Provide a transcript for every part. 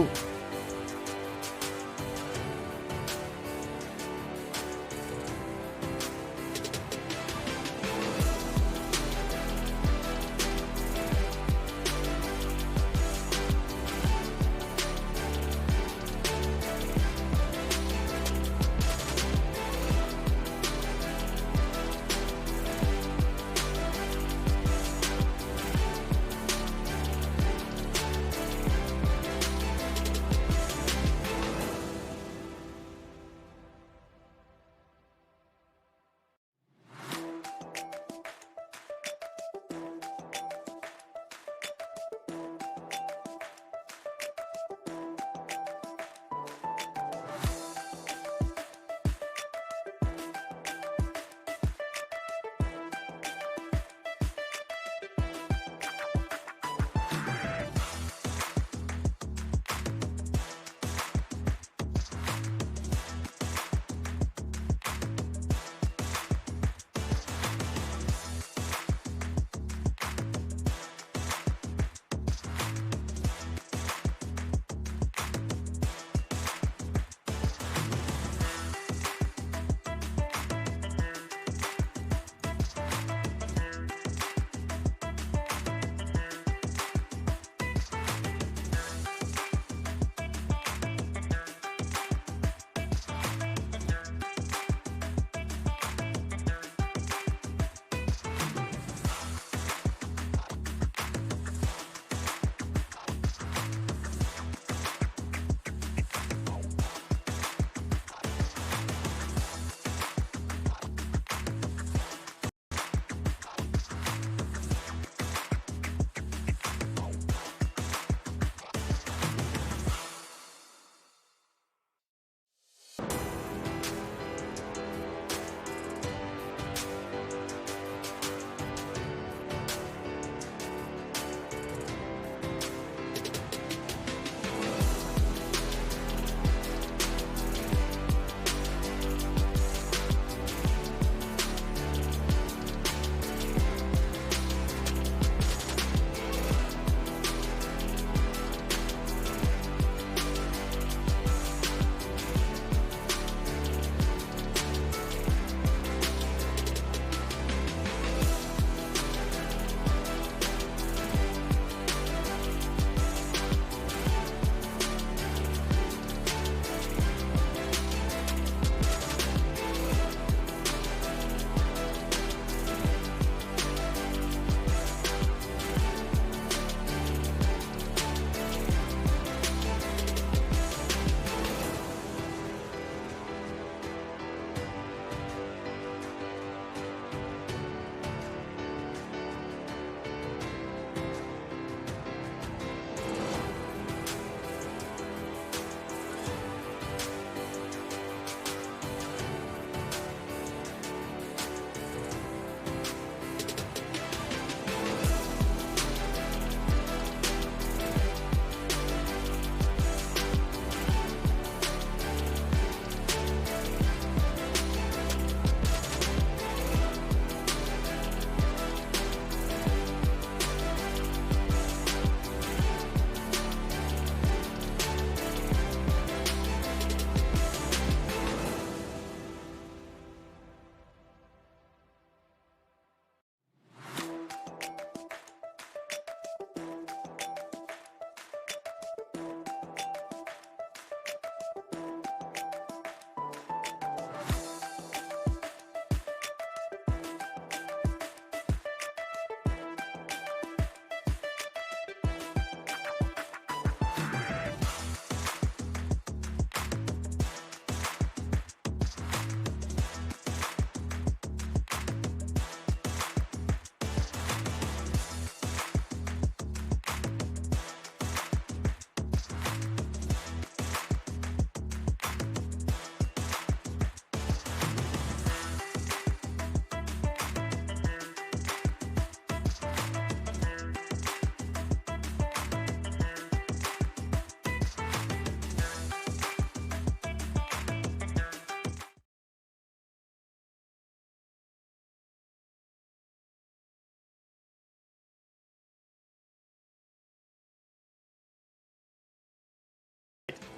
Cool.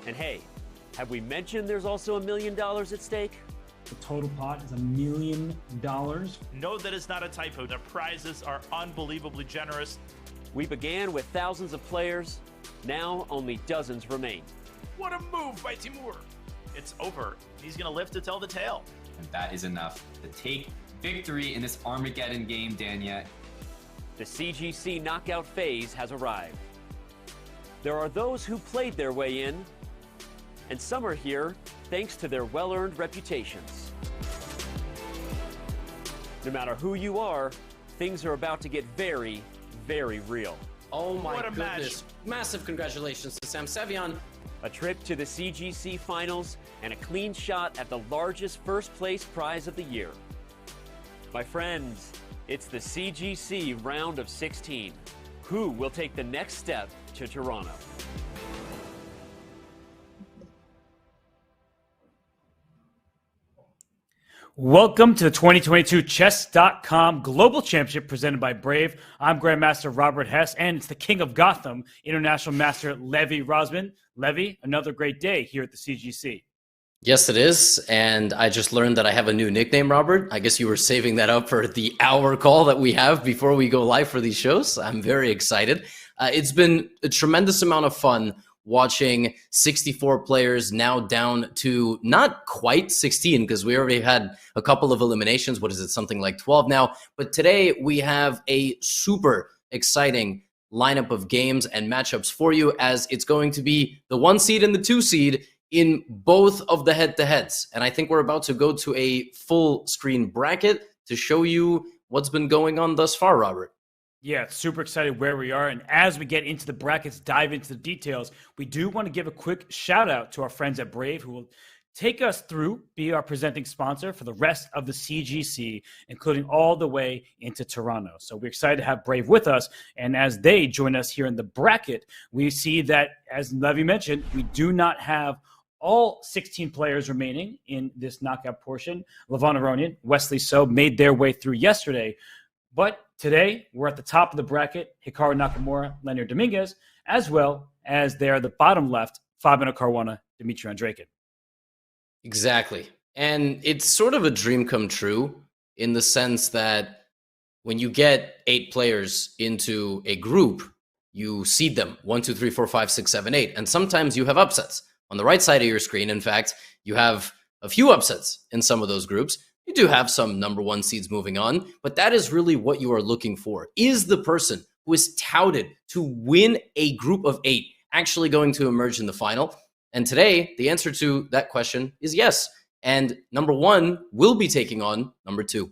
And hey, have we mentioned there's also $1 million at stake? The total pot is $1 million. No, that is not a typo. The prizes are unbelievably generous. We began with thousands of players. Now only dozens remain. What a move by Timur. It's over. He's going to live to tell the tale. And that is enough to take victory in this Armageddon game, Danya. The CGC knockout phase has arrived. There are those who played their way in, and some are here thanks to their well-earned reputations. No matter who you are, things are about to get very, very real. Oh my What a goodness. match. Massive congratulations to Sam Sevian. A trip to the CGC finals and a clean shot at the largest first place prize of the year. My friends, it's the CGC round of 16. Who will take the next step to Toronto? Welcome to the 2022 Chess.com Global Championship presented by Brave. I'm Grandmaster Robert Hess, and it's the King of Gotham, International Master Levy Rosman. Levy, another great day here at the CGC. Yes, it is. And I just learned that I have a new nickname, Robert. I guess you were saving that up for the hour call that we have before we go live for these shows. I'm very excited. It's been a tremendous amount of fun watching 64 players now down to not quite 16 because we already had a couple of eliminations. What is it? Something like 12 now. But today we have a super exciting lineup of games and matchups for you, as it's going to be the 1 seed and the 2 seed in both of the head-to-heads. And I think we're about to go to a full screen bracket to show you what's been going on thus far, Robert. Yeah, super excited where we are. And as we get into the brackets, dive into the details, we do want to give a quick shout out to our friends at Brave, who will take us through, be our presenting sponsor for the rest of the CGC, including all the way into Toronto. So we're excited to have Brave with us. And as they join us here in the bracket, we see that, as Levy mentioned, we do not have all 16 players remaining in this knockout portion. Levon Aronian, Wesley So made their way through yesterday. But today, we're at the top of the bracket, Hikaru Nakamura, Leonard Dominguez, as well as they're the bottom left, Fabiano Caruana, Dmitry Andreikin. Exactly. And it's sort of a dream come true in the sense that when you get 8 players into a group, you seed them 1, 2, 3, 4, 5, 6, 7, 8. And sometimes you have upsets. On the right side of your screen, in fact, you have a few upsets in some of those groups. You do have some number 1 seeds moving on, but that is really what you are looking for. Is the person who is touted to win a group of 8 actually going to emerge in the final? And today, the answer to that question is yes. And number 1 will be taking on number 2.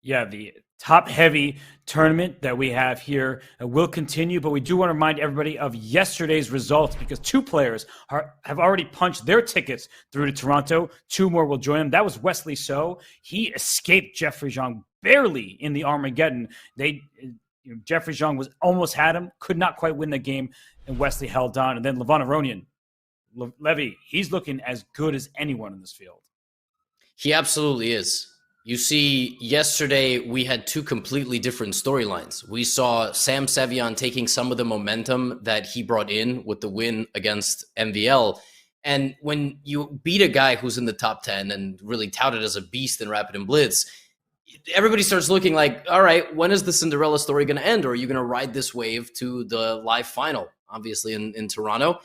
Yeah, the top-heavy tournament that we have here will continue, but we do want to remind everybody of yesterday's results because 2 players have already punched their tickets through to Toronto. 2 more will join them. That was Wesley So. He escaped Jeffrey Zhang barely in the Armageddon. Jeffrey Zhang was almost had him, could not quite win the game, and Wesley held on. And then Levon Aronian, Levy, he's looking as good as anyone in this field. He absolutely is. You see, yesterday we had 2 completely different storylines. We saw Sam Sevian taking some of the momentum that he brought in with the win against MVL. And when you beat a guy who's in the top 10 and really touted as a beast in Rapid and Blitz, everybody starts looking like, all right, when is the Cinderella story going to end? Or are you going to ride this wave to the live final, obviously in Toronto?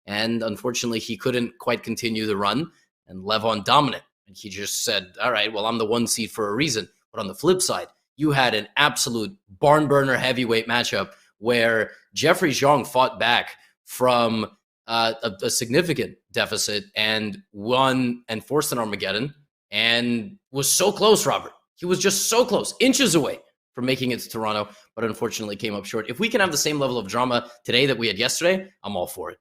And unfortunately, he couldn't quite continue the run, and Levon dominant. And he just said, all right, well, I'm the 1 seed for a reason. But on the flip side, you had an absolute barn burner heavyweight matchup where Jeffrey Zhang fought back from a significant deficit and won and forced an Armageddon and was so close, Robert. He was just so close, inches away from making it to Toronto, but unfortunately came up short. If we can have the same level of drama today that we had yesterday, I'm all for it.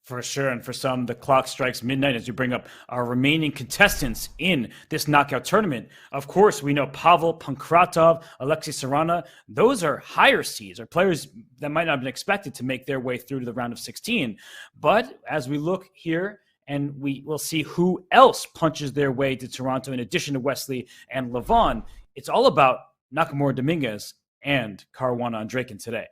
For sure. And for some, the clock strikes midnight as you bring up our remaining contestants in this knockout tournament. Of course, we know Pavel Pankratov, Alexei Sarana. Those are higher seeds, or players that might not have been expected to make their way through to the round of 16. But as we look here, and we will see who else punches their way to Toronto in addition to Wesley and Levon, it's all about Nakamura Dominguez and Caruana Andreikin today.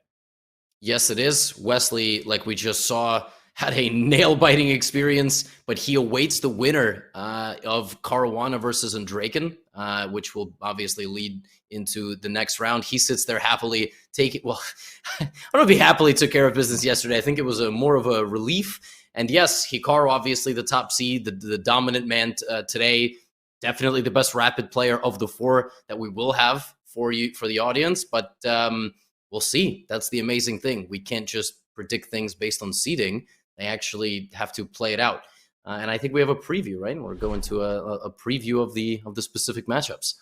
Yes, it is. Wesley, like we just saw, had a nail-biting experience, but he awaits the winner of Caruana versus Andreken, which will obviously lead into the next round. He sits there happily taking, well, I don't know if he happily took care of business yesterday. I think it was more of a relief. And yes, Hikaru, obviously the top seed, the dominant man today, definitely the best rapid player of the 4 that we will have for you, for the audience. But we'll see. That's the amazing thing. We can't just predict things based on seeding. They actually have to play it out. And I think we have a preview, right? We're going to a preview of the specific matchups.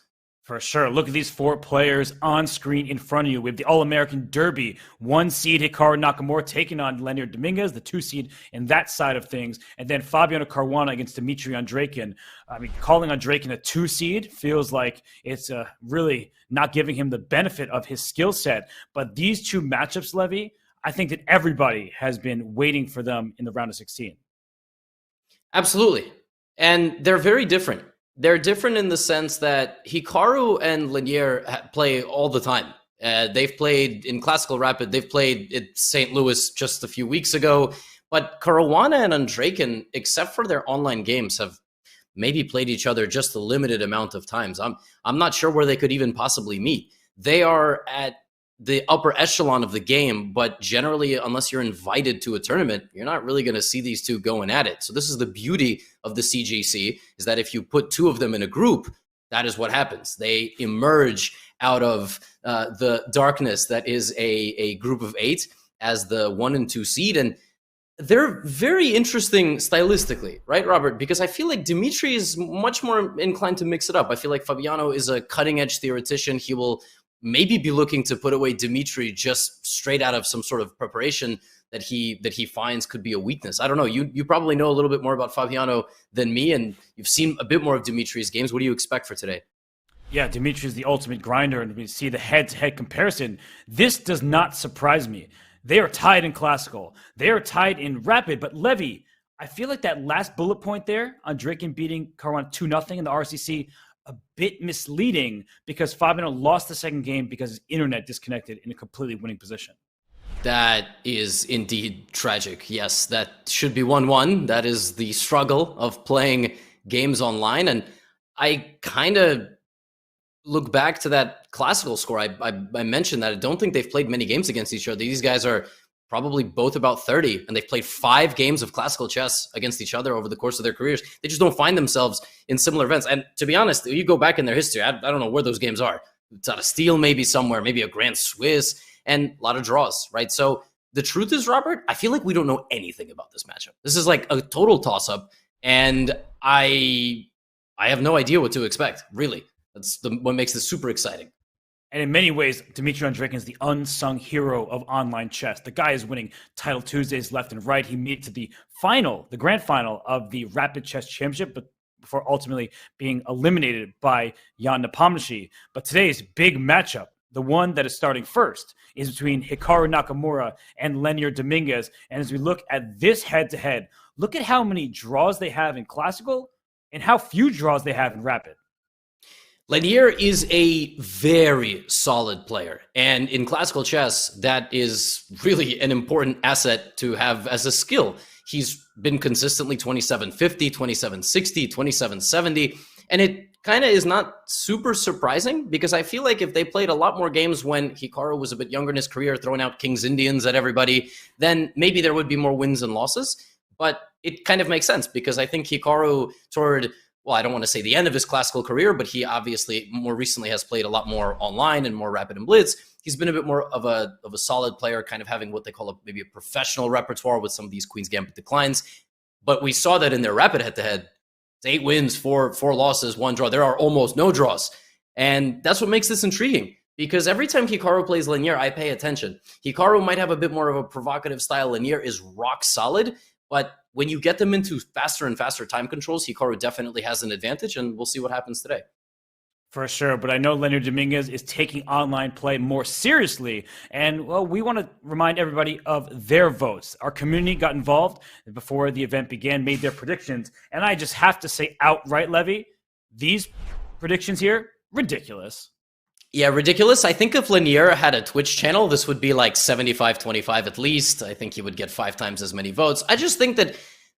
For sure. Look at these 4 players on screen in front of you. We have the All-American Derby. 1 seed Hikaru Nakamura taking on Leonard Dominguez, the 2 seed in that side of things. And then Fabiano Caruana against Dmitry Andreykin. I mean, calling Andreykin a 2 seed feels like it's really not giving him the benefit of his skill set. But these 2 matchups, Levy, I think that everybody has been waiting for them in the round of 16. Absolutely. And they're very different. They're different in the sense that Hikaru and Lanier play all the time. They've played in Classical Rapid. They've played at St. Louis just a few weeks ago. But Caruana and Andreykin, except for their online games, have maybe played each other just a limited amount of times. I'm not sure where they could even possibly meet. They are at the upper echelon of the game, but generally, unless you're invited to a tournament, you're not really going to see these 2 going at it. So this is the beauty of the CGC, is that if you put 2 of them in a group, that is what happens. They emerge out of the darkness that is a group of 8 as the 1 and 2 seed. And they're very interesting stylistically, right, Robert? Because I feel like Dmitry is much more inclined to mix it up. I feel like Fabiano is a cutting-edge theoretician. He will maybe be looking to put away Dmitry just straight out of some sort of preparation that he finds could be a weakness. I don't know. You probably know a little bit more about Fabiano than me, and you've seen a bit more of Dmitry's games. What do you expect for today? Yeah, Dmitry is the ultimate grinder, and we see the head-to-head comparison. This does not surprise me. They are tied in Classical. They are tied in Rapid, but Levy, I feel like that last bullet point there on Draken beating Caruana 2-0 in the RCC, a bit misleading because Fabiano lost the second game because his internet disconnected in a completely winning position. That is indeed tragic. Yes, that should be 1-1. That is the struggle of playing games online. And I kind of look back to that Classical score. I mentioned that I don't think they've played many games against each other. These guys are probably both about 30, and they've played 5 games of classical chess against each other over the course of their careers. They just don't find themselves in similar events. And to be honest, you go back in their history, I don't know where those games are. It's out of Steel maybe somewhere, maybe a Grand Swiss, and a lot of draws, right? So the truth is, Robert, I feel like we don't know anything about this matchup. This is like a total toss-up, and I have no idea what to expect, really. That's what makes this super exciting. And in many ways, Dmitry Andreykin is the unsung hero of online chess. The guy is winning Title Tuesdays left and right. He made it to the final, the grand final of the Rapid Chess Championship, but before ultimately being eliminated by Jan Nepomniachtchi. But today's big matchup, the one that is starting first, is between Hikaru Nakamura and Leonard Dominguez. And as we look at this head-to-head, look at how many draws they have in Classical and how few draws they have in Rapid. Lanier is a very solid player. And in classical chess, that is really an important asset to have as a skill. He's been consistently 2750, 2760, 2770. And it kind of is not super surprising because I feel like if they played a lot more games when Hikaru was a bit younger in his career, throwing out King's Indians at everybody, then maybe there would be more wins and losses. But it kind of makes sense because I think Hikaru toward, well, I don't want to say the end of his classical career, but he obviously more recently has played a lot more online and more rapid and blitz. He's been a bit more of a solid player, kind of having what they call maybe a professional repertoire with some of these Queen's Gambit declines. But we saw that in their rapid head-to-head. It's 8 wins, 4 losses, 1 draw. There are almost no draws. And that's what makes this intriguing. Because every time Hikaru plays Lanier, I pay attention. Hikaru might have a bit more of a provocative style. Lanier is rock solid. But when you get them into faster and faster time controls, Hikaru definitely has an advantage, and we'll see what happens today. For sure, but I know Leonard Dominguez is taking online play more seriously, and well, we want to remind everybody of their votes. Our community got involved before the event began, made their predictions, and I just have to say outright, Levy, these predictions here, ridiculous. Yeah, ridiculous. I think if Lanier had a Twitch channel, this would be like 75-25 at least. I think he would get 5 times as many votes. I just think that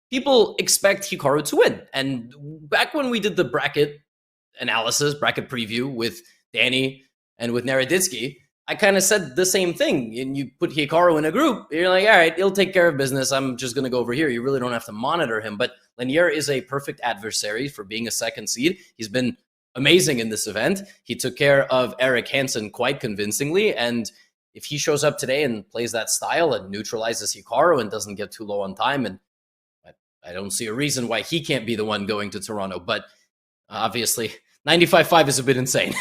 people expect Hikaru to win. And back when we did the bracket analysis, bracket preview with Danny and with Naroditsky, I kind of said the same thing. And you put Hikaru in a group, you're like, all right, he'll take care of business. I'm just going to go over here. You really don't have to monitor him. But Lanier is a perfect adversary for being a second seed. He's been amazing in this event. He took care of Eric Hansen quite convincingly. And if he shows up today and plays that style and neutralizes Hikaru and doesn't get too low on time, and I don't see a reason why he can't be the one going to Toronto. But obviously, 95-5 is a bit insane.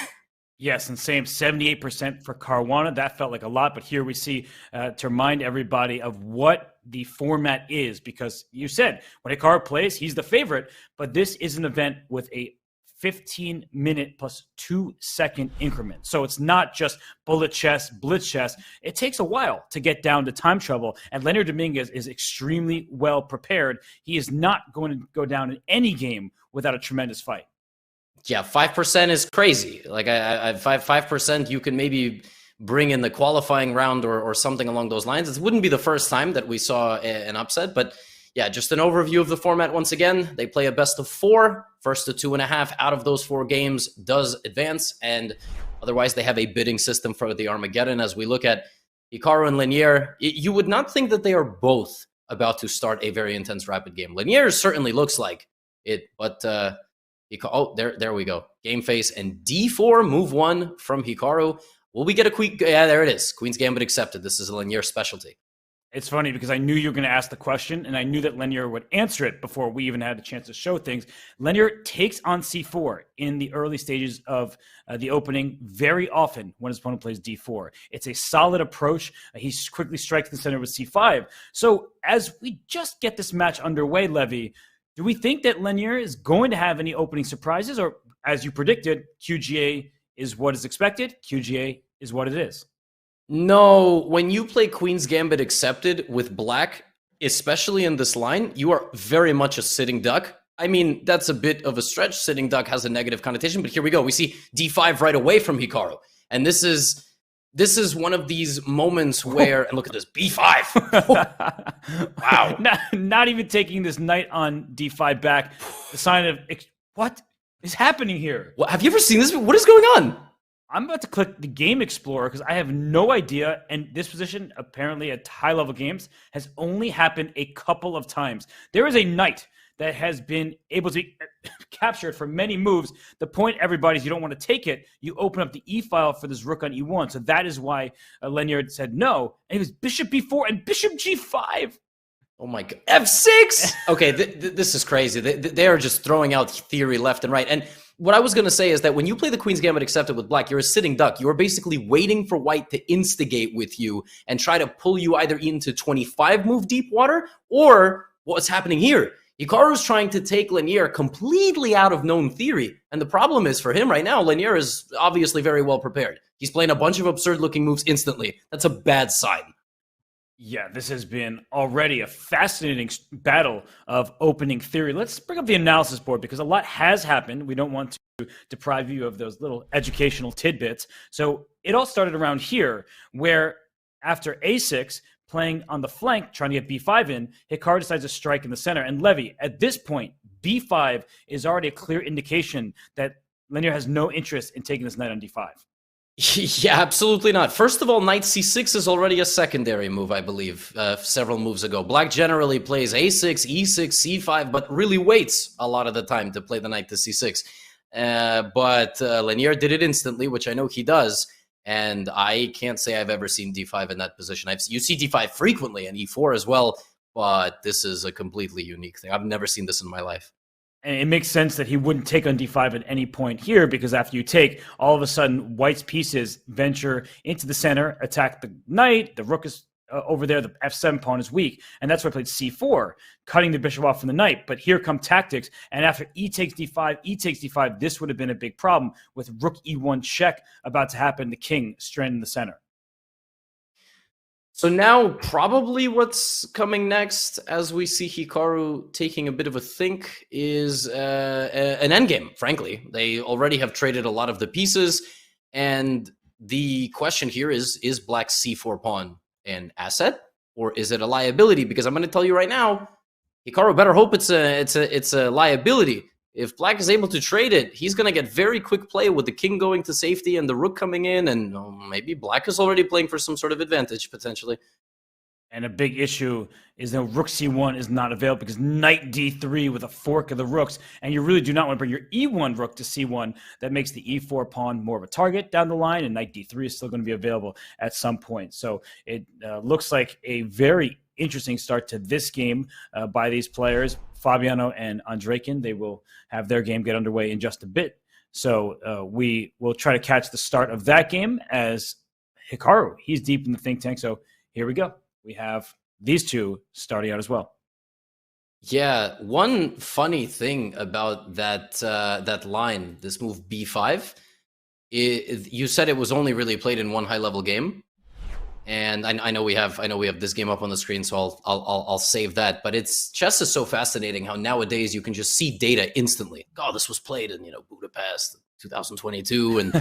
Yes, and same 78% for Caruana. That felt like a lot, but here we see to remind everybody of what the format is, because you said when Hikaru plays, he's the favorite, but this is an event with a 15-minute plus 2-second increment. So it's not just bullet chess, blitz chess. It takes a while to get down to time trouble, and Leonard Dominguez is extremely well prepared. He is not going to go down in any game without a tremendous fight. Yeah, 5% is crazy. Like, 5%, you can maybe bring in the qualifying round or something along those lines. It wouldn't be the first time that we saw an upset, but yeah, just an overview of the format once again. They play a best of 4. First to 2.5 out of those 4 games does advance, and otherwise they have a bidding system for the Armageddon. As we look at Hikaru and Lanier, you would not think that they are both about to start a very intense rapid game. Lanier certainly looks like it, but there we go. Game face and D4, move 1 from Hikaru. Will we get a quick? Yeah, there it is. Queen's Gambit accepted. This is a Lanier specialty. It's funny because I knew you were going to ask the question, and I knew that Lanier would answer it before we even had a chance to show things. Lanier takes on C4 in the early stages of the opening very often when his opponent plays D4. It's a solid approach. He quickly strikes the center with C5. So as we just get this match underway, Levy, do we think that Lanier is going to have any opening surprises, or as you predicted, QGA is what is expected, QGA is what it is? No, when you play Queen's Gambit accepted with black, especially in this line, you are very much a sitting duck. I mean, that's a bit of a stretch. Sitting duck has a negative connotation, but here we go. We see D5 right away from Hikaru. And this is one of these moments where, and look at this, B5. Wow. Not even taking this knight on D5 back. The sign of, what is happening here? Well, have you ever seen this? What is going on? I'm about to click the Game Explorer because I have no idea. And this position, apparently at high-level games, has only happened a couple of times. There is a knight that has been able to be captured for many moves. The point, everybody, is you don't want to take it. You open up the E-file for this rook on E1. So that is why Lanier said no. And it was bishop B4 and bishop G5. Oh my God. F6! Okay, this is crazy. They are just throwing out theory left and right. And what I was going to say is that when you play the Queen's Gambit accepted with black, you're a sitting duck. You are basically waiting for white to instigate with you and try to pull you either into 25 move deep water or what's happening here. Hikaru's trying to take Lanier completely out of known theory. And the problem is for him right now, Lanier is obviously very well prepared. He's playing a bunch of absurd looking moves instantly. That's a bad sign. Yeah, this has been already a fascinating battle of opening theory. Let's bring up the analysis board because a lot has happened. We don't want to deprive you of those little educational tidbits. So it all started around here where after A6, playing on the flank, trying to get B5 in, Hikaru decides to strike in the center. And Levy, at this point, B5 is already a clear indication that Lanier has no interest in taking this knight on D5. Yeah, absolutely not. First of all, knight c6 is already a secondary move, I believe, several moves ago. Black generally plays a6, e6, c5, but really waits a lot of the time to play the knight to c6. But Lanier did it instantly, which I know he does, and I can't say I've ever seen d5 in that position. You see d5 frequently, and e4 as well, but this is a completely unique thing. I've never seen this in my life. And it makes sense that he wouldn't take on d5 at any point here because after you take, all of a sudden, white's pieces venture into the center, attack the knight, the rook is over there, the f7 pawn is weak, and that's why I played c4, cutting the bishop off from the knight. But here come tactics, and after e takes d5, this would have been a big problem with rook e1 check about to happen, the king stranded in the center. So now probably what's coming next, as we see Hikaru taking a bit of a think, is an endgame, frankly. They already have traded a lot of the pieces, And the question here is Black's c4 pawn an asset or is it a liability? Because I'm going to tell you right now, Hikaru better hope it's a liability. If Black is able to trade it, he's going to get very quick play with the king going to safety and the rook coming in, and maybe Black is already playing for some sort of advantage potentially. And a big issue is that rook c1 is not available because knight d3 with a fork of the rooks, and you really do not want to bring your e1 rook to c1. That makes the e4 pawn more of a target down the line, and knight d3 is still going to be available at some point. So it looks like a very interesting start to this game by these players, Fabiano and Andrejkin. They will have their game get underway in just a bit. So we will try to catch the start of that game as Hikaru, he's deep in the think tank. So here we go. We have these two starting out as well. Yeah, one funny thing about that line, this move b5, you said it was only really played in one high-level game, and I know we have this game up on the screen, so I'll save that. But chess is so fascinating how nowadays you can just see data instantly. Oh, this was played in Budapest 2022 and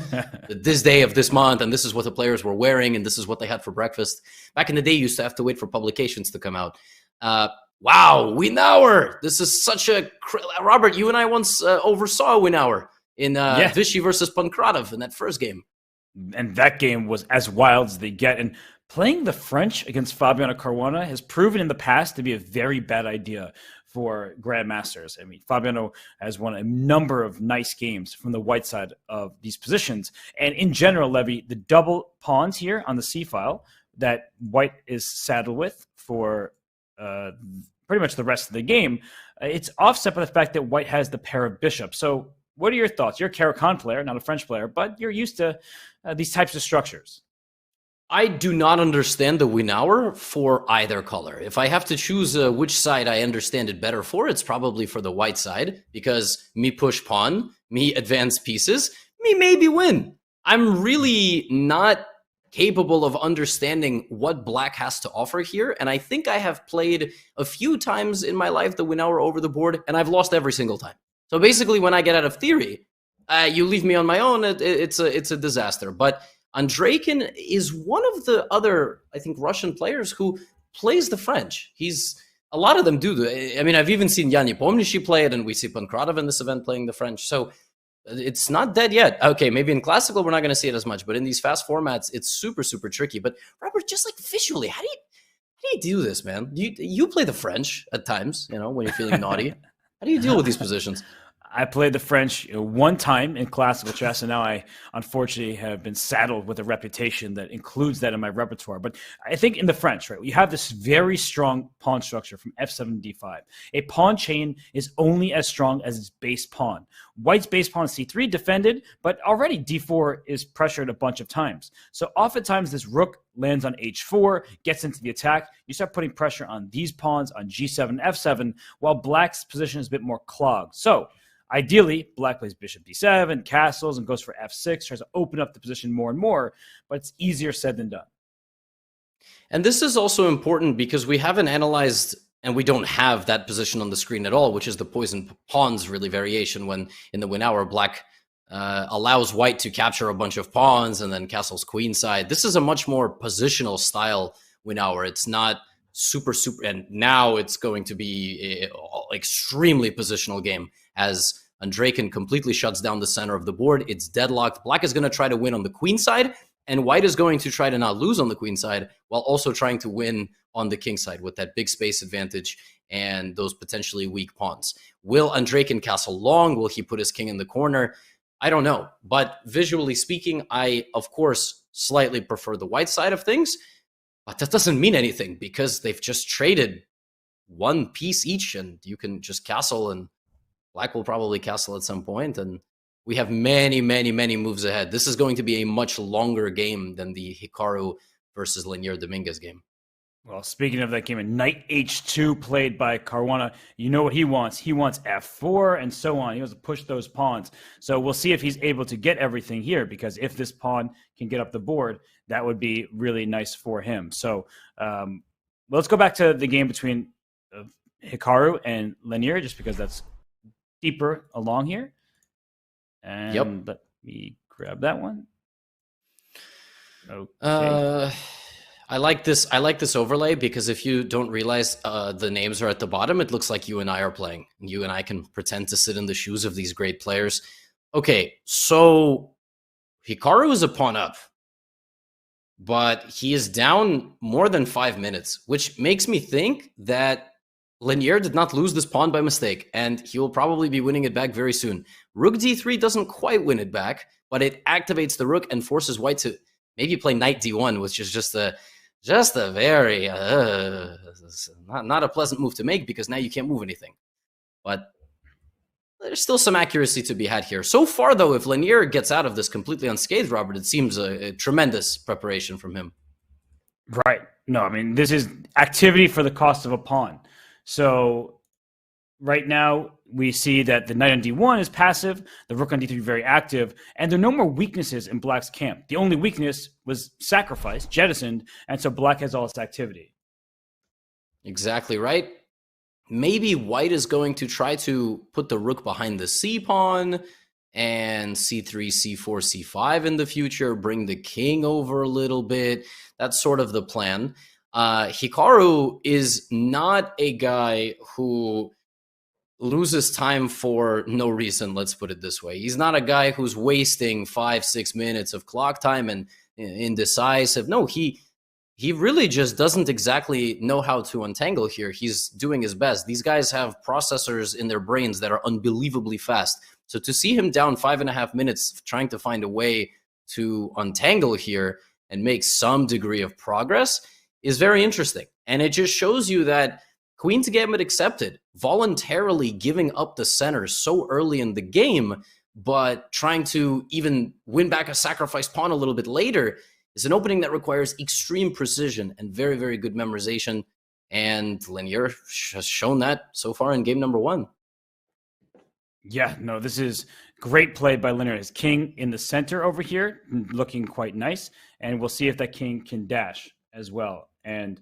this day of this month, and this is what the players were wearing, and this is what they had for breakfast. Back in the day, you used to have to wait for publications to come out. Wow, Winauer! This is such a... Robert, you and I once oversaw Winauer in Vichy versus Pankratov in that first game. And that game was as wild as they get. And playing the French against Fabiano Caruana has proven in the past to be a very bad idea for grandmasters. I mean, Fabiano has won a number of nice games from the white side of these positions. And in general, Levy, the double pawns here on the c file that white is saddled with for pretty much the rest of the game, it's offset by the fact that white has the pair of bishops. So what are your thoughts? You're a Caro-Kann player, not a French player, but you're used to these types of structures. I do not understand the Winauer for either color. If I have to choose which side I understand it better for, it's probably for the white side, because me push pawn, me advance pieces, me maybe win. I'm really not capable of understanding what Black has to offer here, and I think I have played a few times in my life the Winauer over the board, and I've lost every single time. So basically, when I get out of theory, you leave me on my own, it's a disaster. But Andrejkin is one of the other, I think, Russian players who plays the French. A lot of them do. I mean, I've even seen Yan Nepomniachtchi play it, and we see Pankratov in this event playing the French. So it's not dead yet. Okay, maybe in classical we're not going to see it as much, but in these fast formats, it's super, super tricky. But Robert, just like visually, how do you do this, man? You play the French at times, when you're feeling naughty. How do you deal with these positions? I played the French one time in classical chess, and now I unfortunately have been saddled with a reputation that includes that in my repertoire. But I think in the French, right, you have this very strong pawn structure from f7 to d5. A pawn chain is only as strong as its base pawn. White's base pawn is c3 defended, but already d4 is pressured a bunch of times. So oftentimes this rook lands on h4, gets into the attack. You start putting pressure on these pawns on g7, f7, while Black's position is a bit more clogged. So ideally, Black plays bishop d7, castles, and goes for f6, tries to open up the position more and more, but it's easier said than done. And this is also important because we haven't analyzed, and we don't have that position on the screen at all, which is the poison pawns really variation, when in the Winauer, Black allows white to capture a bunch of pawns and then castles queenside. This is a much more positional style Winauer. It's not super, and now it's going to be an extremely positional game as Andrejkin completely shuts down the center of the board. It's deadlocked. Black is going to try to win on the queen side, and white is going to try to not lose on the queen side while also trying to win on the king side with that big space advantage and those potentially weak pawns. Will Andrejkin castle long? Will he put his king in the corner? I don't know. But visually speaking, I, of course, slightly prefer the white side of things, but that doesn't mean anything because they've just traded one piece each, and you can just castle, and Black will probably castle at some point, and we have many, many, many moves ahead. This is going to be a much longer game than the Hikaru versus Linier Dominguez game. Well, speaking of that game, a knight h2 played by Caruana, you know what he wants. He wants f4 and so on. He wants to push those pawns. So we'll see if he's able to get everything here, because if this pawn can get up the board, that would be really nice for him. So let's go back to the game between Hikaru and Linier, just because that's deeper along here. And let me grab that one. Okay. I like this. I like this overlay because if you don't realize the names are at the bottom, it looks like you and I are playing. You and I can pretend to sit in the shoes of these great players. Okay, so Hikaru is a pawn up, but he is down more than 5 minutes, which makes me think that Lanier did not lose this pawn by mistake, and he will probably be winning it back very soon. Rook d3 doesn't quite win it back, but it activates the rook and forces white to maybe play knight d1, which is just a very not a pleasant move to make because now you can't move anything. But there's still some accuracy to be had here. So far, though, if Lanier gets out of this completely unscathed, Robert, it seems a tremendous preparation from him. Right. No, I mean, this is activity for the cost of a pawn. So right now, we see that the knight on d1 is passive, the rook on d3 very active, and there are no more weaknesses in Black's camp. The only weakness was sacrificed, jettisoned, and so Black has all its activity. Exactly right. Maybe White is going to try to put the rook behind the c pawn and c3, c4, c5 in the future, bring the king over a little bit. That's sort of the plan. Hikaru is not a guy who loses time for no reason, let's put it this way. He's not a guy who's wasting 5-6 minutes of clock time and indecisive. No, he really just doesn't exactly know how to untangle here. He's doing his best. These guys have processors in their brains that are unbelievably fast. So to see him down 5.5 minutes trying to find a way to untangle here and make some degree of progress is very interesting. And it just shows you that Queen's Gambit accepted, voluntarily giving up the center so early in the game, but trying to even win back a sacrificed pawn a little bit later is an opening that requires extreme precision and very, very good memorization. And Lanier has shown that so far in game number 1. Yeah, no, this is great play by Lanier. His king in the center over here, looking quite nice. And we'll see if that king can dash as well. And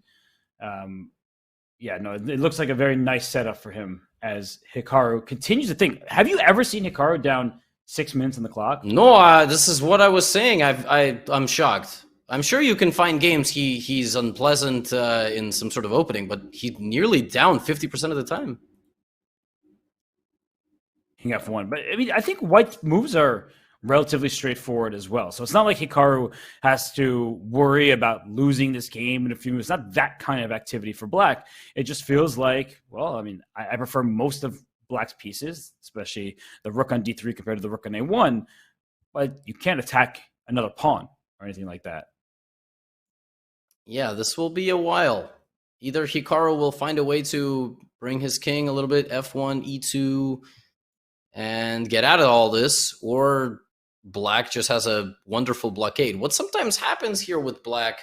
yeah, no, it looks like a very nice setup for him as Hikaru continues to think. Have you ever seen Hikaru down 6 minutes on the clock? No, this is what I was saying. I'm shocked. I'm sure you can find games he's unpleasant in some sort of opening, but he's nearly down 50% of the time. King f1. But I mean, I think White's moves are relatively straightforward as well. So it's not like Hikaru has to worry about losing this game in a few minutes. It's not that kind of activity for Black. It just feels like, well, I mean, I prefer most of Black's pieces, especially the rook on d3 compared to the rook on a1, but you can't attack another pawn or anything like that. Yeah, this will be a while. Either Hikaru will find a way to bring his king a little bit, f1, e2, and get out of all this, or Black just has a wonderful blockade. What sometimes happens here with Black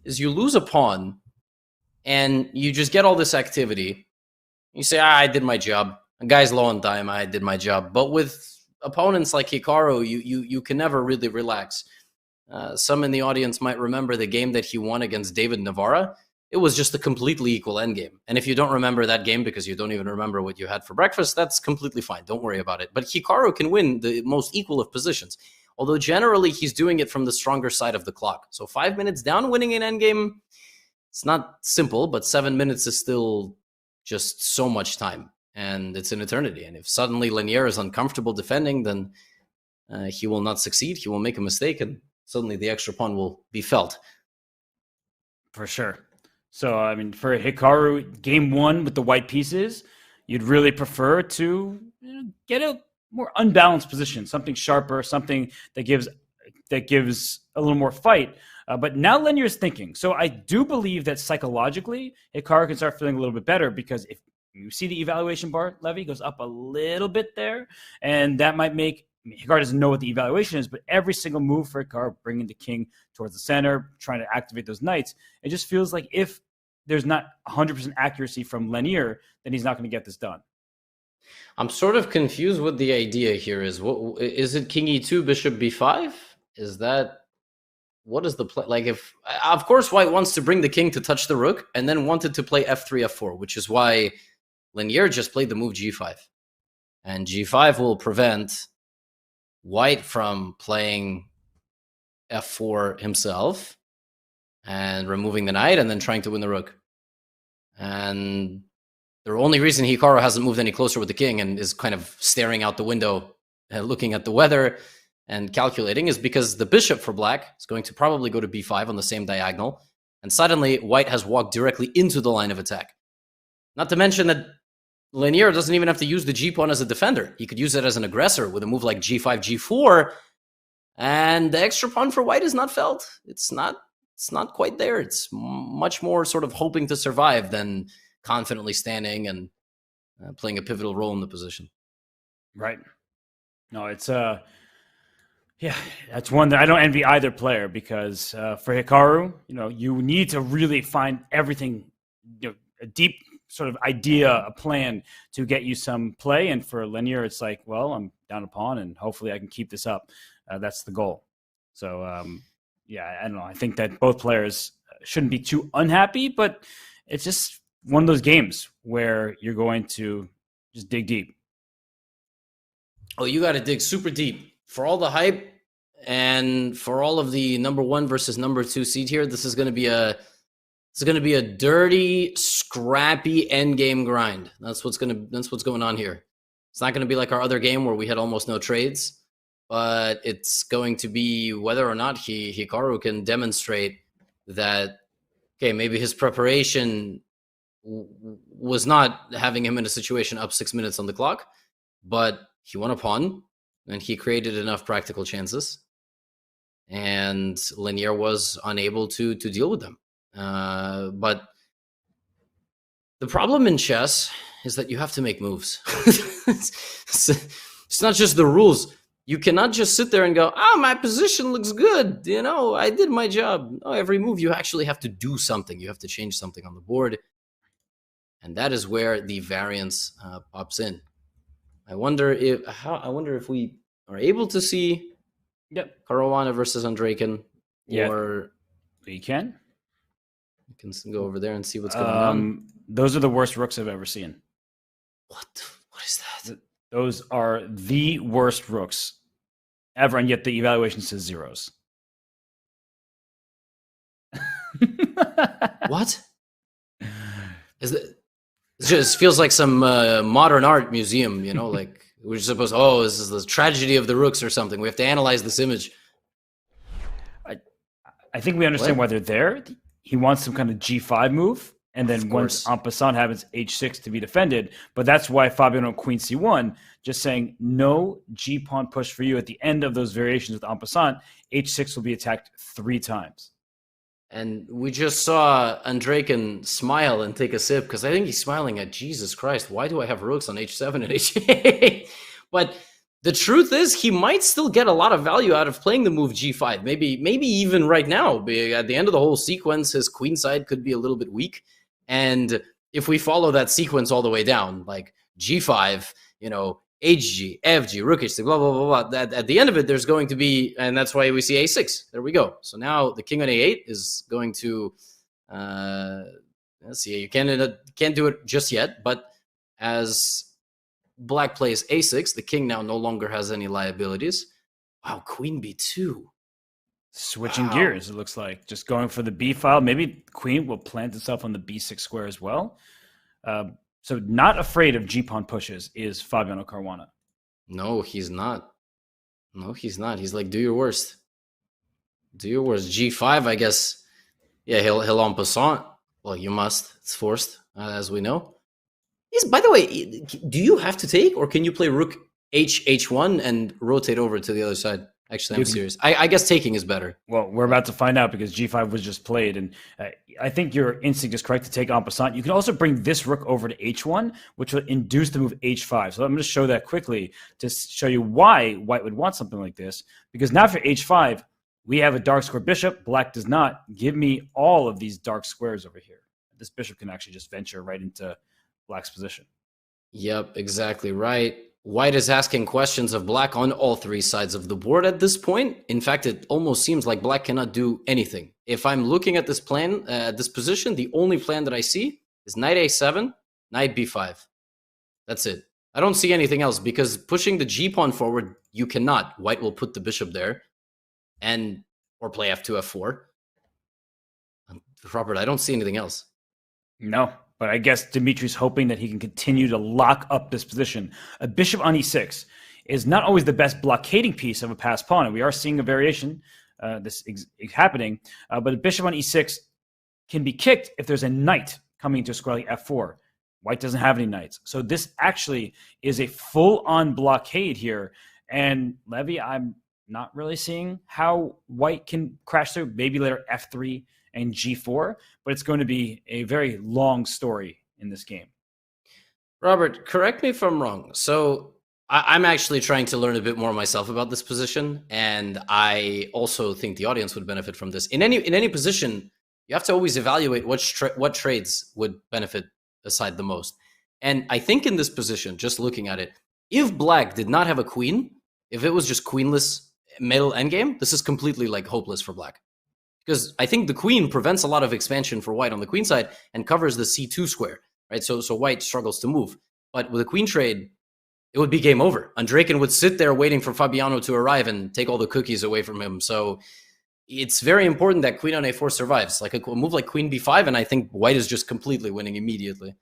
is you lose a pawn, and you just get all this activity. You say, I did my job. A guy's low on time, I did my job. But with opponents like Hikaru, you can never really relax. Some in the audience might remember the game that he won against David Navarra. It was just a completely equal endgame. And if you don't remember that game because you don't even remember what you had for breakfast, that's completely fine. Don't worry about it. But Hikaru can win the most equal of positions. Although generally he's doing it from the stronger side of the clock. So 5 minutes down winning an endgame, it's not simple, but 7 minutes is still just so much time. And it's an eternity. And if suddenly Lanier is uncomfortable defending, then he will not succeed. He will make a mistake, and suddenly the extra pawn will be felt. For sure. So, I mean, for Hikaru, game 1 with the white pieces, you'd really prefer to get a more unbalanced position, something sharper, something that gives a little more fight. But now Lanier's thinking. So I do believe that psychologically, Hikaru can start feeling a little bit better, because if you see the evaluation bar, Levy goes up a little bit there, and that might make Hikaru doesn't know what the evaluation is, but every single move for Hikaru, bringing the king towards the center, trying to activate those knights, it just feels like if there's not 100% accuracy from Lanier, then he's not going to get this done. I'm sort of confused what the idea here is. What is it? King e2, bishop b5? Is that what is the play? Like, if of course White wants to bring the king to touch the rook, and then wanted to play f3, f4, which is why Lanier just played the move g5, and g5 will prevent White from playing f4 himself and removing the knight and then trying to win the rook. And the only reason Hikaru hasn't moved any closer with the king and is kind of staring out the window and looking at the weather and calculating is because the bishop for black is going to probably go to b5 on the same diagonal. And suddenly white has walked directly into the line of attack. Not to mention that Lanier doesn't even have to use the g-pawn as a defender. He could use it as an aggressor with a move like g5, g4. And the extra pawn for white is not felt. It's not quite there. It's much more sort of hoping to survive than confidently standing and playing a pivotal role in the position. Right. No, it's yeah, that's one that I don't envy either player because for Hikaru, you need to really find everything, a deep sort of idea, a plan to get you some play. And for Lanier, it's like, well, I'm down a pawn and hopefully I can keep this up. That's the goal. So, yeah, I don't know. I think that both players shouldn't be too unhappy, but it's just one of those games where you're going to just dig deep. Oh, you got to dig super deep. For all the hype and for all of the number 1 versus number 2 seed here, this is going to be a dirty, scrappy endgame grind. That's what's going on here. It's not going to be like our other game where we had almost no trades, but it's going to be whether or not Hikaru can demonstrate that, okay, maybe his preparation was not having him in a situation up 6 minutes on the clock, but he won a pawn and he created enough practical chances, and Lanier was unable to deal with them. But the problem in chess is that you have to make moves. It's not just the rules. You cannot just sit there and go, my position looks good. I did my job. No, every move you actually have to do something. You have to change something on the board. And that is where the variance pops in. I wonder if we are able to see Caruana versus Andrejkin. Yeah, or we can. You can go over there and see what's going on. Those are the worst rooks I've ever seen. What is that? Those are the worst rooks ever, and yet the evaluation says zeros. What? It just feels like some modern art museum, like we're supposed, this is the tragedy of the rooks or something. We have to analyze this image. I think we understand why they're there. He wants some kind of G5 move, and then once en passant happens H6 to be defended. But that's why Fabiano Queen C1, just saying no G-pawn push for you at the end of those variations with en passant, H6 will be attacked 3 times. And we just saw Andrejkin smile and take a sip, because I think he's smiling at, Jesus Christ, why do I have rooks on H7 and H8? But the truth is, he might still get a lot of value out of playing the move G5. Maybe even right now, at the end of the whole sequence, his queen side could be a little bit weak. And if we follow that sequence all the way down, like G5, HG, FG, Rook H6, blah, blah, blah, blah. At the end of it, there's going to be, and that's why we see A6. There we go. So now the king on A8 is going to, let's see, you can't do it just yet, but as black plays A6, the king now no longer has any liabilities. Wow, queen B2. Switching gears, it looks like. Just going for the B file. Maybe queen will plant itself on the B6 square as well. So not afraid of G-pawn pushes is Fabiano Caruana. No, he's not. He's like, do your worst. Do your worst. G5, I guess. Yeah, he'll en passant. Well, you must. It's forced, as we know. By the way, do you have to take, or can you play Rook H1 and rotate over to the other side? Actually, I'm serious. I guess taking is better. Well, we're about to find out because G5 was just played, and I think your instinct is correct to take en passant. You can also bring this rook over to H1, which will induce the move H5. So I'm going to show that quickly to show you why white would want something like this. Because now for H5, we have a dark square bishop. Black does not. Give me all of these dark squares over here. This bishop can actually just venture right into black's position. Yep, exactly right. White is asking questions of black on all 3 sides of the board at this point. In fact, it almost seems like black cannot do anything. If I'm looking at this plan, this position, the only plan that I see is knight A7, knight B5. That's it. I don't see anything else, because pushing the G pawn forward, you cannot. White will put the bishop there. And or play f2, f4. Robert, I don't see anything else. No, but I guess Dimitri's hoping that he can continue to lock up this position. A bishop on e6 is not always the best blockading piece of a passed pawn, and we are seeing a variation this is happening. But a bishop on e6 can be kicked if there's a knight coming into a square like f4. White doesn't have any knights. So this actually is a full-on blockade here. And Levy, I'm not really seeing how White can crash through. Maybe later f3 and g4, but it's going to be a very long story in this game. Robert, correct me if I'm wrong. So I'm actually trying to learn a bit more myself about this position, and I also think the audience would benefit from this. In any position, you have to always evaluate what trades would benefit a side the most. And I think in this position, just looking at it, if black did not have a queen, if it was just queenless middle endgame, this is completely like hopeless for black. Because I think the queen prevents a lot of expansion for white on the queen side and covers the c2 square, right? So white struggles to move. But with a queen trade, it would be game over. Andreykin would sit there waiting for Fabiano to arrive and take all the cookies away from him. So it's very important that queen on a4 survives. Like a move like queen b5, and I think white is just completely winning immediately.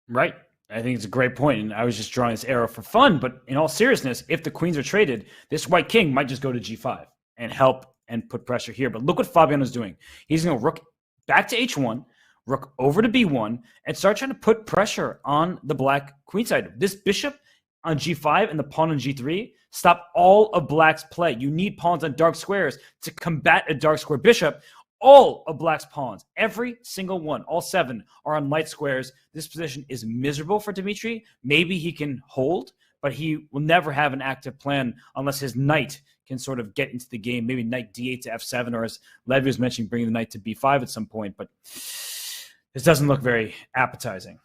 Right. I think it's a great point, and I was just drawing this arrow for fun. But in all seriousness, if the queens are traded, this white king might just go to g5 and help and put pressure here. But look what Fabiano's doing. He's going to rook back to h1, rook over to b1, and start trying to put pressure on the black queen side. This bishop on g5 and the pawn on g3 stop all of black's play. You need pawns on dark squares to combat a dark square bishop. All of black's pawns, every single one, all 7 are on light squares. This position is miserable for Dimitri. Maybe he can hold, but he will never have an active plan unless his knight can sort of get into the game. Maybe knight d8 to f7, or as Levy was mentioning, bringing the knight to b5 at some point. But this doesn't look very appetizing.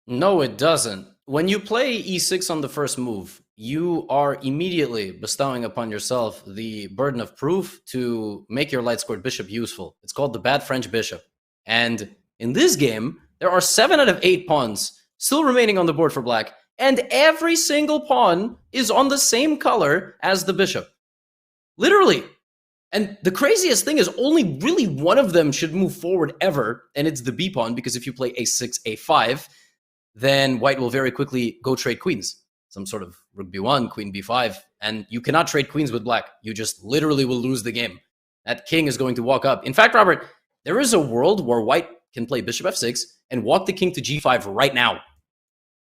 No, it doesn't. When you play e6 on the first move, you are immediately bestowing upon yourself the burden of proof to make your light squared bishop useful. It's called the bad French bishop. And in this game, there are 7 out of 8 pawns still remaining on the board for black, and every single pawn is on the same color as the bishop. Literally. And the craziest thing is only really one of them should move forward ever, and it's the b pawn, because if you play a6, a5, then white will very quickly go trade queens. Some sort of rook b1, queen b5, and you cannot trade queens with black. You just literally will lose the game. That king is going to walk up. In fact, Robert, there is a world where white can play bishop f6 and walk the king to g5 right now.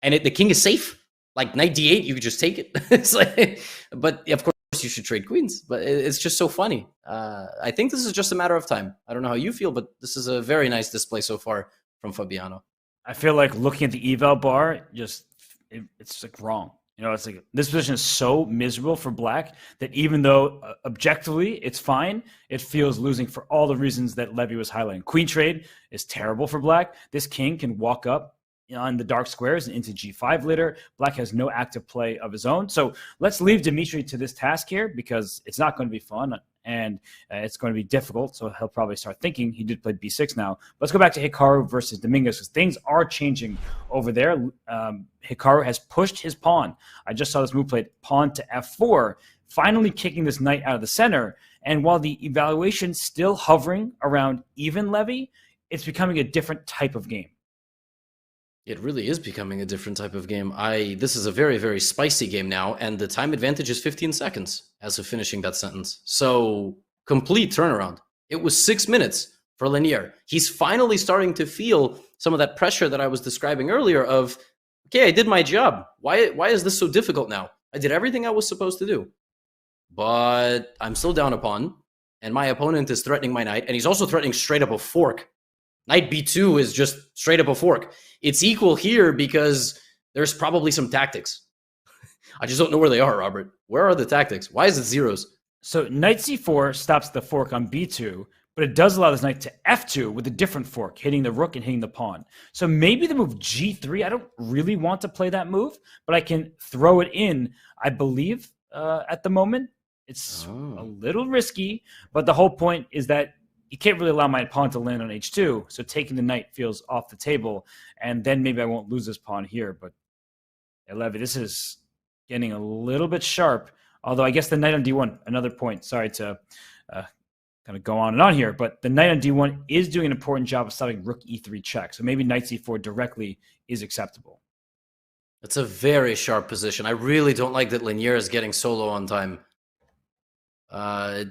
And the king is safe. Like knight d8, you could just take it. It's like, but of course, you should trade queens. But it's just so funny. I think this is just a matter of time. I don't know how you feel, but this is a very nice display so far from Fabiano. I feel like looking at the eval bar, it's like wrong. You know, it's like this position is so miserable for black that even though objectively it's fine, it feels losing for all the reasons that Levy was highlighting. Queen trade is terrible for black. This king can walk up on the dark squares and into g5 later. Black has no active play of his own. So let's leave Dimitri to this task here, because it's not going to be fun and it's going to be difficult. So he'll probably start thinking. He did play b6 now. Let's go back to Hikaru versus Dominguez, because things are changing over there. Hikaru has pushed his pawn. I just saw this move played, pawn to f4, finally kicking this knight out of the center. And while the evaluation's still hovering around even Levy, it's becoming a different type of game. It really is becoming a different type of game. This is a very, very spicy game now, and the time advantage is 15 seconds as of finishing that sentence. So, complete turnaround. It was 6 minutes for Lanier. He's finally starting to feel some of that pressure that I was describing earlier of, okay, I did my job. Why is this so difficult now? I did everything I was supposed to do. But I'm still down a pawn, and my opponent is threatening my knight, and he's also threatening straight up a fork. Knight b2 is just straight up a fork. It's equal here because there's probably some tactics. I just don't know where they are, Robert. Where are the tactics? Why is it zeros? So knight c4 stops the fork on b2, but it does allow this knight to f2 with a different fork, hitting the rook and hitting the pawn. So maybe the move g3, I don't really want to play that move, but I can throw it in, I believe, at the moment. It's a little risky, but the whole point is that you can't really allow my pawn to land on h2, so taking the knight feels off the table, and then maybe I won't lose this pawn here. But Levy, this is getting a little bit sharp, although I guess the knight on d1, another point. Sorry to kind of go on and on here, but the knight on d1 is doing an important job of stopping rook e3 check. So maybe knight c4 directly is acceptable. It's a very sharp position. I really don't like that Linier is getting so low on time. It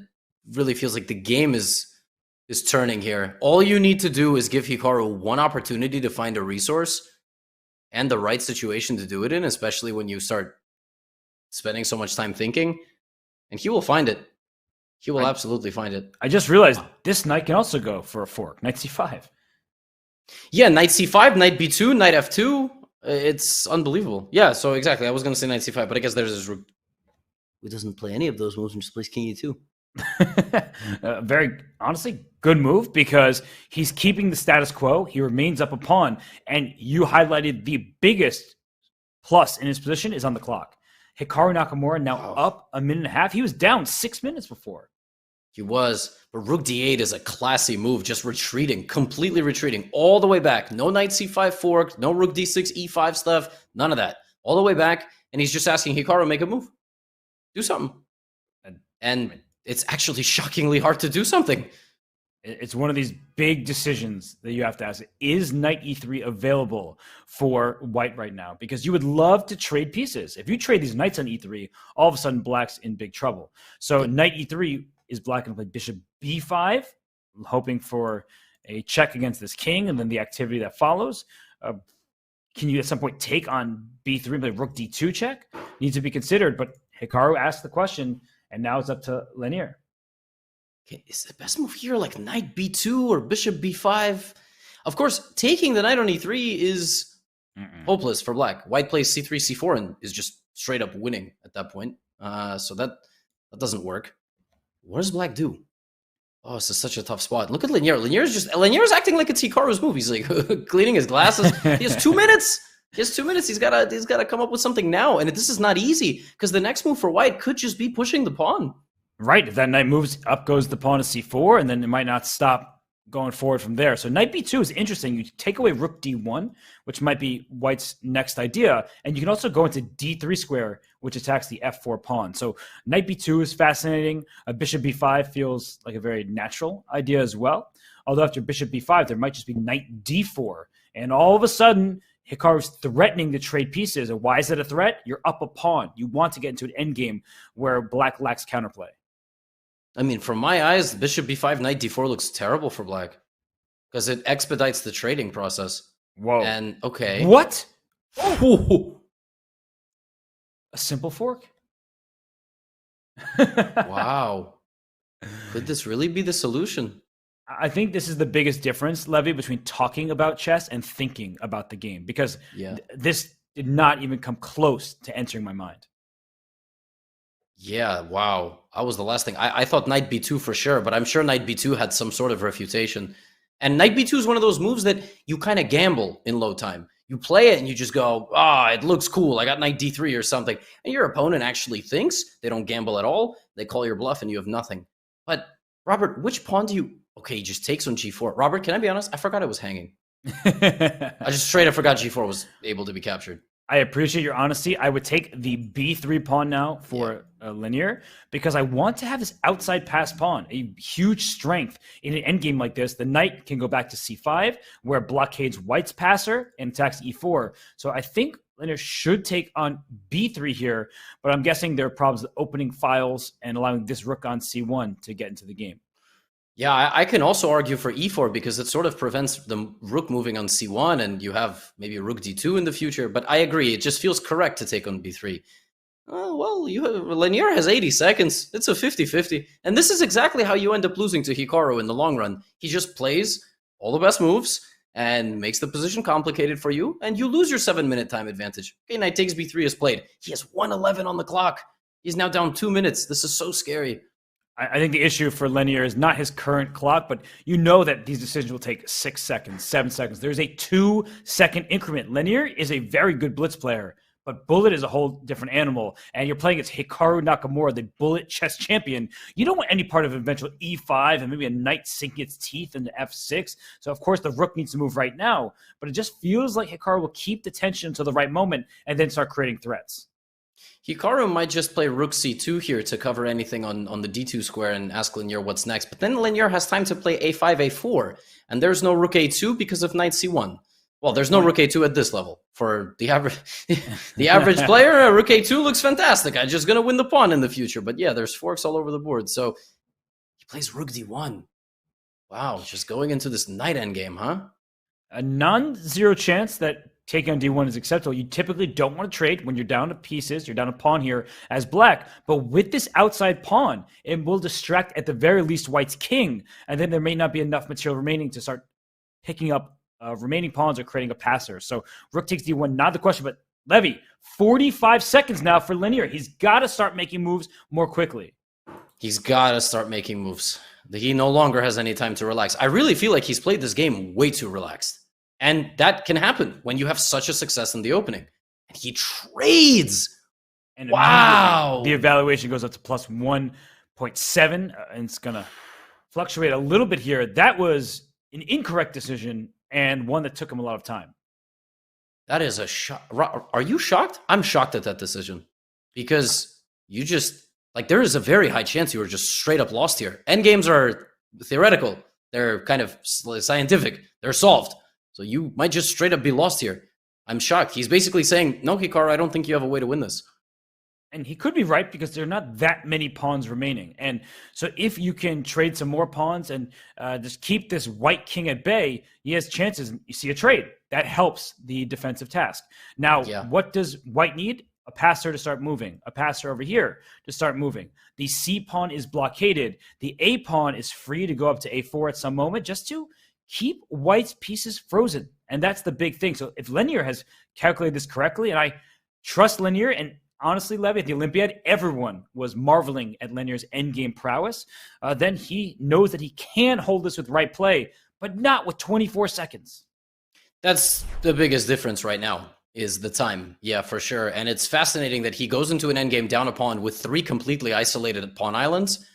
really feels like the game is turning here. All you need to do is give Hikaru one opportunity to find a resource and the right situation to do it in, especially when you start spending so much time thinking, and he will find it. He will absolutely find it. I just realized this knight can also go for a fork. Knight c5. Yeah, knight c5, knight b2, knight f2. It's unbelievable. Yeah, so exactly. I was going to say knight c5, but I guess there's this rook who doesn't play any of those moves and just plays king e2. Very honestly good move, because he's keeping the status quo. He remains up a pawn, and you highlighted the biggest plus in his position is on the clock. Hikaru Nakamura now up a minute and a half. He was down 6 minutes before. He was, but rook d8 is a classy move, just retreating, completely retreating all the way back. No knight c5 fork, no rook d6 e5 stuff, none of that. All the way back, and he's just asking Hikaru, make a move. Do something. And it's actually shockingly hard to do something. It's one of these big decisions that you have to ask. Is knight e3 available for white right now? Because you would love to trade pieces. If you trade these knights on e3, all of a sudden black's in big trouble. So knight e3 is black going to play bishop b5, hoping for a check against this king and then the activity that follows. Can you at some point take on b3 and play rook d2 check? Needs to be considered, but Hikaru asked the question, and now it's up to Linier. Okay, is the best move here like knight b2 or bishop b5? Of course, taking the knight on e3 is hopeless for black. White plays c3, c4, and is just straight up winning at that point. So that doesn't work. What does black do? Oh, this is such a tough spot. Look at Linier. Linier's acting like it's Hikaru's move. He's like cleaning his glasses. He has 2 minutes. He's gotta come up with something now. And this is not easy, because the next move for white could just be pushing the pawn. Right. If that knight moves, up goes the pawn to c4, and then it might not stop going forward from there. So knight b2 is interesting. You take away rook d1, which might be white's next idea, and you can also go into d3 square, which attacks the f4 pawn. So knight b2 is fascinating. Bishop b5 feels like a very natural idea as well. Although after bishop b5, there might just be knight d4, and all of a sudden, Hikaru's threatening to trade pieces. And why is it a threat? You're up a pawn. You want to get into an endgame where black lacks counterplay. I mean, from my eyes, bishop b5, knight d4 looks terrible for black, because it expedites the trading process. Whoa. And, okay. What? Ooh. A simple fork? Wow. Could this really be the solution? I think this is the biggest difference, Levy, between talking about chess and thinking about the game, because this did not even come close to entering my mind. Yeah, wow. That was the last thing. I thought knight b2 for sure, but I'm sure knight b2 had some sort of refutation. And knight b2 is one of those moves that you kind of gamble in low time. You play it and you just go, it looks cool. I got knight d3 or something. And your opponent actually thinks. They don't gamble at all. They call your bluff and you have nothing. But, Robert, which pawn do you... Okay, he just takes on g4. Robert, can I be honest? I forgot it was hanging. I just straight up forgot g4 was able to be captured. I appreciate your honesty. I would take the b3 pawn now for Linier, because I want to have this outside pass pawn, a huge strength in an endgame like this. The knight can go back to c5, where blockades white's passer and attacks e4. So I think Linier should take on b3 here, but I'm guessing there are problems with opening files and allowing this rook on c1 to get into the game. Yeah, I can also argue for e4, because it sort of prevents the rook moving on c1, and you have maybe a rook d2 in the future. But I agree, it just feels correct to take on b3. Well, Linier has 80 seconds. It's a 50-50. And this is exactly how you end up losing to Hikaru in the long run. He just plays all the best moves and makes the position complicated for you, and you lose your 7-minute time advantage. Okay, knight takes b3 is played. He has 1:11 on the clock. He's now down 2 minutes. This is so scary. I think the issue for Linier is not his current clock, but you know that these decisions will take 6 seconds, 7 seconds. There's a 2-second increment. Linier is a very good blitz player, but Bullet is a whole different animal. And you're playing against Hikaru Nakamura, the Bullet chess champion. You don't want any part of eventual e5 and maybe a knight sinking its teeth into f6. So, of course, the rook needs to move right now. But it just feels like Hikaru will keep the tension until the right moment and then start creating threats. Hikaru might just play rook c2 here to cover anything on the d2 square and ask Linier what's next. But then Linier has time to play a5, a4, and there's no rook a2 because of knight c1. Well, there's no rook a2 at this level. For the average the average player, rook a2 looks fantastic. I'm just going to win the pawn in the future. But yeah, there's forks all over the board. So he plays rook d1. Wow, just going into this knight endgame, huh? A non-zero chance that taking on d1 is acceptable. You typically don't want to trade when you're down to pieces. You're down a pawn here as black. But with this outside pawn, it will distract at the very least white's king. And then there may not be enough material remaining to start picking up remaining pawns or creating a passer. So rook takes d1, not the question. But Levy, 45 seconds now for Linier. He's got to start making moves more quickly. He's got to start making moves. He no longer has any time to relax. I really feel like he's played this game way too relaxed. And that can happen when you have such a success in the opening. And he trades. And wow. The evaluation goes up to plus 1.7. And it's going to fluctuate a little bit here. That was an incorrect decision and one that took him a lot of time. That is a shock. Are you shocked? I'm shocked at that decision. Because you just, like, there is a very high chance you were just straight up lost here. Endgames are theoretical. They're kind of scientific. They're solved. So you might just straight up be lost here. I'm shocked. He's basically saying, no, Hikaru, I don't think you have a way to win this. And he could be right because there are not that many pawns remaining. And so if you can trade some more pawns and just keep this white king at bay, he has chances. You see a trade. That helps the defensive task. Now, What does white need? A passer to start moving. A passer over here to start moving. The C pawn is blockaded. The A pawn is free to go up to A4 at some moment just to keep white's pieces frozen. And that's the big thing. So if Linier has calculated this correctly, and I trust Linier, and honestly, Levy, at the Olympiad, everyone was marveling at Linier's endgame prowess, then he knows that he can hold this with right play, but not with 24 seconds. That's the biggest difference right now, is the time. Yeah, for sure. And it's fascinating that he goes into an endgame down a pawn with 3 completely isolated pawn islands,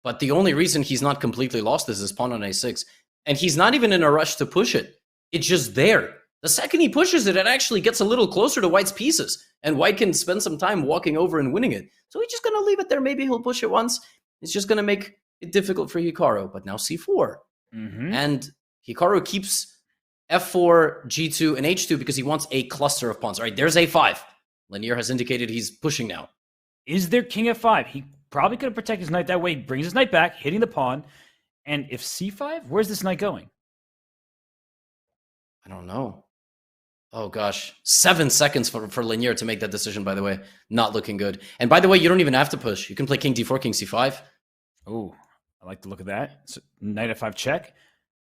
but the only reason he's not completely lost is his pawn on a6. And he's not even in a rush to push it. It's just there. The second he pushes it, it actually gets a little closer to white's pieces. And white can spend some time walking over and winning it. So he's just going to leave it there. Maybe he'll push it once. It's just going to make it difficult for Hikaru. But now c4. And Hikaru keeps f4, g2, and h2 because he wants a cluster of pawns. All right, there's a5. Linier has indicated he's pushing now. Is there king f5? He probably could have protected his knight that way. He brings his knight back, hitting the pawn. And if c5, where's this knight going? I don't know. Oh, gosh. 7 seconds for Linier to make that decision, by the way. Not looking good. And by the way, you don't even have to push. You can play king d4, king c5. Oh, I like the look of that. So, knight f5 check.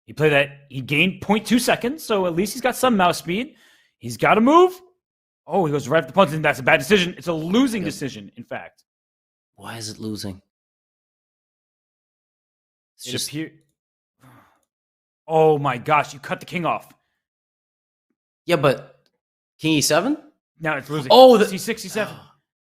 He played that. He gained 0.2 seconds, so at least he's got some mouse speed. He's got to move. Oh, he goes right up the punch, and that's a bad decision. It's a losing decision, in fact. Why is it losing? It's just here. Oh my gosh, you cut the king off. Yeah, but king e7? Now it's losing. Oh, c6, c7.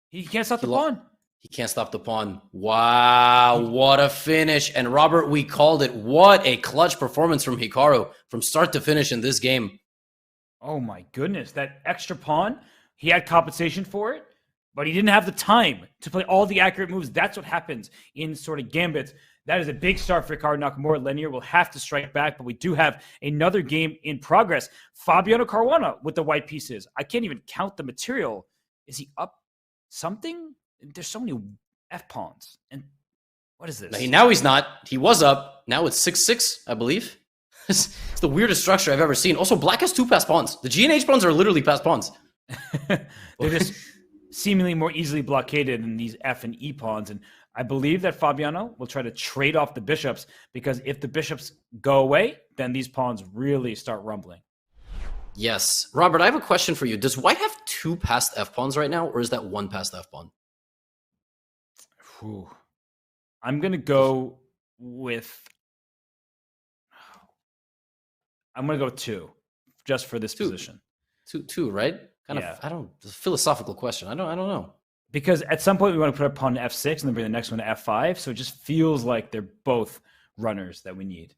He can't stop the pawn. He can't stop the pawn. Wow, what a finish. And Robert, we called it. What a clutch performance from Hikaru from start to finish in this game. Oh my goodness, that extra pawn, he had compensation for it, but he didn't have the time to play all the accurate moves. That's what happens in sort of gambits. That is a big start for Hikaru Nakamura. Linier will have to strike back, but we do have another game in progress. Fabiano Caruana with the white pieces. I can't even count the material. Is he up something? There's so many F-pawns. And what is this? Now he's not. He was up. Now it's 6-6, I believe. It's the weirdest structure I've ever seen. Also, black has 2 passed pawns. The G and H pawns are literally passed pawns. They're just seemingly more easily blockaded than these F and E pawns. And I believe that Fabiano will try to trade off the bishops because if the bishops go away, then these pawns really start rumbling. Yes. Robert, I have a question for you. Does white have 2 passed F-pawns right now, or is that 1 passed F-pawn? I'm going to go with... I'm going to go 2, just for this position. Two, right? Kind of. I don't. It's a philosophical question. I don't know. Because at some point we want to put our pawn to f6 and then bring the next one to f5. So it just feels like they're both runners that we need.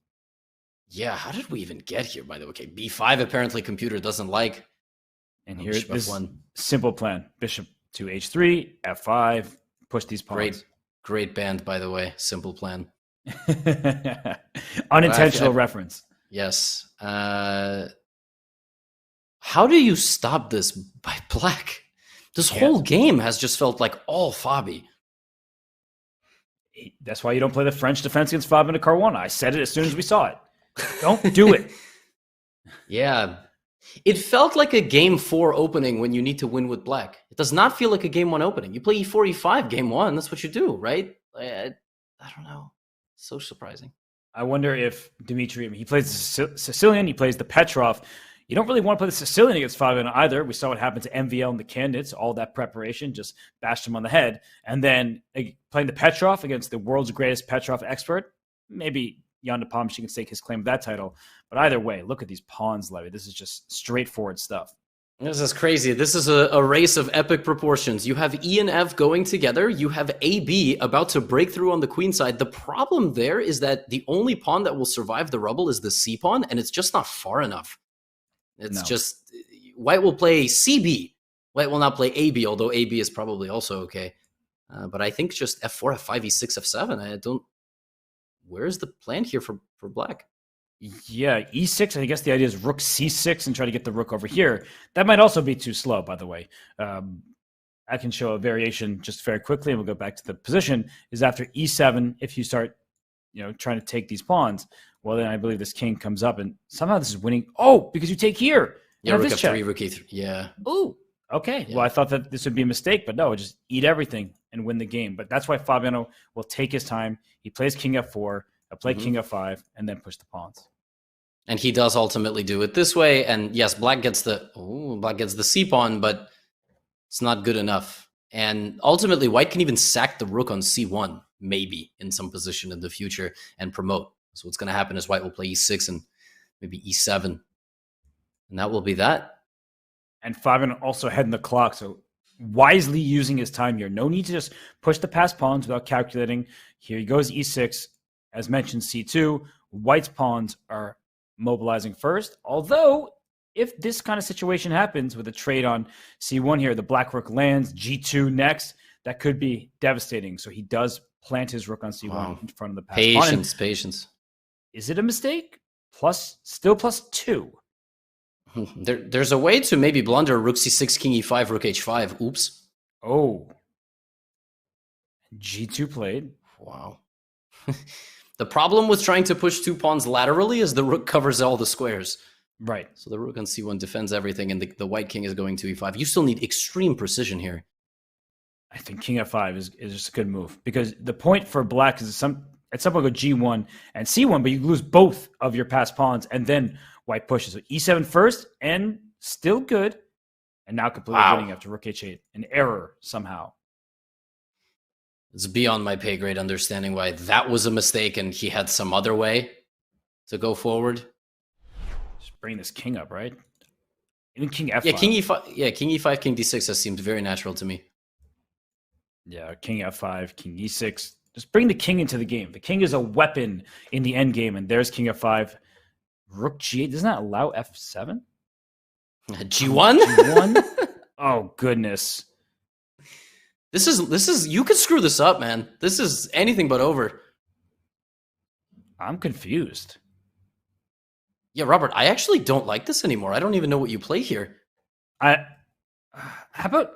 Yeah. How did we even get here? By the way, okay, b5 apparently computer doesn't like. And here's this simple plan: bishop to h3, f5, push these pawns. Great band, by the way. Simple Plan. Unintentional reference. Yes. How do you stop this by black? This whole game has just felt like all Fabi. That's why you don't play the French defense against Fabiano Caruana. I said it as soon as we saw it. Don't do it. Yeah. It felt like a game 4 opening when you need to win with black. It does not feel like a game 1 opening. You play e4, e5, game 1. That's what you do, right? I don't know. So surprising. I wonder if Dmitry, he plays the Sicilian, he plays the Petrov. You don't really want to play the Sicilian against Fabiano either. We saw what happened to MVL and the candidates. All that preparation just bashed him on the head. And then playing the Petrov against the world's greatest Petrov expert, maybe Jan de Palm, she can stake his claim of that title. But either way, look at these pawns, Levy. This is just straightforward stuff. This is crazy. This is a race of epic proportions. You have E and F going together. You have AB about to break through on the queen side. The problem there is that the only pawn that will survive the rubble is the C pawn, and it's just not far enough. It's just, white will play CB. White will not play AB, although AB is probably also okay. But I think just F4, F5, E6, F7. Where's the plan here for black? Yeah, E6, I guess the idea is rook C6 and try to get the rook over here. That might also be too slow, by the way. I can show a variation just very quickly, and we'll go back to the position, is after E7, if you start trying to take these pawns, well, then I believe this king comes up, and somehow this is winning. Oh, because you take here. Yeah, rook F3, rook E3. Yeah. Ooh, okay. Yeah. Well, I thought that this would be a mistake, but no, just eat everything and win the game. But that's why Fabiano will take his time. He plays king F4, play king F5, and then push the pawns. And he does ultimately do it this way. And yes, black gets the C pawn, but it's not good enough. And ultimately, white can even sack the rook on C1, maybe in some position in the future, and promote. So what's going to happen is white will play E6 and maybe E7. And that will be that. And Fabiano also heading the clock, so wisely using his time here. No need to just push the passed pawns without calculating. Here he goes, E6. As mentioned, C2. White's pawns are mobilizing first. Although, if this kind of situation happens with a trade on C1 here, the black rook lands, G2 next, that could be devastating. So he does plant his rook on C1 in front of the passed pawn. Patience. Is it a mistake? Still +2. There's a way to maybe blunder rook C6, king E5, rook H5. Oops. Oh. G2 played. Wow. The problem with trying to push 2 pawns laterally is the rook covers all the squares. Right. So the rook on C1 defends everything, and the white king is going to E5. You still need extreme precision here. I think king F5 is just a good move, because the point for black is at some point go G1 and C1, but you lose both of your passed pawns, and then white pushes. So E7 first, and still good, and now completely winning after rook H8. An error somehow. It's beyond my pay grade understanding why that was a mistake and he had some other way to go forward. Just bring this king up, right? Even king F5. Yeah, king E5. Yeah, king E5, king D6 has seemed very natural to me. Yeah, king F5, king E6. Just bring the king into the game. The king is a weapon in the end game, and there's king F5. Rook G8. Doesn't that allow F7? G1? G1? Oh, goodness. This is you could screw this up, man. This is anything but over. I'm confused. Yeah, Robert, I actually don't like this anymore. I don't even know what you play here. How about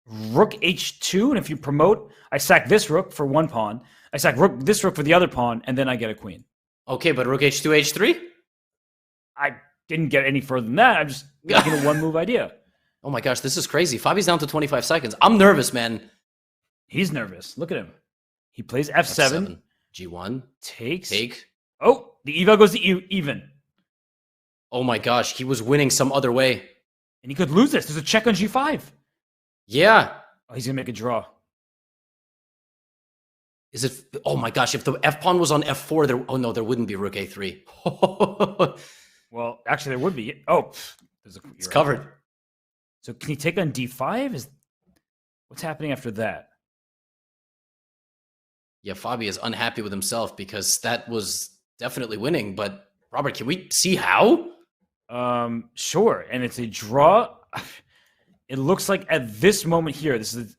rook H2, and if you promote, I sack this rook for 1 pawn. I sack this rook for the other pawn, and then I get a queen. Okay, but rook H2, H3? I didn't get any further than that. I'm just making a one-move idea. Oh my gosh, this is crazy. Fabi's down to 25 seconds. I'm nervous, man. He's nervous. Look at him. He plays F7. G1. Take. Oh, the eval goes to even. Oh my gosh, he was winning some other way. And he could lose this. There's a check on G5. Yeah. Oh, he's going to make a draw. Is it? Oh my gosh, if the F pawn was on F4, there wouldn't be rook A3. Well, actually, there would be. Oh, it's covered. Right. So can he take on D5? What's happening after that? Yeah, Fabi is unhappy with himself because that was definitely winning. But Robert, can we see how? Sure. And it's a draw. it looks like at this moment here, this is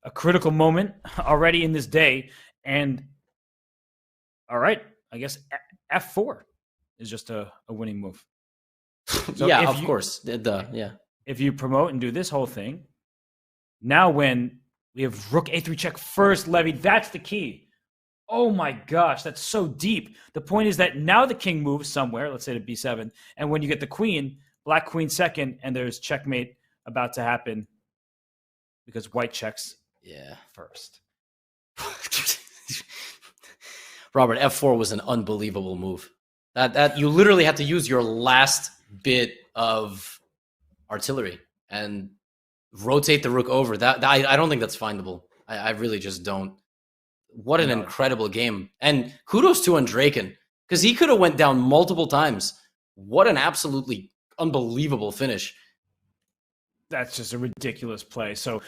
a critical moment already in this day. And all right, I guess F4 is just a winning move. So yeah, of course. Yeah. If you promote and do this whole thing, now when we have rook a3 check first, Levy, that's the key. Oh my gosh, that's so deep. The point is that now the king moves somewhere, let's say to b7, and when you get the queen, black queen second, and there's checkmate about to happen because white checks first. Robert, F4 was an unbelievable move. That you literally had to use your last bit of artillery and rotate the rook over. That I don't think that's findable. I really just don't. What an incredible game. And kudos to Andraken, because he could have went down multiple times. What an absolutely unbelievable finish. That's just a ridiculous play. So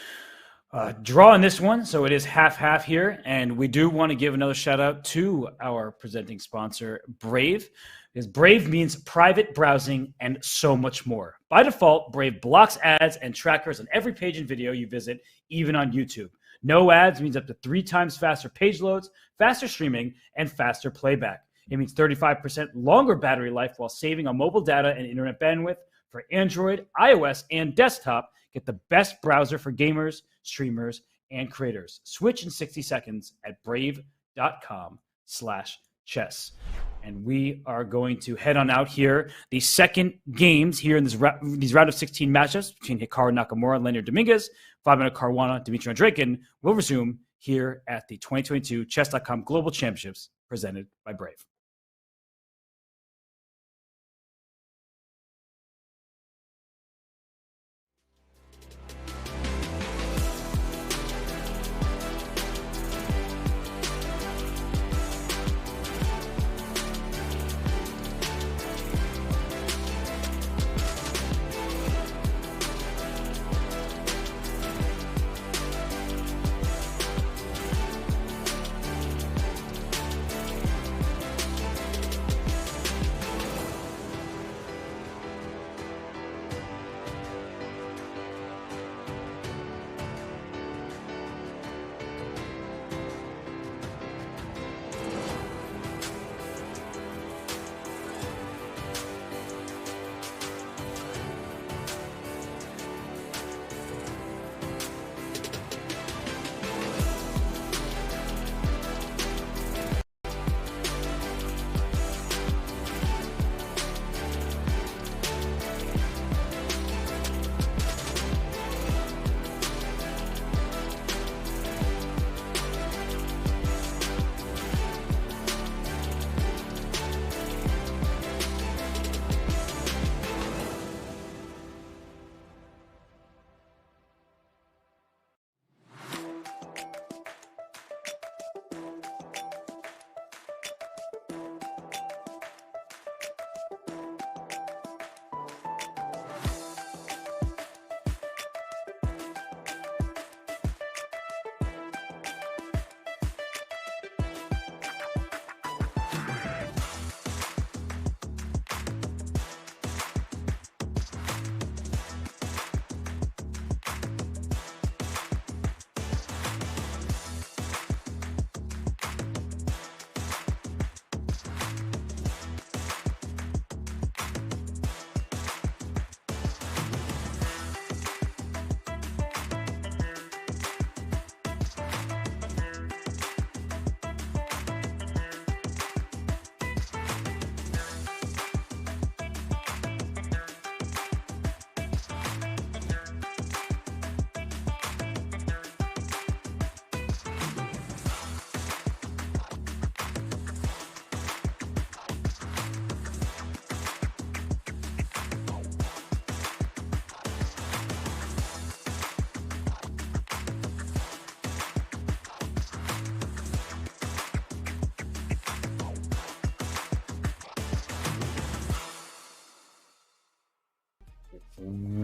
draw in this one. So it is 50-50 here. And we do want to give another shout out to our presenting sponsor, Brave. Because Brave means private browsing and so much more. By default, Brave blocks ads and trackers on every page and video you visit, even on YouTube. No ads means up to 3 times faster page loads, faster streaming, and faster playback. It means 35% longer battery life while saving on mobile data and internet bandwidth. For Android, iOS, and desktop, get the best browser for gamers, streamers, and creators. Switch in 60 seconds at brave.com/chess. And we are going to head on out here. The second games here in these round of 16 matchups between Hikaru Nakamura and Leonard Dominguez, Fabiano Caruana, Dimitri Andreykin will resume here at the 2022 Chess.com Global Championships presented by Brave.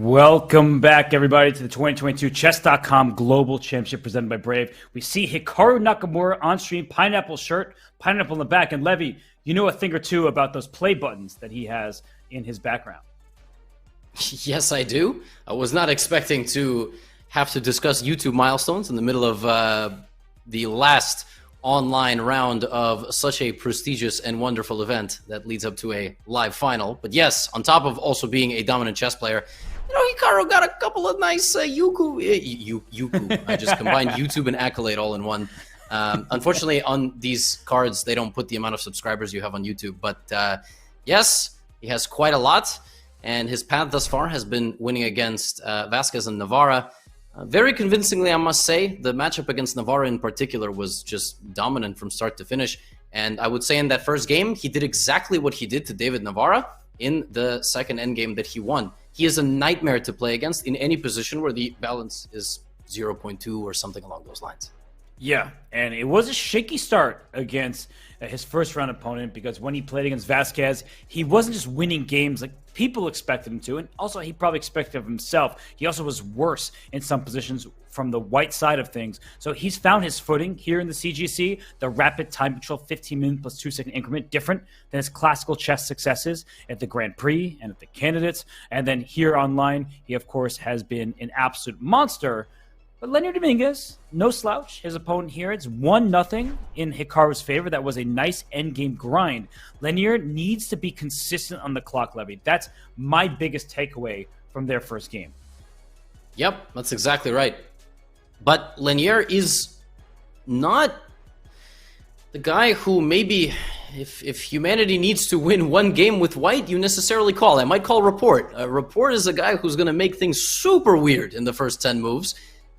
Welcome back, everybody, to the 2022 Chess.com Global Championship presented by Brave. We see Hikaru Nakamura on stream, pineapple shirt, pineapple in the back. And Levy, you know a thing or two about those play buttons that he has in his background. Yes, I do. I was not expecting to have to discuss YouTube milestones in the middle of the last online round of such a prestigious and wonderful event that leads up to a live final. But yes, on top of also being a dominant chess player, Hikaru got a couple of nice yuku. I just combined YouTube and accolade all in one. Unfortunately, on these cards, they don't put the amount of subscribers you have on YouTube. But yes, he has quite a lot. And his path thus far has been winning against Vasquez and Navarra. Very convincingly, I must say. The matchup against Navarra in particular was just dominant from start to finish. And I would say in that first game, he did exactly what he did to David Navarra in the second endgame that he won. He is a nightmare to play against in any position where the balance is 0.2 or something along those lines. Yeah, and it was a shaky start against his first round opponent, because when he played against Vasquez, he wasn't just winning games like people expected him to, and also he probably expected of himself. He also was worse in some positions from the white side of things. So he's found his footing here in the CGC. The rapid time control 15-minute plus 2-second increment, different than his classical chess successes at the Grand Prix and at the candidates. And then here online, he of course has been an absolute monster. But Lenier Dominguez, no slouch. His opponent here, it's 1-0 in Hikaru's favor. That was a nice endgame grind. Lenier needs to be consistent on the clock, Levy. That's my biggest takeaway from their first game. Yep, that's exactly right. But Lenier is not the guy who maybe, if humanity needs to win one game with white, you necessarily call. I might call Report. Report is a guy who's going to make things super weird in the first 10 moves.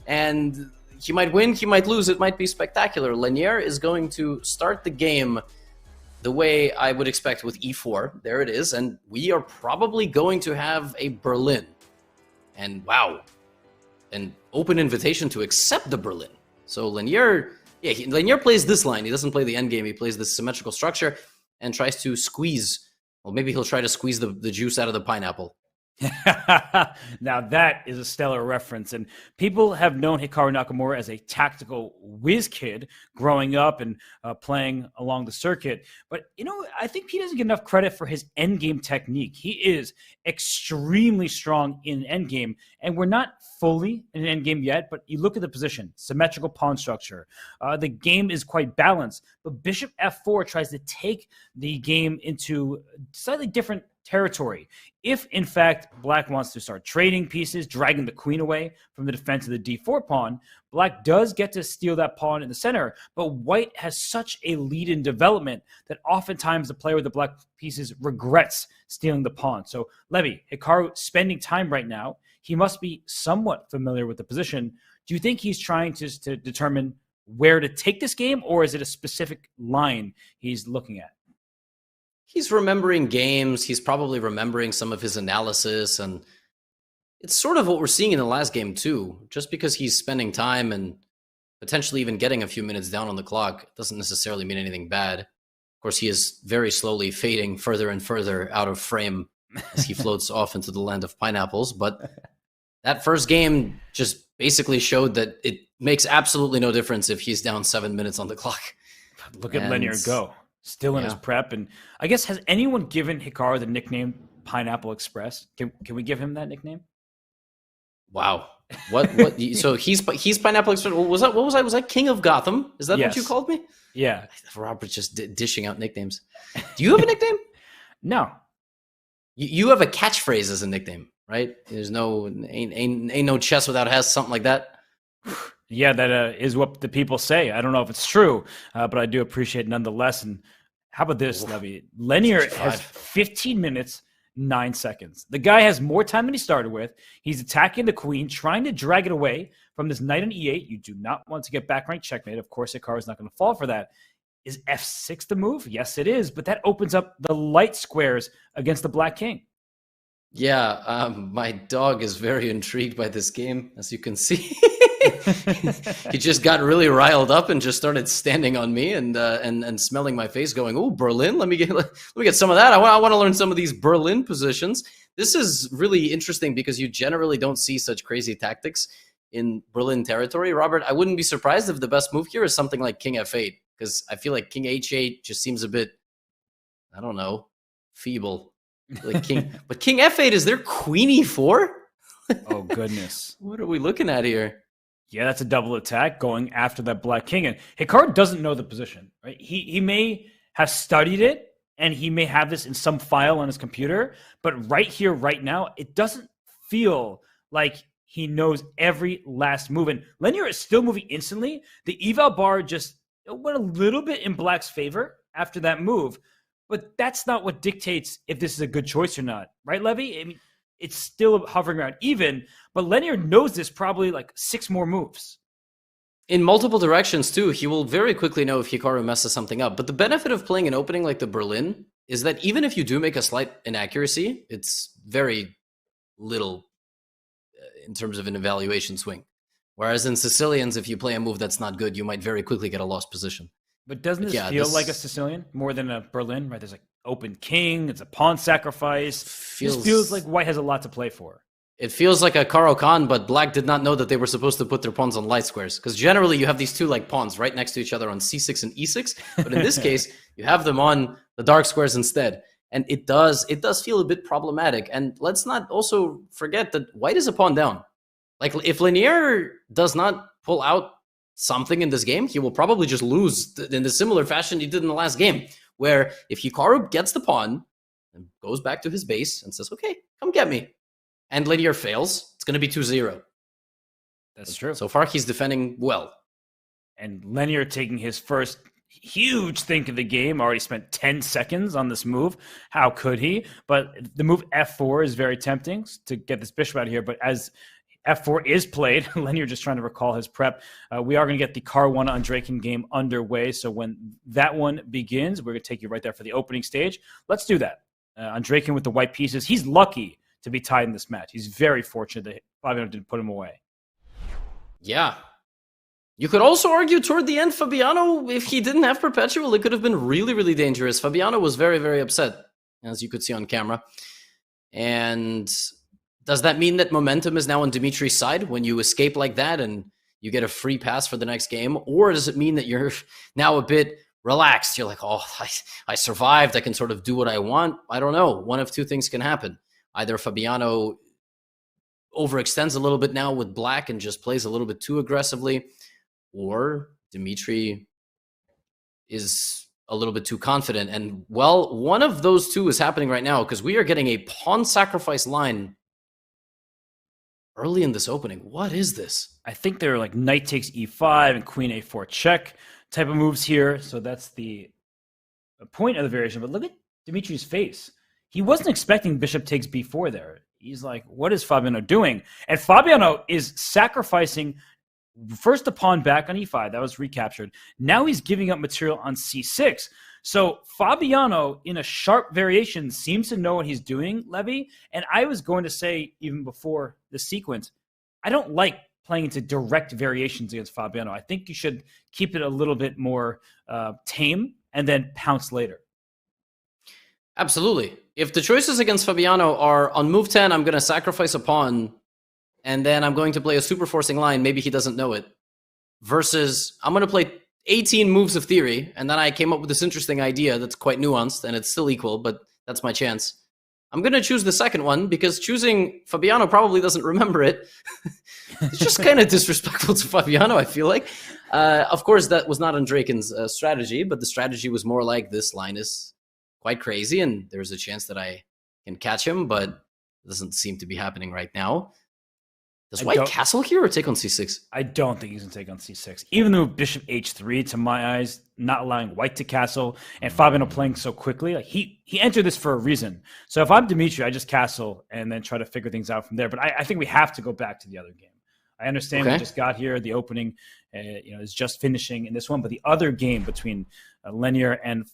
And he might win, he might lose, it might be spectacular. Lenier is going to start the game the way I would expect with e4. There it is. And we are probably going to have a Berlin. And wow, an open invitation to accept the Berlin. So Lenier, Lenier plays this line. He doesn't play the endgame. He plays this symmetrical structure and tries to squeeze. Well, maybe he'll try to squeeze the juice out of the pineapple. Now that is a stellar reference, and people have known Hikaru Nakamura as a tactical whiz kid growing up and playing along the circuit. But I think he doesn't get enough credit for his endgame technique. He is extremely strong in endgame, and we're not fully in an endgame yet. But you look at the position, symmetrical pawn structure. The game is quite balanced, but Bishop F4 tries to take the game into slightly different territory. If, in fact, Black wants to start trading pieces, dragging the queen away from the defense of the d4 pawn, Black does get to steal that pawn in the center, but White has such a lead in development that oftentimes the player with the black pieces regrets stealing the pawn. So, Levy, Hikaru spending time right now. He must be somewhat familiar with the position. Do you think he's trying to determine where to take this game, or is it a specific line he's looking at? He's remembering games. He's probably remembering some of his analysis. And it's sort of what we're seeing in the last game, too. Just because he's spending time and potentially even getting a few minutes down on the clock doesn't necessarily mean anything bad. Of course, he is very slowly fading further and further out of frame as he floats off into the land of pineapples. But that first game just basically showed that it makes absolutely no difference if he's down 7 minutes on the clock. Look at Lenier go. Still in his prep. And I guess, has anyone given Hikaru the nickname Pineapple Express? Can we give him that nickname? Wow. What so he's Pineapple Express. What was I? Was I King of Gotham? Is that what you called me? Yeah. Robert's just dishing out nicknames. Do you have a nickname? No. You have a catchphrase as a nickname, right? There's ain't no chess without has something like that. Yeah, that is what the people say. I don't know if it's true, but I do appreciate it nonetheless. And how about this, Levy? Lenier has 15 minutes, 9 seconds. The guy has more time than he started with. He's attacking the queen, trying to drag it away from this knight on e8. You do not want to get back rank checkmate. Of course, Hikaru is not going to fall for that. Is f6 the move? Yes, it is. But that opens up the light squares against the black king. Yeah, my dog is very intrigued by this game, as you can see. He just got really riled up and just started standing on me and smelling my face, going, "Oh, Berlin! Let me get some of that. I want to learn some of these Berlin positions." This is really interesting because you generally don't see such crazy tactics in Berlin territory. Robert, I wouldn't be surprised if the best move here is something like King F8, because I feel like King H8 just seems a bit, I don't know, feeble. Like but King F8, is there Queen E4? Oh, goodness. What are we looking at here? Yeah, that's a double attack going after that black king. And Hikaru doesn't know the position, right? He may have studied it, and he may have this in some file on his computer, but right here, right now, it doesn't feel like he knows every last move. And Lenier is still moving instantly. The eval bar just went a little bit in black's favor after that move, but that's not what dictates if this is a good choice or not, right, Levy? I mean, it's still hovering around even, but Lenier knows this probably like 6 more moves. In multiple directions, too, he will very quickly know if Hikaru messes something up. But the benefit of playing an opening like the Berlin is that even if you do make a slight inaccuracy, it's very little in terms of an evaluation swing. Whereas in Sicilians, if you play a move that's not good, you might very quickly get a lost position. But doesn't this feel like a Sicilian more than a Berlin, right? There's like open king, it's a pawn sacrifice. This feels like white has a lot to play for. It feels like a Karo Khan, but black did not know that they were supposed to put their pawns on light squares. Because generally you have these two like pawns right next to each other on c6 and e6. But in this case, you have them on the dark squares instead. And it does feel a bit problematic. And let's not also forget that white is a pawn down. Like if Lenier does not pull out something in this game, he will probably just lose in the similar fashion he did in the last game. Where if Hikaru gets the pawn and goes back to his base and says, okay, come get me, and Lenier fails, it's going to be 2-0. That's true. So far, he's defending well. And Lenier taking his first huge think of the game, already spent 10 seconds on this move. How could he? But the move f4 is very tempting to get this bishop out of here. But as f4 is played, Lenier just trying to recall his prep. We are going to get the Caruana Andreikin game underway. So when that one begins, we're going to take you right there for the opening stage. Let's do that. Andreikin with the white pieces. He's lucky to be tied in this match. He's very fortunate that Fabiano didn't put him away. Yeah. You could also argue toward the end, Fabiano, if he didn't have Perpetual, it could have been really, really dangerous. Fabiano was very, very upset, as you could see on camera. And does that mean that momentum is now on Dimitri's side when you escape like that and you get a free pass for the next game? Or does it mean that you're now a bit relaxed? You're like, oh, I survived. I can sort of do what I want. I don't know. One of two things can happen. Either Fabiano overextends a little bit now with black and just plays a little bit too aggressively, or Dimitri is a little bit too confident. And, well, one of those two is happening right now because we are getting a pawn sacrifice line early in this opening. What is this? I think they're like knight takes e5 and queen a4 check type of moves here. So that's the point of the variation. But look at Dimitri's face. He wasn't expecting bishop takes b4 there. He's like, what is Fabiano doing? And Fabiano is sacrificing first the pawn back on e5. That was recaptured. Now he's giving up material on c6. So Fabiano, in a sharp variation, seems to know what he's doing, Levy. And I was going to say, even before the sequence, I don't like playing into direct variations against Fabiano. I think you should keep it a little bit more tame and then pounce later. Absolutely. If the choices against Fabiano are on move 10, I'm going to sacrifice a pawn, and then I'm going to play a super forcing line, maybe he doesn't know it, versus I'm going to play 18 moves of theory, and then I came up with this interesting idea that's quite nuanced, and it's still equal, but that's my chance. I'm going to choose the second one, because choosing Fabiano probably doesn't remember it. It's just kind of disrespectful to Fabiano, I feel like. Of course, that was not Andreikin's strategy, but the strategy was more like, this line is quite crazy, and there's a chance that I can catch him, but it doesn't seem to be happening right now. Does white castle here or take on c6? I don't think he's going to take on c6. Even though bishop h3, to my eyes, not allowing white to castle, and Fabiano playing so quickly, like he entered this for a reason. So if I'm Dimitri, I just castle and then try to figure things out from there. But I think we have to go back to the other game. I understand we just got here. The opening is just finishing in this one. But the other game between Lenier and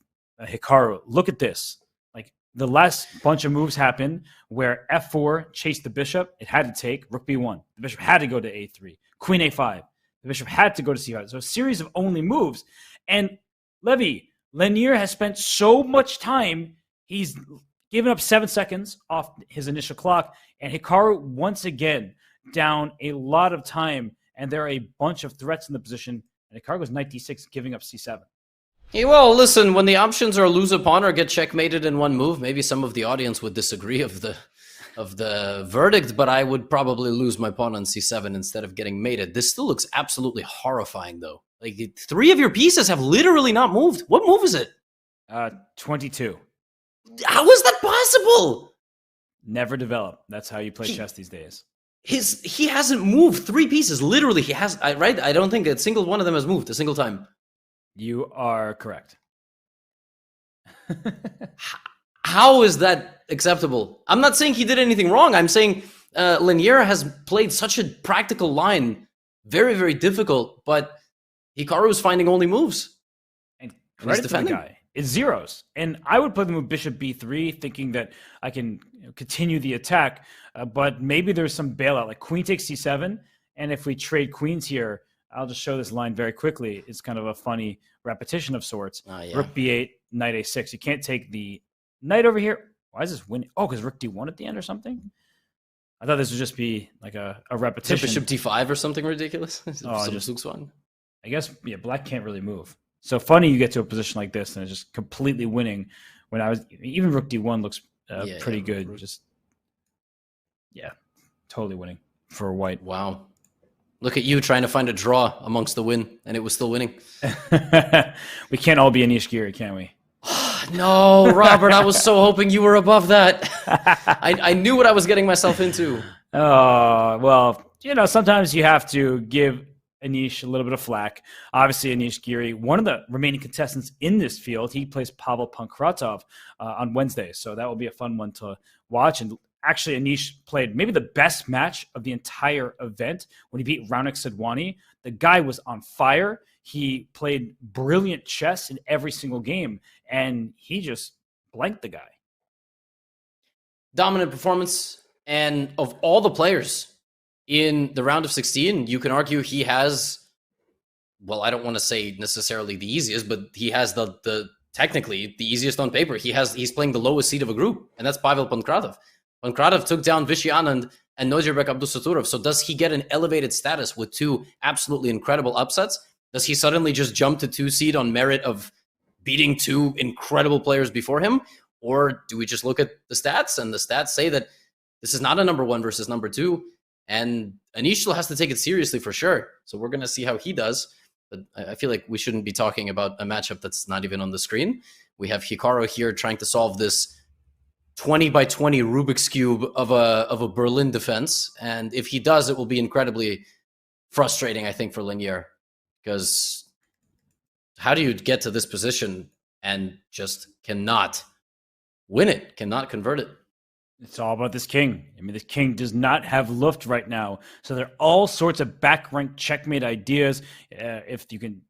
Hikaru, look at this. Like the last bunch of moves happened where f4 chased the bishop. It had to take rook b1. The bishop had to go to a3. Queen a5. The bishop had to go to c5. So a series of only moves. And Levy, Lenier has spent so much time. He's given up 7 seconds off his initial clock. And Hikaru, once again, down a lot of time. And there are a bunch of threats in the position. And Hikaru goes knight d6, giving up c7. Hey, well, listen, when the options are lose a pawn or get checkmated in one move, maybe some of the audience would disagree of the verdict, but I would probably lose my pawn on c7 instead of getting mated. This still looks absolutely horrifying, though. Like, 3 of your pieces have literally not moved. What move is it? 22. How is that possible? Never develop. That's how you play chess these days. He hasn't moved 3 pieces. Literally, he has. Right? I don't think a single one of them has moved a single time. You are correct. How is that acceptable? I'm not saying he did anything wrong. I'm saying Lanier has played such a practical line, very, very difficult, but Hikaru is finding only moves. And credit to the guy. It's zeros. And I would play the move bishop b3, thinking that I can continue the attack, but maybe there's some bailout, like queen takes c7, and if we trade queens here, I'll just show this line very quickly. It's kind of a funny repetition of sorts. Yeah. Rook b8, knight a6. You can't take the knight over here. Why is this winning? Oh, because rook d1 at the end or something? I thought this would just be like a repetition. Bishop d5 or something ridiculous? I guess, yeah, black can't really move. So funny you get to a position like this and it's just completely winning. When even rook d1 looks pretty good. Totally winning for white. Wow. Look at you trying to find a draw amongst the win, and it was still winning. We can't all be Anish Giri, can we? No, Robert, I was so hoping you were above that. I knew what I was getting myself into. Oh, well, sometimes you have to give Anish a little bit of flack. Obviously, Anish Giri, one of the remaining contestants in this field, he plays Pavel Pankratov on Wednesday, so that will be a fun one to watch. And actually, Anish played maybe the best match of the entire event when he beat Raunik Sidwani. The guy was on fire. He played brilliant chess in every single game, and he just blanked the guy. Dominant performance. And of all the players in the round of 16, you can argue he has, well, I don't want to say necessarily the easiest, but he has the technically the easiest on paper. He's playing the lowest seed of a group, and that's Pavel Pankratov. Pankratov took down Vishy Anand and Nozhebek Abdusaturov. So does he get an elevated status with 2 absolutely incredible upsets? Does he suddenly just jump to 2 seed on merit of beating 2 incredible players before him? Or do we just look at the stats, and the stats say that this is not a number 1 versus number 2, and Anish still has to take it seriously for sure. So we're going to see how he does. But I feel like we shouldn't be talking about a matchup that's not even on the screen. We have Hikaru here trying to solve this 20 by 20 Rubik's Cube of a Berlin defense. And if he does, it will be incredibly frustrating, I think, for Lanier. Because how do you get to this position and just cannot win it, cannot convert it? It's all about this king. I mean, this king does not have Luft right now. So there are all sorts of back rank checkmate ideas. If you can,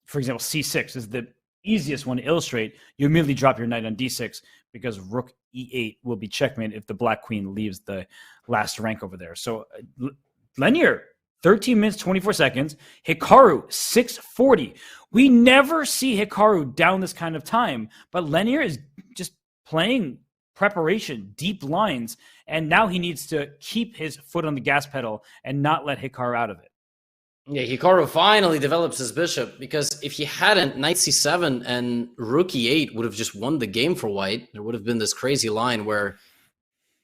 for example, c6 is the easiest one to illustrate. You immediately drop your knight on d6 because rook e8 will be checkmate if the black queen leaves the last rank over there. So Lanier, 13 minutes, 24 seconds. Hikaru, 6:40. We never see Hikaru down this kind of time, but Lanier is just playing preparation, deep lines, and now he needs to keep his foot on the gas pedal and not let Hikaru out of it. Yeah, Hikaru finally develops his bishop, because if he hadn't, knight c7 and rook e8 would have just won the game for white. There would have been this crazy line where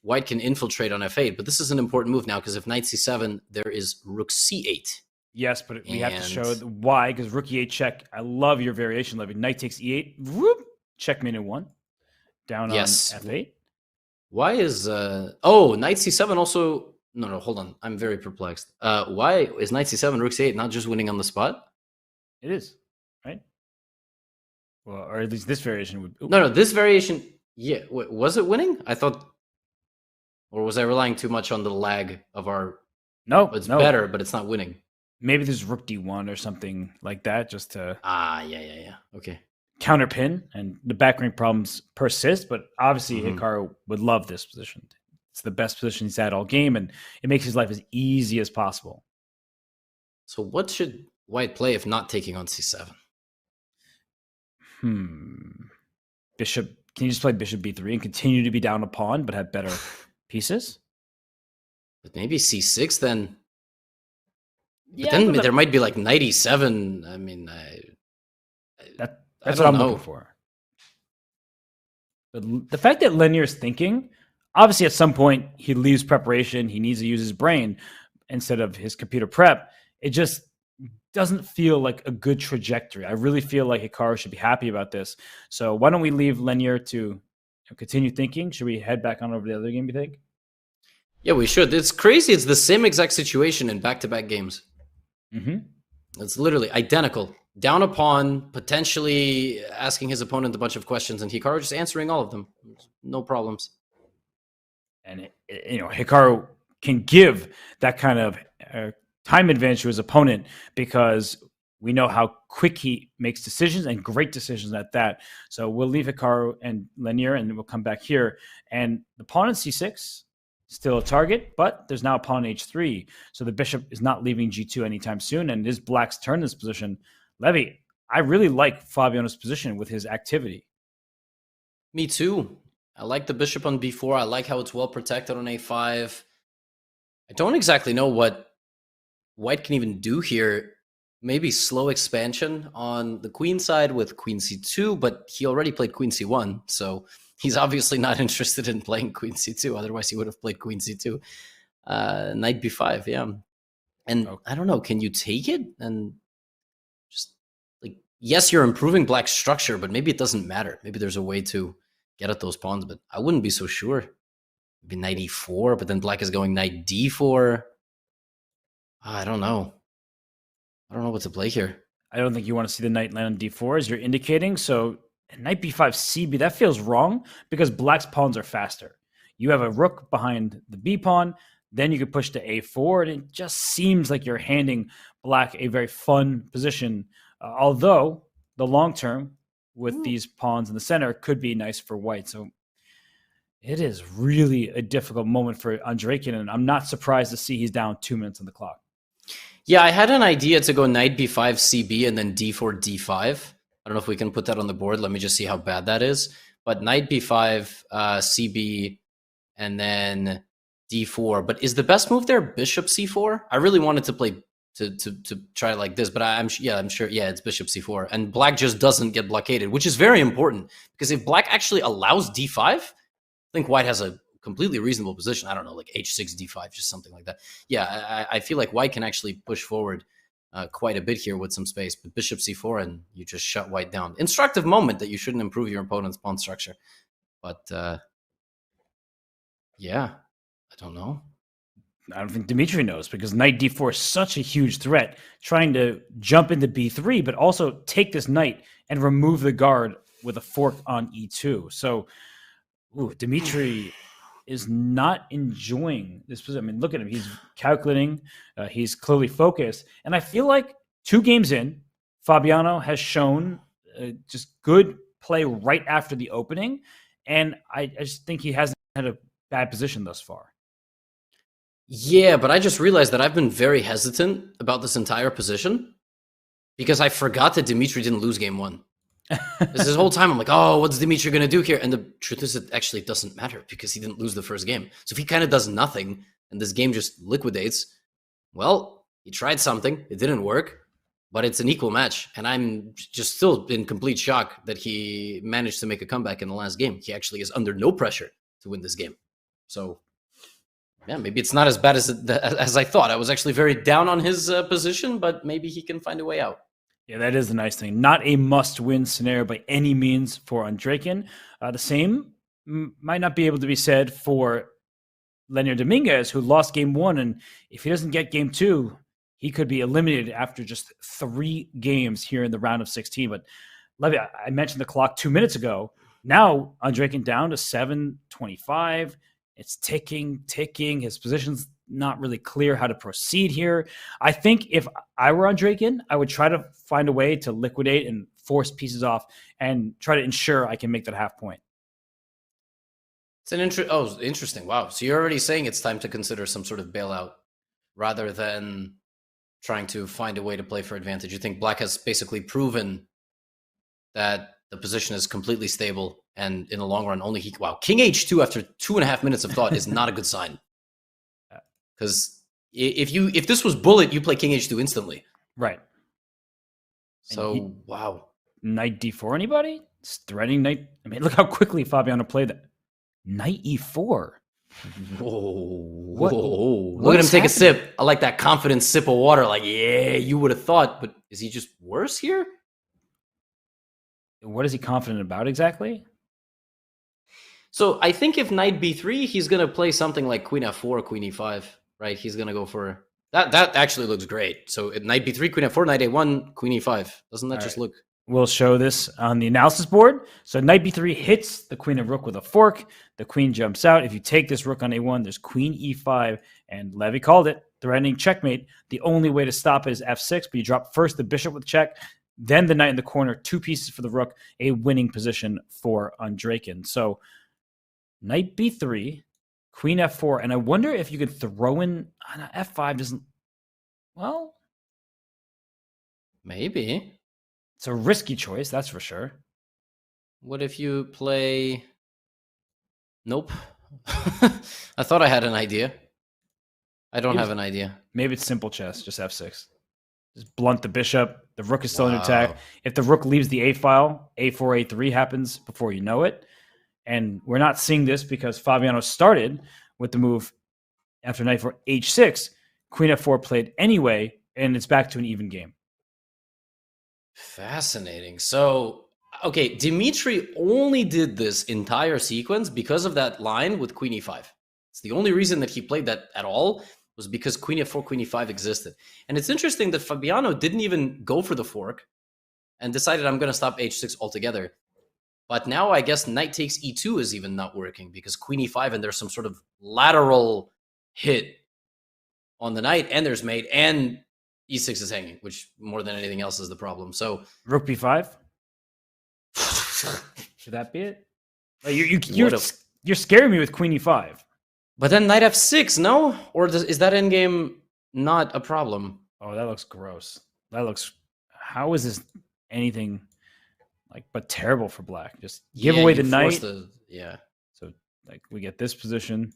white can infiltrate on f8, but this is an important move now, because if knight c7, there is rook c8. Yes, but we have to show why, because rook e8 check. I love your variation, Levy. Knight takes e8, whoop, checkmate in 1. Down on f8. Why is knight c7 also? No, hold on. I'm very perplexed. Why is knight c7 rook c8 not just winning on the spot? It is, right? Well, or at least this variation would. Ooh. No, this variation. Yeah, was it winning? I thought, or was I relying too much on the lag of our? No, it's better, but it's not winning. Maybe there's rook d1 or something like that, just to. Yeah. Okay. Counterpin, and the back rank problems persist, but obviously Hikaru would love this position. It's the best position he's had all game, and it makes his life as easy as possible. So what should white play if not taking on c7? Bishop. Can you just play bishop b3 and continue to be down a pawn, but have better pieces? But maybe c6 then. Yeah, but then there might be like knight e7. I mean, That's what I'm looking for. But the fact that Lanier's thinking, obviously at some point he leaves preparation. He needs to use his brain instead of his computer prep. It just doesn't feel like a good trajectory. I really feel like Hikaru should be happy about this. So why don't we leave Lanier to continue thinking? Should we head back on over to the other game, you think? Yeah, we should. It's crazy. It's the same exact situation in back-to-back games. Mm-hmm. It's literally identical. Down a pawn, potentially asking his opponent a bunch of questions, and Hikaru just answering all of them. No problems. And, Hikaru can give that kind of time advantage to his opponent because we know how quick he makes decisions and great decisions at that. So we'll leave Hikaru and Lanier, and we'll come back here. And the pawn on c6, still a target, but there's now a pawn on h3. So the bishop is not leaving g2 anytime soon, and it is black's turn in this position. Levy, I really like Fabiano's position with his activity. Me too. I like the bishop on b4. I like how it's well protected on a5. I don't exactly know what White can even do here. Maybe slow expansion on the queen side with queen c2, but he already played queen c1, so he's obviously not interested in playing queen c2. Otherwise, he would have played queen c2. Knight b5, yeah. And okay. I don't know, can you take it? And just, like, yes, you're improving black's structure, but maybe it doesn't matter. Maybe there's a way to get at those pawns, but I wouldn't be so sure. Maybe knight e4, but then black is going knight d4. I don't know. I don't know what to play here. I don't think you want to see the knight land on d4 as you're indicating. So knight b5 cb, that feels wrong because black's pawns are faster. You have a rook behind the b pawn, then you could push to a4, and it just seems like you're handing black a very fun position. Although the long term with these pawns in the center could be nice for white. So it is really a difficult moment for Andreykin, and I'm not surprised to see he's down 2 minutes on the clock. Yeah, I had an idea to go knight b5 cb and then d4 d5. I don't know if we can put that on the board. Let me just see how bad that is. But knight b5 cb and then d4. But is the best move there bishop c4? I really wanted to play to try like this, but I'm sure. Yeah, it's bishop c4, and black just doesn't get blockaded, which is very important because if black actually allows d5, I think white has a completely reasonable position. I don't know, like h6, d5, just something like that. Yeah, I feel like white can actually push forward quite a bit here with some space, but bishop c4 and you just shut white down. Instructive moment that you shouldn't improve your opponent's pawn structure. But yeah, I don't know. I don't think Dmitry knows because knight d4 is such a huge threat, trying to jump into b3, but also take this knight and remove the guard with a fork on e2. So Dmitry is not enjoying this position. I mean, look at him. He's calculating. He's clearly focused. And I feel like 2 games in, Fabiano has shown just good play right after the opening. And I just think he hasn't had a bad position thus far. Yeah, but I just realized that I've been very hesitant about this entire position because I forgot that Dmitry didn't lose game 1. This whole time I'm like, oh, what's Dmitry going to do here? And the truth is it actually doesn't matter because he didn't lose the first game. So if he kind of does nothing and this game just liquidates, well, he tried something. It didn't work, but it's an equal match. And I'm just still in complete shock that he managed to make a comeback in the last game. He actually is under no pressure to win this game. So yeah, maybe it's not as bad as I thought. I was actually very down on his position, but maybe he can find a way out. Yeah, that is the nice thing. Not a must-win scenario by any means for Andreykin. The same might not be able to be said for Lenier Dominguez, who lost game 1. And if he doesn't get game 2, he could be eliminated after just 3 games here in the round of 16. But Levy, I mentioned the clock 2 minutes ago. Now Andreykin down to 7:25. It's ticking. His position's not really clear how to proceed here. I think if I were Andreykin, I would try to find a way to liquidate and force pieces off and try to ensure I can make that half point. It's an interesting. Wow. So you're already saying it's time to consider some sort of bailout rather than trying to find a way to play for advantage. You think black has basically proven that the position is completely stable and in the long run only King h2 after 2.5 minutes of thought is not a good sign. Because if this was bullet, you play King h2 instantly. Right. So, wow. Knight d4, anybody? It's threatening knight. I mean, look how quickly Fabiano played that. Knight e4. Whoa. Look at him take a sip. I like that confident sip of water. Like, yeah, you would have thought, but is he just worse here? What is he confident about exactly? So I think if knight b3, he's going to play something like queen f4, queen e5, right? He's going to go for... That actually looks great. So knight b3, queen f4, knight a1, queen e5. Doesn't that just look... We'll show this on the analysis board. So knight b3 hits the queen and rook with a fork. The queen jumps out. If you take this rook on a1, there's queen e5, and Levy called it, threatening checkmate. The only way to stop it is f6, but you drop first the bishop with check, then the knight in the corner, 2 pieces for the rook, a winning position for Undraken. So knight b3, queen f4, and I wonder if you could throw in f5 doesn't... Well, maybe. It's a risky choice, that's for sure. What if you play... Nope. I thought I had an idea. I don't have an idea. Maybe it's simple chess, just f6. Just blunt the bishop. The rook is still in attack. If the rook leaves the a file, a4, a3 happens before you know it. And we're not seeing this because Fabiano started with the move after knight for h6. Queen f4 played anyway, and it's back to an even game. Fascinating. So, okay, Dimitri only did this entire sequence because of that line with queen e5. It's the only reason that he played that at all was because queen f4, queen e5 existed. And it's interesting that Fabiano didn't even go for the fork and decided I'm going to stop h6 altogether. But now I guess knight takes e2 is even not working because queen e5 and there's some sort of lateral hit on the knight and there's mate and e6 is hanging, which more than anything else is the problem. So rook b5. Should that be it? Like you're scaring me with queen e5. But then knight f6, no? Or is that endgame not a problem? Oh, that looks gross. That looks... How is this anything but terrible for black? Just give away the knight. So we get this position.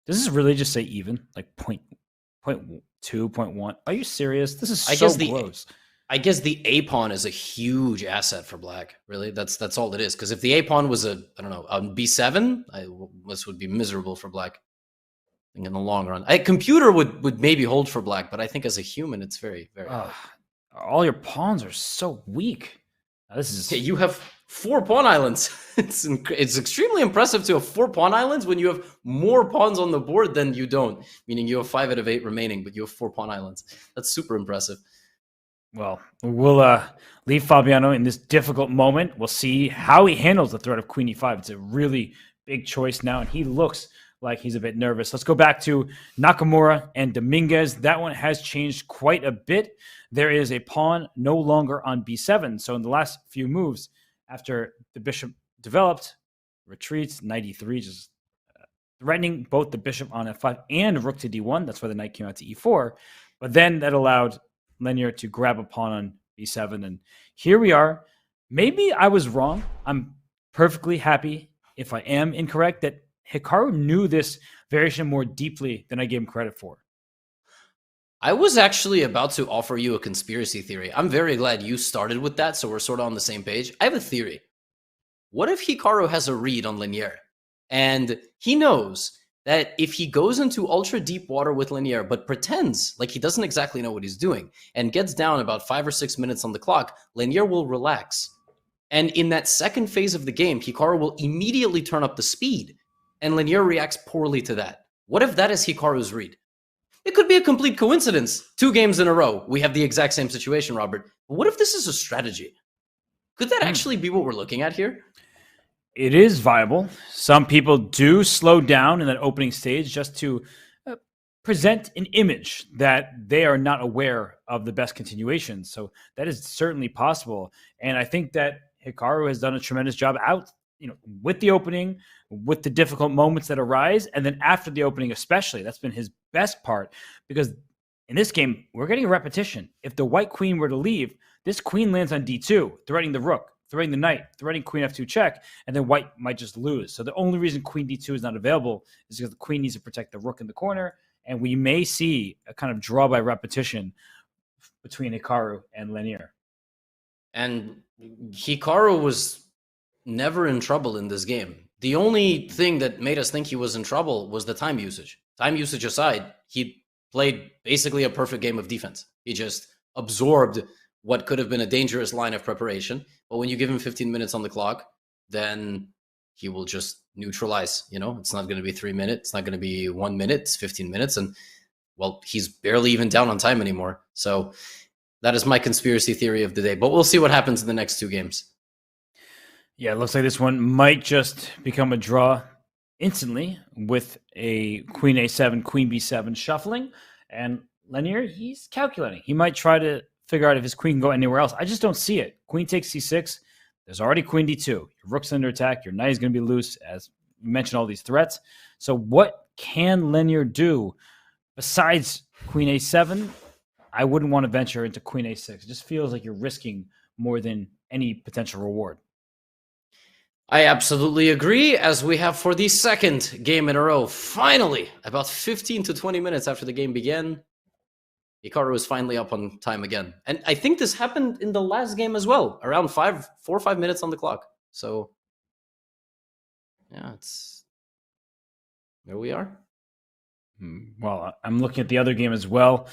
Does this really just say even? Like point 2, 0.1? Are you serious? This is gross. I guess the a pawn is a huge asset for black. Really, that's all it is. Because if the a pawn was on b7, this would be miserable for black. I think in the long run, a computer would maybe hold for black, but I think as a human, it's very very hard. All your pawns are so weak. This is you have 4 pawn islands. It's extremely impressive to have 4 pawn islands when you have more pawns on the board than you don't. Meaning you have 5 out of 8 remaining, but you have 4 pawn islands. That's super impressive. Well, we'll leave Fabiano in this difficult moment. We'll see how he handles the threat of queen e5. It's a really big choice now, and he looks like he's a bit nervous. Let's go back to Nakamura and Dominguez. That one has changed quite a bit. There is a pawn no longer on b7. So in the last few moves, after the bishop developed, retreats, knight e3, just threatening both the bishop on f5 and rook to d1. That's why the knight came out to e4. But then that allowed Lenier to grab a pawn on b7. And here we are. Maybe I was wrong. I'm perfectly happy if I am incorrect that Hikaru knew this variation more deeply than I gave him credit for. I was actually about to offer you a conspiracy theory. I'm very glad you started with that, so we're sort of on the same page. I have a theory. What if Hikaru has a read on Lenier, and he knows that if he goes into ultra deep water with Lenier, but pretends like he doesn't exactly know what he's doing, and gets down about 5 or 6 minutes on the clock, Lenier will relax. And in that second phase of the game, Hikaru will immediately turn up the speed, and Lenier reacts poorly to that. What if that is Hikaru's read? It could be a complete coincidence. 2 games in a row, we have the exact same situation, Robert. But what if this is a strategy? Could that actually be what we're looking at here? It is viable. Some people do slow down in that opening stage just to present an image that they are not aware of the best continuation. So that is certainly possible. And I think that Hikaru has done a tremendous job with the opening, with the difficult moments that arise, and then after the opening especially. That's been his best part, because in this game, we're getting a repetition. If the white queen were to leave, this queen lands on d2, threatening the rook, threatening the knight, threatening queen f2 check, and then white might just lose. So the only reason queen d2 is not available is because the queen needs to protect the rook in the corner, and we may see a kind of draw by repetition between Hikaru and Lenier. And Hikaru was never in trouble in this game. The only thing that made us think he was in trouble was the time usage. Time usage aside, he played basically a perfect game of defense. He just absorbed what could have been a dangerous line of preparation. But when you give him 15 minutes on the clock, then he will just neutralize. It's not going to be 3 minutes. It's not going to be 1 minute. It's 15 minutes. And, well, he's barely even down on time anymore. So that is my conspiracy theory of the day. But we'll see what happens in the next 2 games. Yeah, it looks like this one might just become a draw instantly with a queen a7, queen b7 shuffling. And Lenier, he's calculating. He might try to figure out if his queen can go anywhere else. I just don't see it. Queen takes c6. There's already queen d2. Your rook's under attack. Your knight is going to be loose, as you mentioned, all these threats. So what can Lenier do besides queen a7? I wouldn't want to venture into queen a6. It just feels like you're risking more than any potential reward. I absolutely agree, as we have for the second game in a row. Finally, about 15 to 20 minutes after the game began, Hikaru is finally up on time again. And I think this happened in the last game as well, around 4 or 5 minutes on the clock. So, yeah, there we are. Well, I'm looking at the other game as well.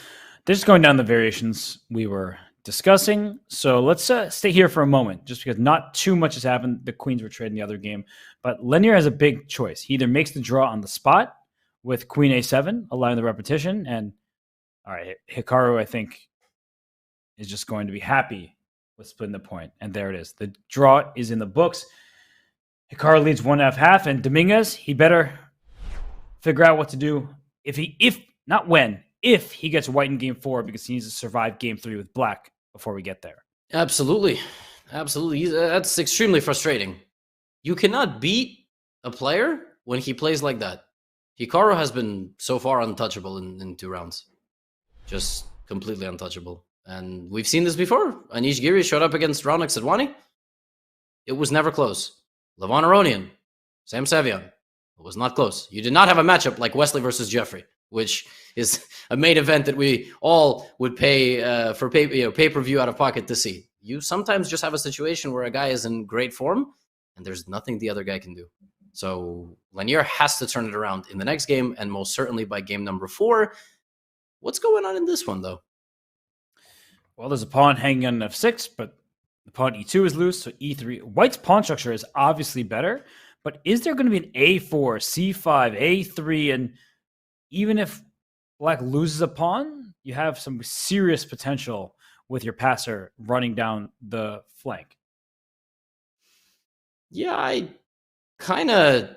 They're just going down the variations we were discussing. So let's stay here for a moment, just because not too much has happened. The queens were traded in the other game. But Lenier has a big choice. He either makes the draw on the spot with queen a7, allowing the repetition. And, all right, Hikaru, I think, is just going to be happy with splitting the point. And there it is. The draw is in the books. Hikaru leads 1.5, and Dominguez, he better figure out what to do if he gets white in game 4, because he needs to survive game 3 with black before we get there. Absolutely. That's extremely frustrating. You cannot beat a player when he plays like that. Hikaru has been so far untouchable in 2 rounds. Just completely untouchable. And we've seen this before. Anish Giri showed up against Raunak Sidwani. It was never close. Levon Aronian, Sam Savion. It was not close. You did not have a matchup like Wesley versus Jeffrey, which is a main event that we all would pay for pay-per-view out of pocket to see. You sometimes just have a situation where a guy is in great form and there's nothing the other guy can do. So Lenier has to turn it around in the next game, and most certainly by game number 4. What's going on in this one, though? Well, there's a pawn hanging on f6, but the pawn e2 is loose, so e3. White's pawn structure is obviously better, but is there going to be an a4, c5, a3, and even if black loses a pawn, you have some serious potential with your passer running down the flank. Yeah, I kind of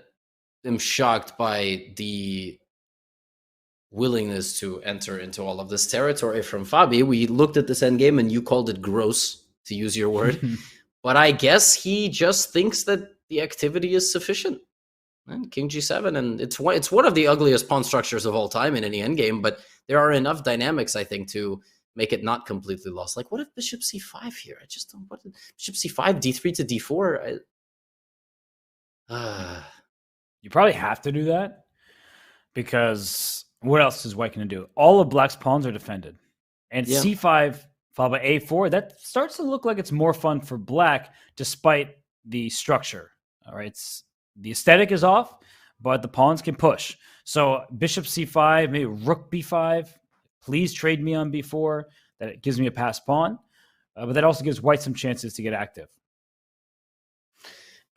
am shocked by the willingness to enter into all of this territory from Fabi. We looked at this endgame and you called it gross, to use your word. But I guess he just thinks that the activity is sufficient. And King G7, and it's one of the ugliest pawn structures of all time in any endgame, but there are enough dynamics, I think, to make it not completely lost. Like, what if Bishop C5 here? I just don't. What Bishop C5, D3 to D4? You probably have to do that, because what else is white going to do? All of black's pawns are defended. And yeah. C5 followed by A4, that starts to look like it's more fun for black despite the structure. All right, the aesthetic is off, but the pawns can push. So Bishop C5, maybe Rook B5. Please trade me on B4. That gives me a passed pawn. But that also gives white some chances to get active.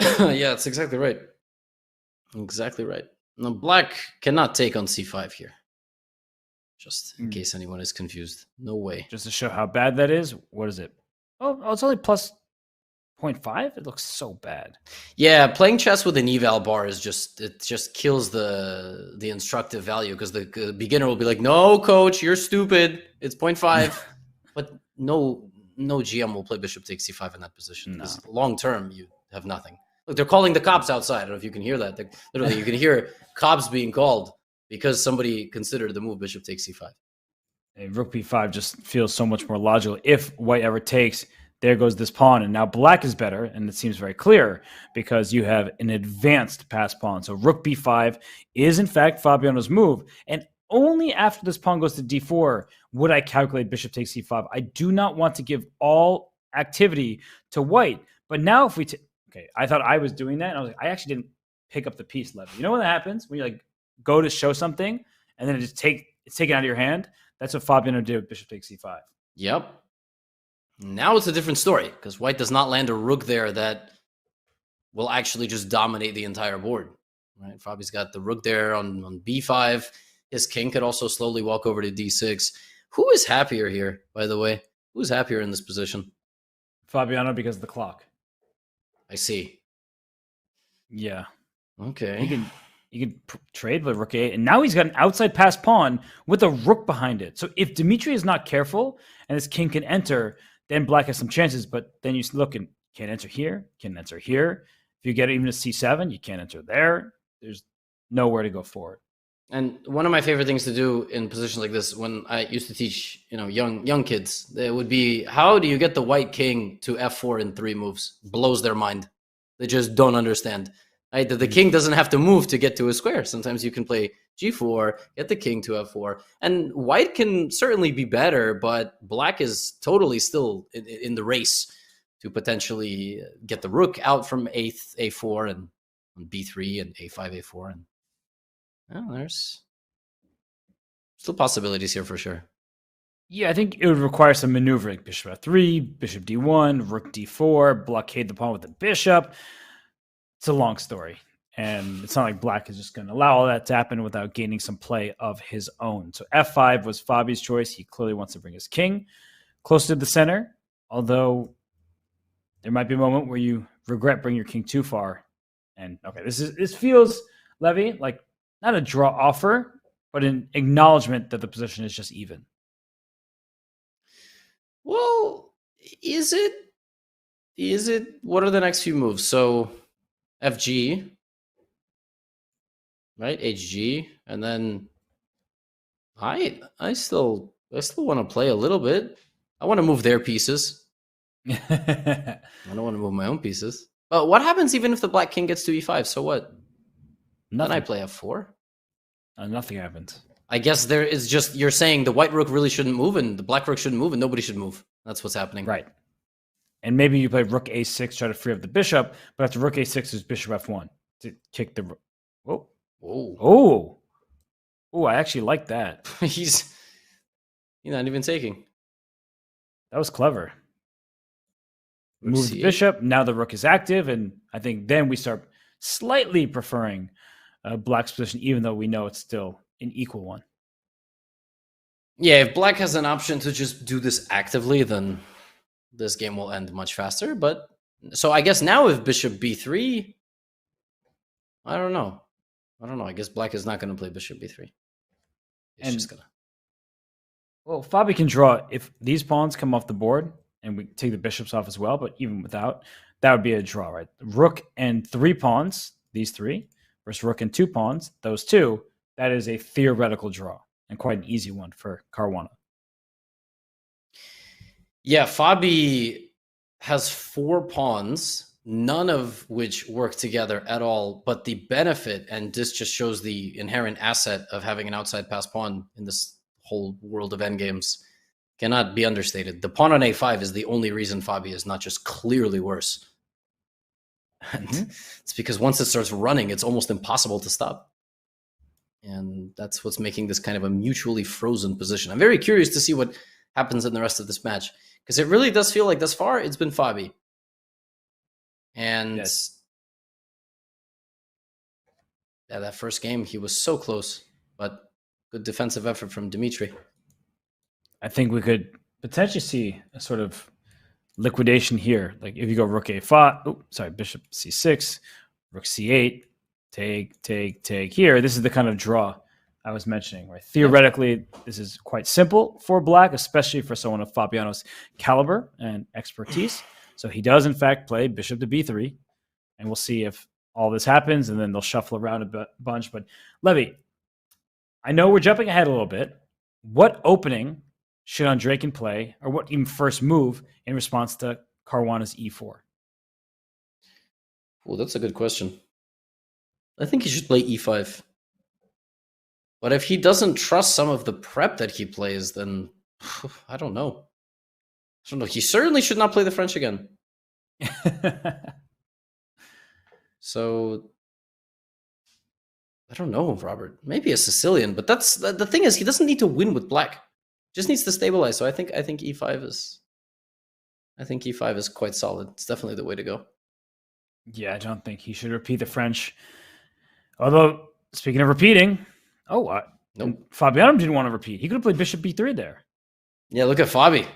Yeah, that's exactly right. Exactly right. Now, black cannot take on C5 here. Just in case anyone is confused. No way. Just to show how bad that is, what is it? Oh, it's only plus 0.5? It looks so bad. Yeah, playing chess with an eval bar is just kills the instructive value, because the beginner will be like, no, coach, you're stupid. It's 0.5. But no GM will play bishop takes c5 in that position. No. Long term, you have nothing. Look, they're calling the cops outside. I don't know if you can hear that. Literally, you can hear cops being called because somebody considered the move bishop takes c5. And Rook b5 just feels so much more logical. If white ever takes, there goes this pawn. And now black is better, and it seems very clear because you have an advanced pass pawn. So Rook b5 is, in fact, Fabiano's move. And only after this pawn goes to d4 would I calculate bishop takes c5. I do not want to give all activity to white. But now if we okay, I thought I was doing that, and I was like, I actually didn't pick up the piece, Levy. You know when that happens? When you like go to show something and then it's taken out of your hand? That's what Fabiano did with bishop takes c5. Yep. Now it's a different story because white does not land a rook there that will actually just dominate the entire board. Right? Fabi's got the rook there on b5. His king could also slowly walk over to d6. Who is happier here, by the way? Who's happier in this position? Fabiano, because of the clock. I see. Yeah. Okay. He can trade with rook a8, and now he's got an outside pass pawn with a rook behind it. So if Dimitri is not careful and his king can enter, then black has some chances. But then you look and can't enter here, can't enter here. If you get even a c7, you can't enter there. There's nowhere to go forward. And one of my favorite things to do in positions like this, when I used to teach, young kids, it would be, how do you get the white king to f4 in 3 moves? Blows their mind. They just don't understand. Right? The king doesn't have to move to get to a square. Sometimes you can play g4, get the king to f4, and white can certainly be better, but black is totally still in the race to potentially get the rook out from a4 and on b3 and a5, a4, and there's still possibilities here for sure. Yeah, I think it would require some maneuvering. Bishop f3, bishop d1, rook d4, blockade the pawn with the bishop. It's a long story, and it's not like black is just going to allow all that to happen without gaining some play of his own. So f5 was Fabi's choice. He clearly wants to bring his king close to the center, although there might be a moment where you regret bringing your king too far. And okay, this feels, Levy, like not a draw offer, but an acknowledgement that the position is just even. Well, is it? What are the next few moves? So FG, right? HG, and then I still want to play a little bit. I want to move their pieces. I don't want to move my own pieces. But what happens even if the black king gets to e5? So what? Nothing. Then I play f4. Nothing happens. I guess there is just, you're saying the white rook really shouldn't move and the black rook shouldn't move and nobody should move. That's what's happening. Right. And maybe you play rook a6, try to free up the bishop, but after rook a6 is bishop f1 to kick the... Whoa. Oh. Oh, I actually like that. He's not even taking. That was clever. Rook Move the C8. bishop. Now the rook is active, and I think then we start slightly preferring black's position, even though we know it's still an equal one. Yeah, if black has an option to just do this actively, then this game will end much faster. But so I guess now if bishop b3, I don't know. I guess black is not going to play bishop b3. It's just gonna. Well, Fabi can draw if these pawns come off the board, and we take the bishops off as well. But even without, that would be a draw, right? Rook and 3 pawns, these 3, versus rook and 2 pawns, those 2. That is a theoretical draw and quite an easy one for Caruana. Yeah, Fabi has 4 pawns, none of which work together at all. But the benefit, and this just shows the inherent asset of having an outside pass pawn in this whole world of endgames, cannot be understated. The pawn on a5 is the only reason Fabi is not just clearly worse. And it's because once it starts running, it's almost impossible to stop. And that's what's making this kind of a mutually frozen position. I'm very curious to see what happens in the rest of this match, because it really does feel like thus far it's been Fabi. And Yes. Yeah, that first game, he was so close, but good defensive effort from Dimitri. I think we could potentially see a sort of liquidation here. Like if you go rook a5, bishop c6, rook c8, take here. This is the kind of draw I was mentioning, right? Theoretically, this is quite simple for black, especially for someone of Fabiano's caliber and expertise. So he does, in fact, play bishop to b3, and we'll see if all this happens, and then they'll shuffle around a bunch. But Levy, I know we're jumping ahead a little bit. What opening should Andreykin play, or what even first move in response to Caruana's e4? Oh, that's a good question. I think he should play e5. But if he doesn't trust some of the prep that he plays, then I don't know. So no, he certainly should not play the French again. So I don't know, Robert. Maybe a Sicilian, but that's the thing is he doesn't need to win with black. Just needs to stabilize. So I think e5 is quite solid. It's definitely the way to go. Yeah, I don't think he should repeat the French. Although, speaking of repeating, Fabiano didn't want to repeat. He could have played bishop b3 there. Yeah, look at Fabi,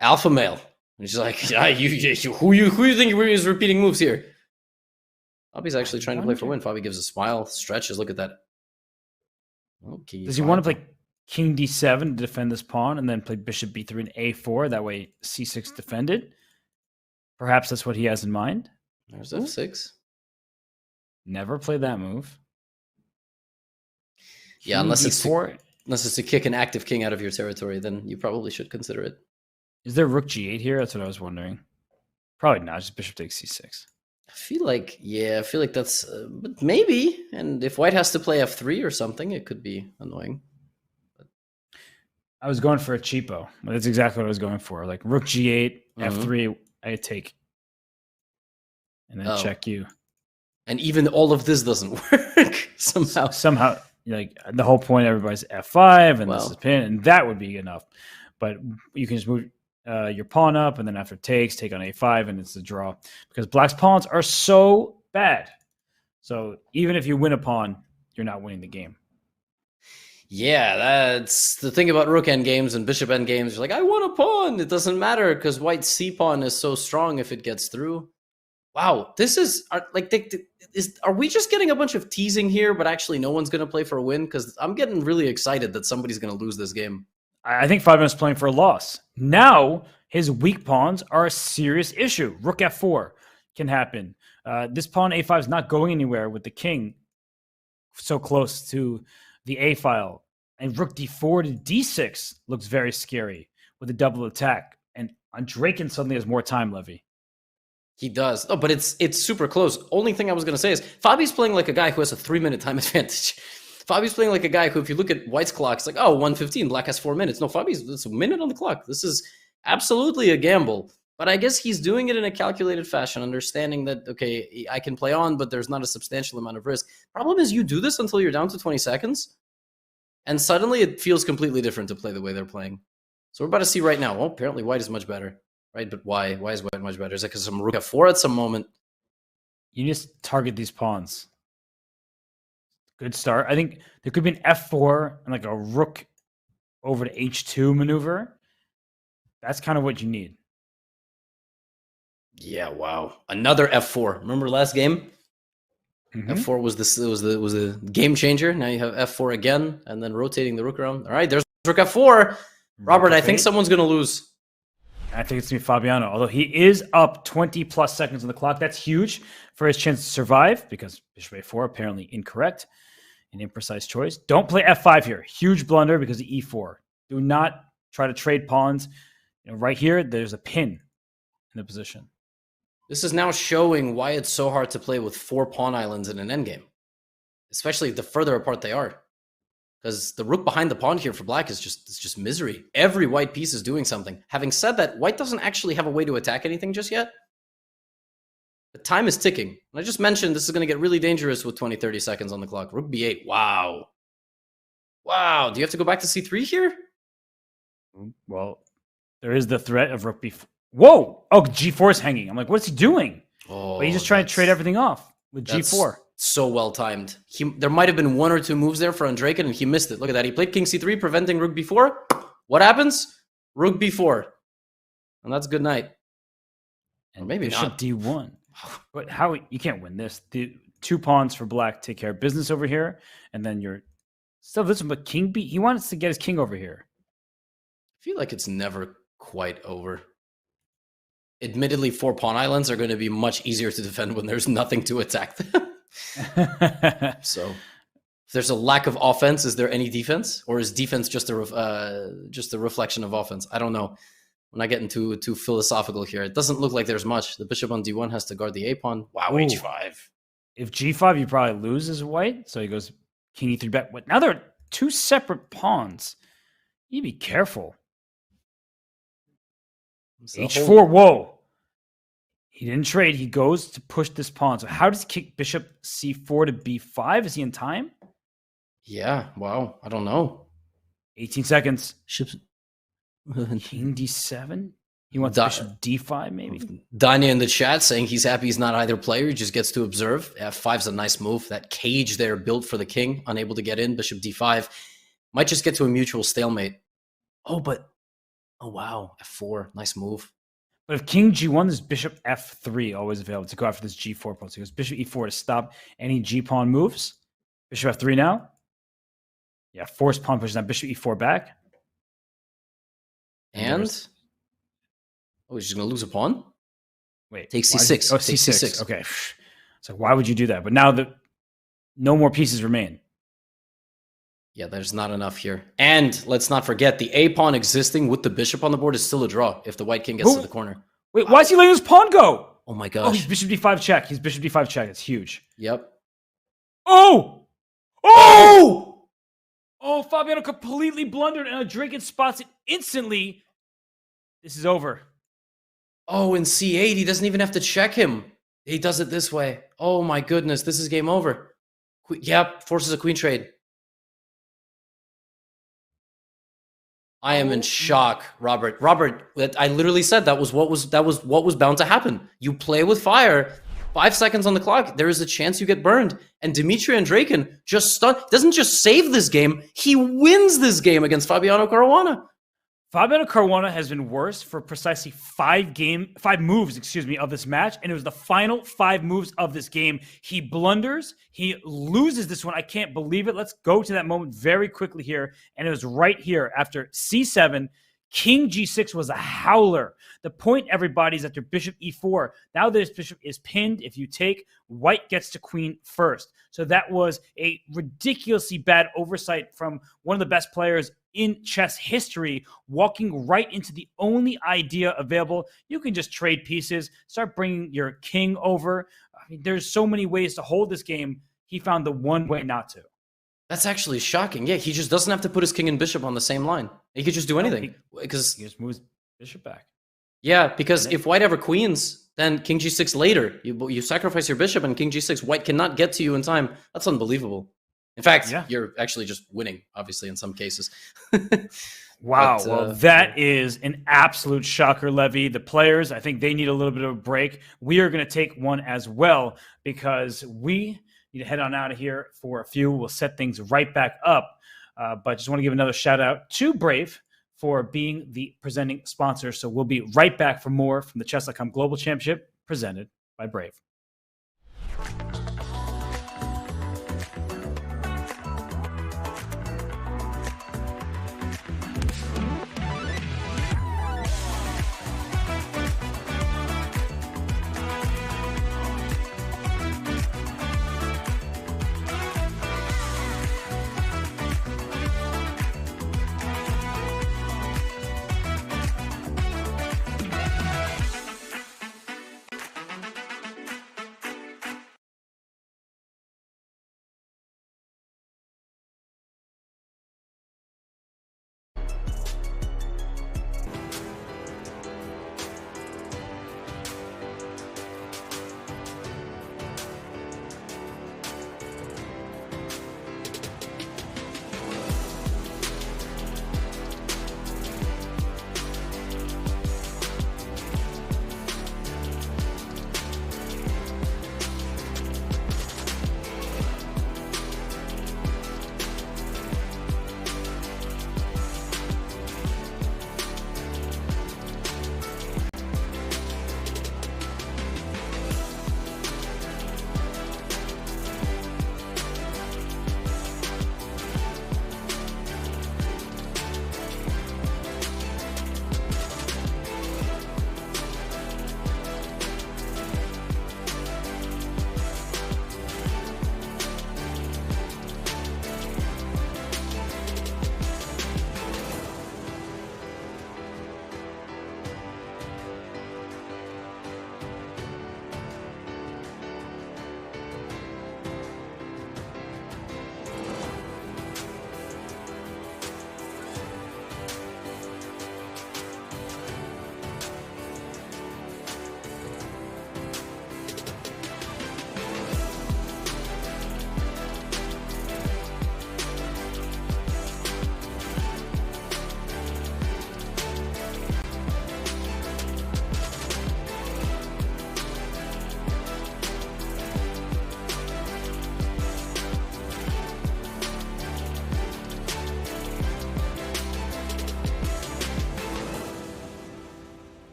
alpha male. And she's like, yeah, who you think is repeating moves here? Fabi's actually trying to play for win. Fabi gives a smile, stretches. Look at that. Okay. Does he want to play king d7 to defend this pawn, and then play bishop b3 and a4? That way, c6 defended. Perhaps that's what he has in mind. There's f6. Never play that move. Yeah, unless it's to kick an active king out of your territory, then you probably should consider it. Is there rook g8 here? That's what I was wondering. Probably not. Just bishop takes c6. I feel like that's but maybe. And if white has to play f3 or something, it could be annoying. I was going for a cheapo. That's exactly what I was going for. Like rook g8, f3, I take. And then check you. And even all of this doesn't work somehow. Somehow, like the whole point, everybody's f5, and this is pin, and that would be enough. But you can just move your pawn up, and then after takes, take on a5, and it's a draw. Because black's pawns are so bad. So even if you win a pawn, you're not winning the game. Yeah, that's the thing about rook endgames and bishop endgames. You're like, I want a pawn. It doesn't matter because white's c pawn is so strong if it gets through. Wow, this is are we just getting a bunch of teasing here, but actually no one's going to play for a win? Because I'm getting really excited that somebody's going to lose this game. I think Fabiano's playing for a loss. Now his weak pawns are a serious issue. Rook f4 can happen. This pawn a5 is not going anywhere with the king so close to the a file. And rook d4 to d6 looks very scary with a double attack. And Draken suddenly has more time, Levy. He does. Oh, but it's super close. Only thing I was going to say is Fabi's playing like a guy who has a 3-minute time advantage. Fabi's playing like a guy who, if you look at white's clock, it's like, oh, 1:15, black has 4 minutes. No, it's a minute on the clock. This is absolutely a gamble. But I guess he's doing it in a calculated fashion, understanding that, okay, I can play on, but there's not a substantial amount of risk. Problem is you do this until you're down to 20 seconds, and suddenly it feels completely different to play the way they're playing. So we're about to see right now. Well, apparently white is much better. Right, but why? Why is white much better? Is it because some rook f4 at some moment? You just target these pawns. Good start. I think there could be an f4 and like a rook over to h2 maneuver. That's kind of what you need. Yeah. Wow. Another f4. Remember last game? F4 was the game changer. Now you have f4 again, and then rotating the rook around. All right, there's rook f4. Robert, I think someone's going to lose. I think it's going to be Fabiano, although he is up 20-plus seconds on the clock. That's huge for his chance to survive because bishop a4 apparently incorrect, an imprecise choice. Don't play f5 here. Huge blunder because of e4. Do not try to trade pawns. Right here, there's a pin in the position. This is now showing why it's so hard to play with 4 pawn islands in an endgame, especially the further apart they are. Because the rook behind the pawn here for black is just misery. Every white piece is doing something. Having said that, white doesn't actually have a way to attack anything just yet. The time is ticking. And I just mentioned this is going to get really dangerous with 20, 30 seconds on the clock. Rook b8. Wow. Wow. Do you have to go back to c3 here? Well, there is the threat of rook b4. Whoa! Oh, g4 is hanging. I'm like, what's he doing? Oh, he's just trying to trade everything off with g4. So well timed. There might have been 1 or 2 moves there for Andraken, and he missed it. Look at that. He played king c3, preventing rook b4. What happens? Rook b4. And that's good night. And or maybe bishop not. D1. But how you can't win this. The 2 pawns for black take care of business over here, and then you're still this one, but king b. He wants to get his king over here. I feel like it's never quite over. Admittedly, 4 pawn islands are going to be much easier to defend when there's nothing to attack them. So, if there's a lack of offense, is there any defense, or is defense just a reflection of offense? I don't know. We're not getting too philosophical here. It doesn't look like there's much. The bishop on d1 has to guard the a pawn. Wow, h5. If g5, you probably lose as white. So he goes king e3 back. But now there are 2 separate pawns. You be careful. So H4. Whoa. He didn't trade. He goes to push this pawn. So how does he kick bishop c4 to b5? Is he in time? Yeah. Wow. I don't know. 18 seconds. Ships. King d7. He wants bishop d5 maybe. Danya in the chat saying he's happy he's not either player. He just gets to observe. F5's a nice move. That cage there built for the king, unable to get in. Bishop d5 might just get to a mutual stalemate. Oh wow, F4, nice move. But if king g1, there's bishop f3 always available to go after this g4 pawn. So he goes bishop e4 to stop any g pawn moves. Bishop f3 now. Yeah, forced pawn pushes down. Bishop e4 back. And he's just gonna lose a pawn. Wait, take c6. Oh, c6. Okay, so why would you do that? But now that no more pieces remain. Yeah, there's not enough here. And let's not forget, the a pawn existing with the bishop on the board is still a draw if the white king gets to the corner. Wait, why is he letting his pawn go? Oh my gosh. Oh, he's bishop d5 check. He's bishop d5 check. It's huge. Yep. Oh! Oh! Oh, Fabiano completely blundered, and Draken spots it instantly. This is over. Oh, in c8, he doesn't even have to check him. He does it this way. Oh my goodness, this is game over. Yep, forces a queen trade. I am in shock, Robert. Robert, I literally said that was what was bound to happen. You play with fire. 5 seconds on the clock. There is a chance you get burned. And Dmitry Andreykin doesn't just save this game. He wins this game against Fabiano Caruana. Fabiano Caruana has been worse for precisely 5 moves, of this match, and it was the final 5 moves of this game. He blunders, he loses this one. I can't believe it. Let's go to that moment very quickly here, and it was right here after c7. King g6 was a howler. The point, everybody, is after bishop e4. Now this bishop is pinned. If you take, white gets to queen first. So that was a ridiculously bad oversight from one of the best players in chess history, walking right into the only idea available. You can just trade pieces, start bringing your king over. I mean, there's so many ways to hold this game. He found the one way not to. That's actually shocking. Yeah, he just doesn't have to put his king and bishop on the same line. He could just do anything. Because he just moves bishop back. Yeah, because if white ever queens, then king g6 later. You sacrifice your bishop and king g6. White cannot get to you in time. That's unbelievable. In fact, you're actually just winning, obviously, in some cases. Wow. Well, that is an absolute shocker, Levy. The players, I think they need a little bit of a break. We are going to take one as well because we need to head on out of here for a few. We'll set things right back up. But just want to give another shout out to Brave for being the presenting sponsor. So we'll be right back for more from the Chess.com Global Championship presented by Brave.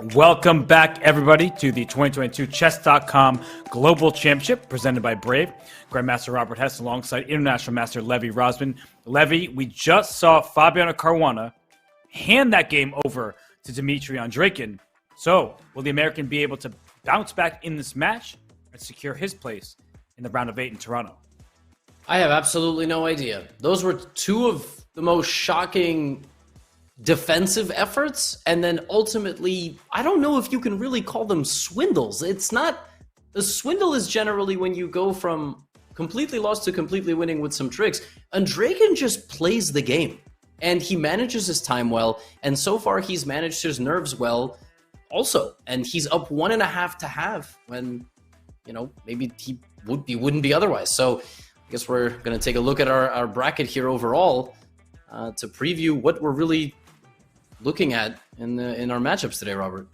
Welcome back, everybody, to the 2022 Chess.com Global Championship presented by Brave. Grandmaster Robert Hess alongside International Master Levy Rosman. Levy, we just saw Fabiano Caruana hand that game over to Dmitry Andreikin. So, will the American be able to bounce back in this match and secure his place in the round of 8 in Toronto? I have absolutely no idea. Those were two of the most shocking defensive efforts, and then ultimately, I don't know if you can really call them swindles. It's not, the swindle is generally when you go from completely lost to completely winning with some tricks. Andreikin just plays the game, and he manages his time well, and so far he's managed his nerves well also, and he's up 1.5 to have when, you know, maybe he wouldn't be otherwise. So I guess we're going to take a look at our bracket here overall to preview what we're really looking at in our matchups today, Robert.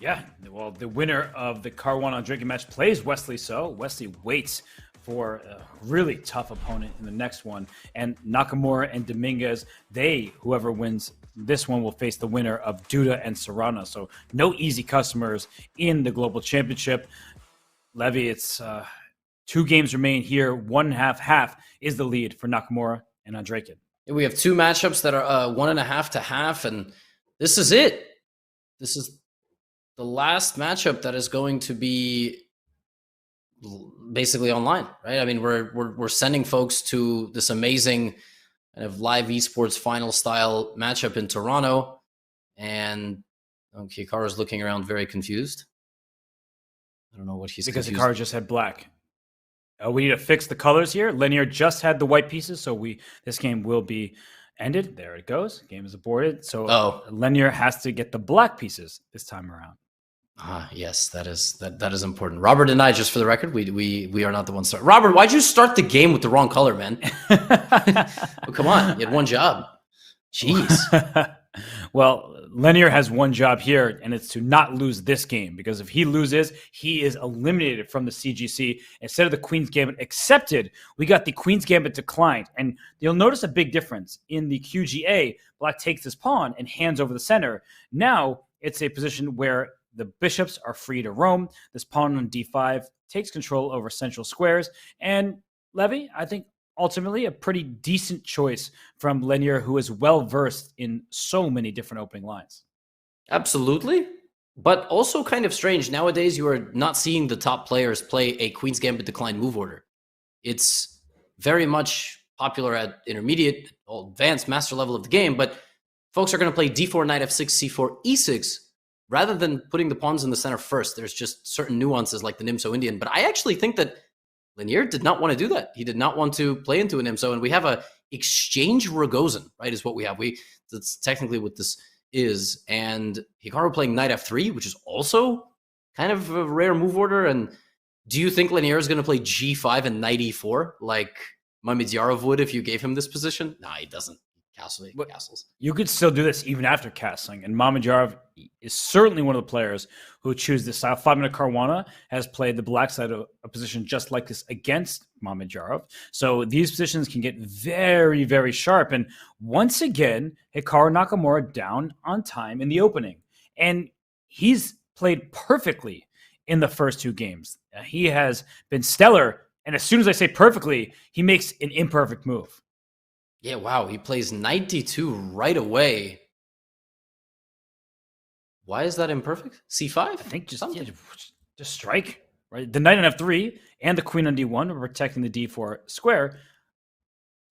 Yeah, well, the winner of the Caruana-Andreikin match plays Wesley So. Wesley waits for a really tough opponent in the next one. And Nakamura and Dominguez, whoever wins this one, will face the winner of Duda and Serrano. So no easy customers in the Global Championship. Levy, it's 2 games remain here. 1.5 is the lead for Nakamura and Andreikin. We have 2 matchups that are 1.5 to half, and this is it. This is the last matchup that is going to be basically online, right? I mean, we're sending folks to this amazing kind of live esports final style matchup in Toronto, and Hikaru is looking around very confused. I don't know what he's because confused. Hikaru just had black. We need to fix the colors here. Linear just had the white pieces, so this game will be ended. There it goes. Game is aborted. So Linear has to get the black pieces this time around. Yes, that is important. Robert and I, just for the record, we are not the ones start. Robert, why'd you start the game with the wrong color, man? Oh, come on, you had one job. Jeez. Well, Linear has one job here, and it's to not lose this game, because if he loses, he is eliminated from the CGC. Instead of the Queen's Gambit accepted, we got the Queen's Gambit declined. And you'll notice a big difference. In the QGA, Black takes his pawn and hands over the center. Now, it's a position where the bishops are free to roam. This pawn on d5 takes control over central squares. And Levy, I think, ultimately a pretty decent choice from Linear, who is well-versed in so many different opening lines. Absolutely. But also kind of strange. Nowadays, you are not seeing the top players play a Queen's Gambit declined move order. It's very much popular at intermediate, advanced, master level of the game, but folks are going to play d4, knight f6, c4, e6, rather than putting the pawns in the center first. There's just certain nuances like the Nimso Indian. But I actually think that Linear did not want to do that. He did not want to play into an Nimso, and we have a exchange Rogozin, right, is what we have. That's technically what this is. And Hikaru playing knight f3, which is also kind of a rare move order. And do you think Linear is going to play g5 and knight e4 like Mamedyarov would if you gave him this position? No, he doesn't. Castles. You could still do this even after castling, and Mamedyarov is certainly one of the players who choose this style. Fabiano Caruana has played the black side of a position just like this against Mamedyarov. So these positions can get very, very sharp. And once again, Hikaru Nakamura down on time in the opening. And he's played perfectly in the first 2 games. He has been stellar. And as soon as I say perfectly, he makes an imperfect move. Yeah, wow. He plays knight d2 right away. Why is that imperfect? c5? I think just strike. Right, the knight on f3 and the queen on d1 are protecting the d4 square.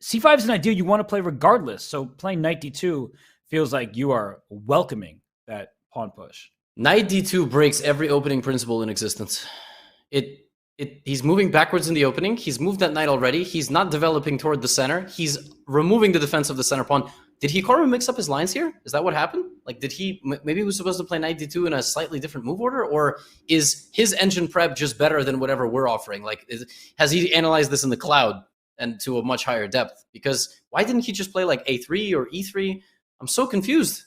c5 is an idea you want to play regardless. So playing knight d2 feels like you are welcoming that pawn push. Knight d2 breaks every opening principle in existence. He's moving backwards in the opening. He's moved that knight already. He's not developing toward the center. He's removing the defense of the center pawn. Did Hikaru mix up his lines here? Is that what happened? Like, maybe he was supposed to play knight d2 in a slightly different move order? Or is his engine prep just better than whatever we're offering? Like, has he analyzed this in the cloud and to a much higher depth? Because why didn't he just play like a3 or e3? I'm so confused.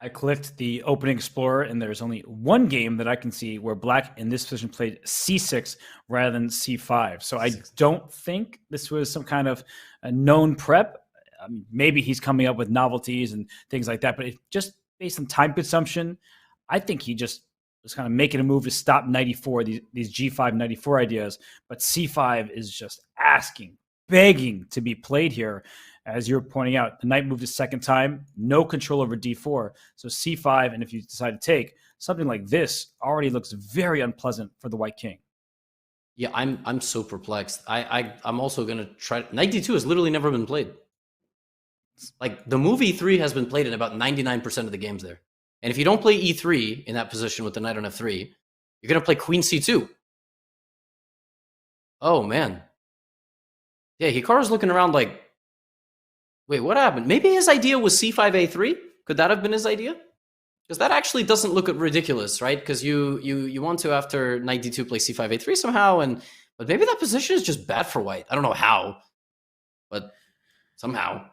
I clicked the opening explorer, and there's only one game that I can see where Black in this position played c6 rather than c5. So I don't think this was some kind of a known prep. Maybe he's coming up with novelties and things like that, but just based on time consumption, I think he just was kind of making a move to stop knight e4, these g5, knight e4 ideas. But c5 is just begging to be played here. As you're pointing out, the knight moved a second time, no control over d4. So c5, and if you decide to take, something like this already looks very unpleasant for the white king. Yeah, I'm so perplexed. I'm also gonna try. Knight d2 has literally never been played. Like the move e3 has been played in about 99% of the games there. And if you don't play e3 in that position with the knight on f3, you're gonna play queen c2. Oh man. Yeah, Hikaru's looking around like, wait, what happened? Maybe his idea was c5 a3. Could that have been his idea? Because that actually doesn't look ridiculous, right? Because you want to, after knight d2, play c5 a3 somehow, but maybe that position is just bad for white. I don't know how, but somehow.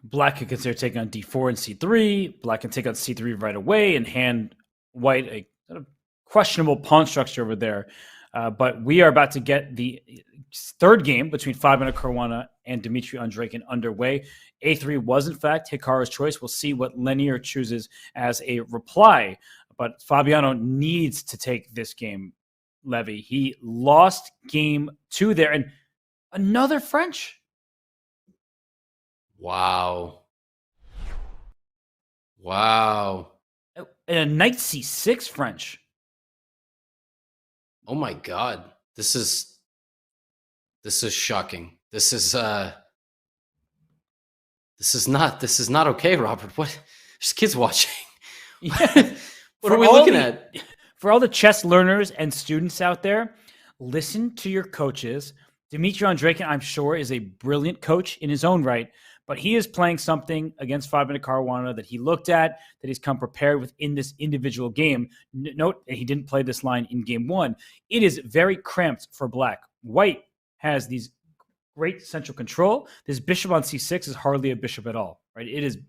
Black can consider taking on d4 and c3. Black can take on c3 right away and hand white a sort of questionable pawn structure over there. But we are about to get the third game between Fabiano Caruana and Dmitry Andreikin underway. A3 was, in fact, Hikaru's choice. We'll see what Lenier chooses as a reply. But Fabiano needs to take this game, Levy. He lost game 2 there. And another French. Wow. Wow. And a knight c6 French. Oh my God. This is shocking. This is not okay, Robert. What? There's kids watching. Yeah. What are we looking at? For all the chess learners and students out there, listen to your coaches. Dmitry Andreikin, I'm sure, is a brilliant coach in his own right, but he is playing something against Fabiano Caruana that he looked at, that he's come prepared with in this individual game. Note that he didn't play this line in game 1. It is very cramped for black. White has these great central control. This bishop on c6 is hardly a bishop at all, right? It is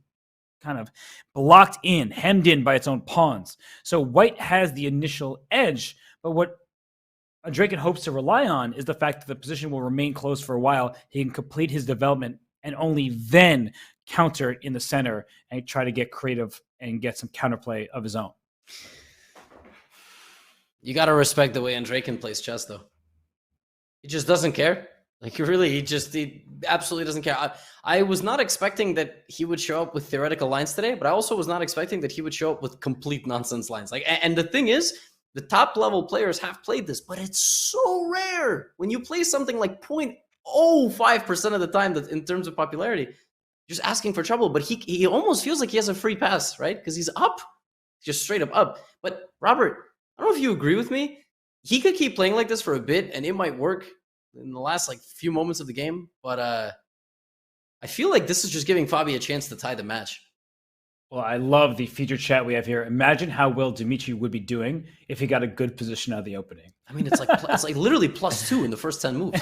kind of blocked in, hemmed in by its own pawns. So white has the initial edge, but what Andreikin hopes to rely on is the fact that the position will remain closed for a while. He can complete his development and only then counter it in the center and try to get creative and get some counterplay of his own. You got to respect the way Andreikin plays chess, though. He just doesn't care. Like, he absolutely doesn't care. I was not expecting that he would show up with theoretical lines today, but I also was not expecting that he would show up with complete nonsense lines. Like, and the thing is, the top level players have played this, but it's so rare when you play something like 0.05% of the time that in terms of popularity, just asking for trouble. But he almost feels like he has a free pass, right? Because he's up, just straight up up. But Robert, I don't know if you agree with me. He could keep playing like this for a bit, and it might work in the last few moments of the game. But I feel like this is just giving Fabi a chance to tie the match. Well, I love the feature chat we have here. Imagine how well Dmitry would be doing if he got a good position out of the opening. I mean, it's like literally +2 in the first 10 moves.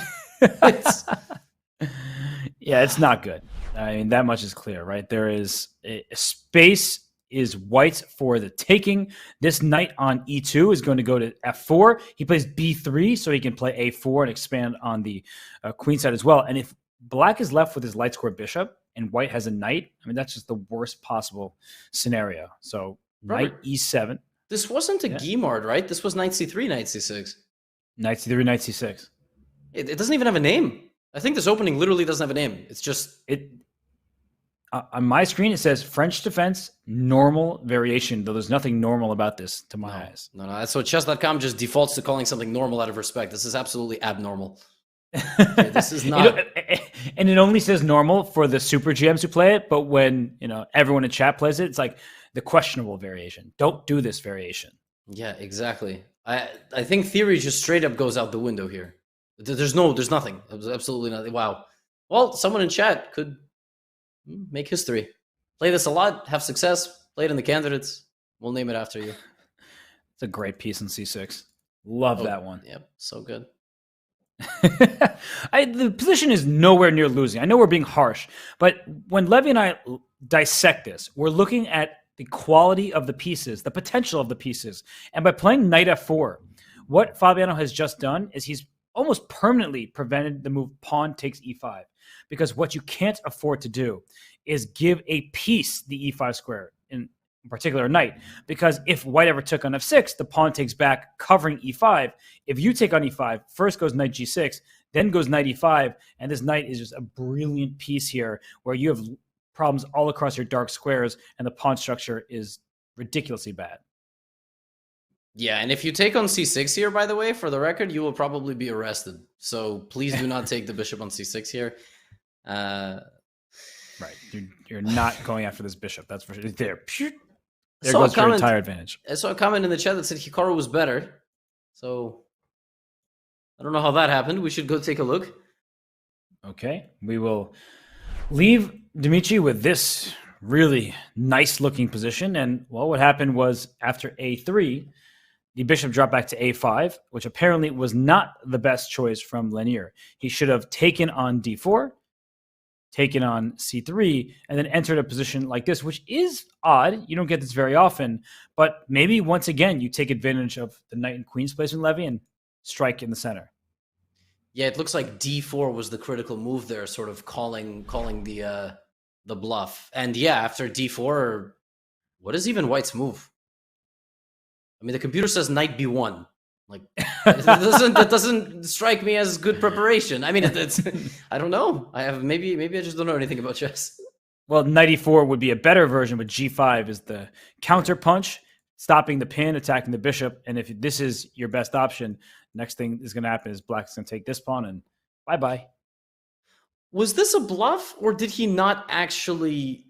Yeah, it's not good. I mean, that much is clear, right? There is a space is white for the taking. This knight on e2 is going to go to f4. He plays b3 so he can play a4 and expand on the queen side as well. And if black is left with his light square bishop and white has a knight, I mean, that's just the worst possible scenario. So Robert, knight e7. This wasn't a Guimard, right? This was knight c3, knight c6. Knight c3, knight c6. It doesn't even have a name. I think this opening literally doesn't have a name. It's just... On my screen, it says French defense, normal variation, though there's nothing normal about this to my eyes. No. That's what Chess.com just defaults to calling something normal out of respect. This is absolutely abnormal. This is not... And it only says normal for the super GMs who play it, but when everyone in chat plays it, it's like the questionable variation. Don't do this variation. Yeah, exactly. I think theory just straight up goes out the window here. There's nothing. There's absolutely nothing. Wow. Well, someone in chat could make history. Play this a lot, have success, play it in the candidates. We'll name it after you. It's a great piece in C6. Love that one. Yep, so good. The position is nowhere near losing. I know we're being harsh, but when Levy and I dissect this, we're looking at the quality of the pieces, the potential of the pieces. And by playing knight f4, what Fabiano has just done is he's almost permanently prevented the move pawn takes e5. Because what you can't afford to do is give a piece the e5 square. And particular knight, because if white ever took on f6, the pawn takes back, covering e5. If you take on e5, first goes knight g6, then goes knight e5, and this knight is just a brilliant piece here where you have problems all across your dark squares, and the pawn structure is ridiculously bad. Yeah, and if you take on c6 here, by the way, for the record, you will probably be arrested. So please do not take the bishop on c6 here. Right. You're not going after this bishop. That's for sure. There There goes your entire advantage. I saw a comment in the chat that said Hikaru was better. So I don't know how that happened. We should go take a look. Okay. We will leave Dimitri with this really nice looking position. And well, what happened was after a3, the bishop dropped back to a5, which apparently was not the best choice from Lanier. He should have taken on d4, taken on c3, and then entered a position like this, which is odd. You don't get this very often, but maybe once again, you take advantage of the knight and queen's placement, Levy, and strike in the center. Yeah, it looks like d4 was the critical move there, sort of calling the bluff. And yeah, after d4, what is even white's move? I mean, the computer says knight b1. Like, that doesn't strike me as good preparation. I mean, it's I don't know. Maybe I just don't know anything about chess. Well, knight e4 would be a better version, but g5 is the counter punch, stopping the pin, attacking the bishop. And if this is your best option, next thing is going to happen is black's going to take this pawn and bye-bye. Was this a bluff, or did he not actually...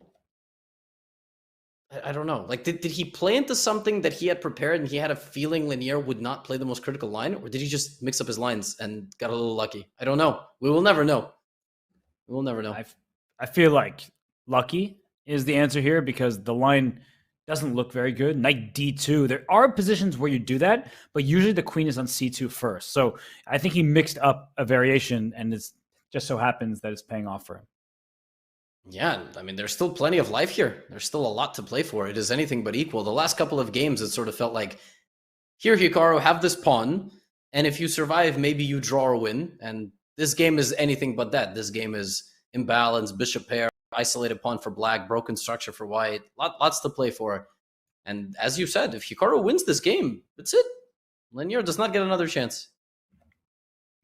I don't know. Like, did he play into something that he had prepared and he had a feeling Lanier would not play the most critical line? Or did he just mix up his lines and got a little lucky? I don't know. We will never know. We will never know. I feel like lucky is the answer here because the line doesn't look very good. Knight d2. There are positions where you do that, but usually the queen is on c2 first. So I think he mixed up a variation and it just so happens that it's paying off for him. Yeah, I mean, there's still plenty of life here. There's still a lot to play for. It is anything but equal. The last couple of games, it sort of felt like, here, Hikaru, have this pawn, and if you survive, maybe you draw or win. And this game is anything but that. This game is imbalanced, bishop pair, isolated pawn for black, broken structure for white. Lots to play for. And as you said, if Hikaru wins this game, that's it. Lanier does not get another chance.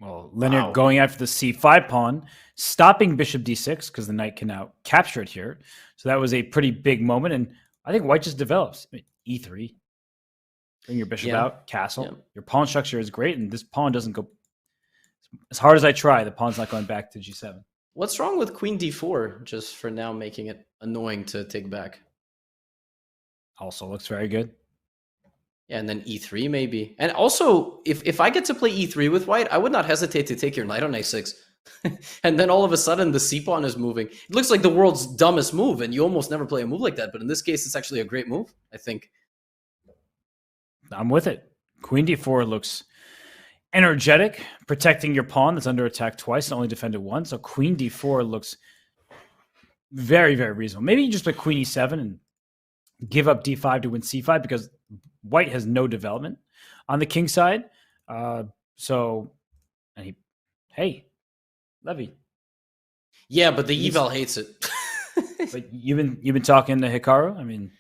Well, Lanier going after the c5 pawn, stopping bishop d6 because the knight can now capture it here. So that was a pretty big moment. And I think white just develops. I mean, e3, bring your bishop out, castle. Yeah. Your pawn structure is great. And this pawn doesn't go... As hard as I try, the pawn's not going back to g7. What's wrong with queen d4, just for now making it annoying to take back? Also looks very good. Yeah, and then e3 maybe. And also, if I get to play e3 with white, I would not hesitate to take your knight on a6. And then all of a sudden, the c-pawn is moving. It looks like the world's dumbest move, and you almost never play a move like that. But in this case, it's actually a great move, I think. I'm with it. Queen d4 looks energetic, protecting your pawn that's under attack twice and only defended once. So queen d4 looks very, very reasonable. Maybe you just play queen e7 and give up d5 to win c5 because white has no development on the king side. Hey, Levy. Yeah, but the eval hates it. But you've been talking to Hikaru? I mean,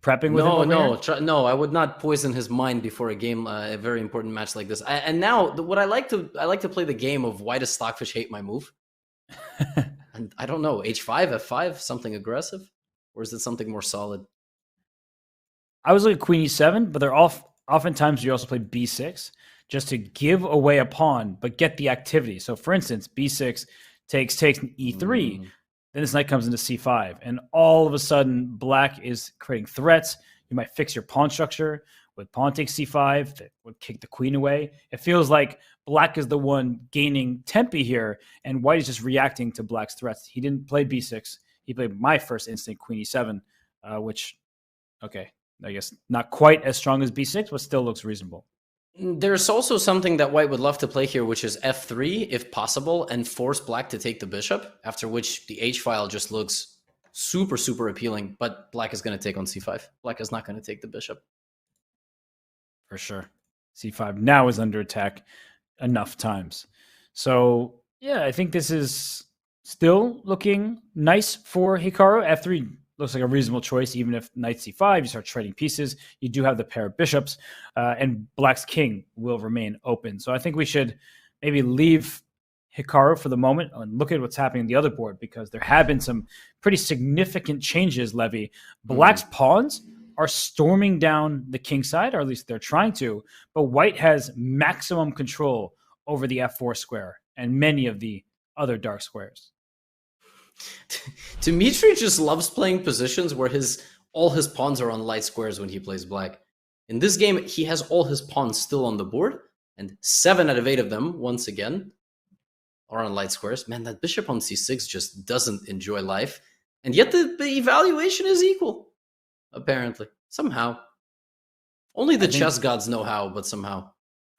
prepping with him? No, I would not poison his mind before a game, a very important match like this. I like to play the game of why does Stockfish hate my move? And I don't know, h5, f5, something aggressive, or is it something more solid? I was looking at queen e7, but oftentimes you also play b6 just to give away a pawn, but get the activity. So for instance, b6 takes e3, then this knight comes into c5, and all of a sudden black is creating threats. You might fix your pawn structure with pawn takes c5 that would kick the queen away. It feels like black is the one gaining tempi here, and white is just reacting to black's threats. He didn't play b6. He played my first instinct, queen e7, which, okay, I guess not quite as strong as b6, but still looks reasonable. There's also something that white would love to play here, which is f3, if possible, and force black to take the bishop, after which the h-file just looks super, super appealing, but black is going to take on c5. Black is not going to take the bishop. For sure. c5 now is under attack enough times. So, yeah, I think this is still looking nice for Hikaru. f3 looks like a reasonable choice. Even if knight c5, you start trading pieces. You do have the pair of bishops, and black's king will remain open. So I think we should maybe leave Hikaru for the moment and look at what's happening on the other board, because there have been some pretty significant changes, Levy. Black's pawns are storming down the king side, or at least they're trying to, but white has maximum control over the f4 square and many of the other dark squares. Dimitri just loves playing positions where all his pawns are on light squares when he plays black. In this game, he has all his pawns still on the board, and 7 out of 8 of them, once again, are on light squares. Man, that bishop on c6 just doesn't enjoy life. And yet the evaluation is equal, apparently. Somehow. Only the chess gods know how, but somehow.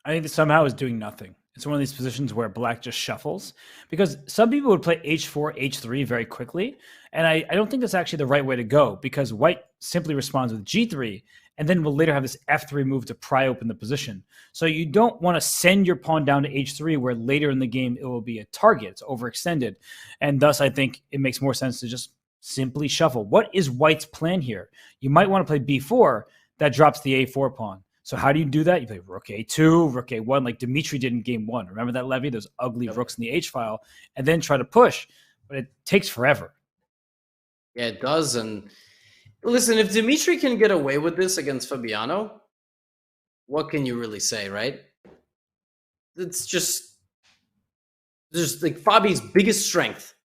I think that somehow is doing nothing. It's one of these positions where black just shuffles, because some people would play h4, h3 very quickly. And I don't think that's actually the right way to go, because white simply responds with g3, and then will later have this f3 move to pry open the position. So you don't want to send your pawn down to h3, where later in the game it will be a target. It's overextended. And thus, I think it makes more sense to just simply shuffle. What is white's plan here? You might want to play b4. That drops the a4 pawn. So how do you do that? You play rook a2, rook a1, like Dimitri did in game 1. Remember that, Levy? Those ugly rooks in the h-file, and then try to push. But it takes forever. Yeah, it does. And listen, if Dimitri can get away with this against Fabiano, what can you really say, right? It's just like Fabi's biggest strength.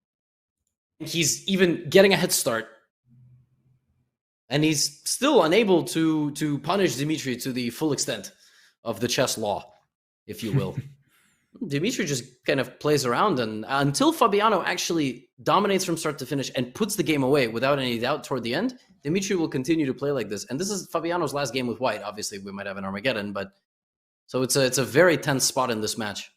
He's even getting a head start. And he's still unable to punish Dimitri to the full extent of the chess law, if you will. Dimitri just kind of plays around, and until Fabiano actually dominates from start to finish and puts the game away without any doubt toward the end, Dimitri will continue to play like this. And this is Fabiano's last game with white. Obviously, we might have an Armageddon, but so it's a very tense spot in this match.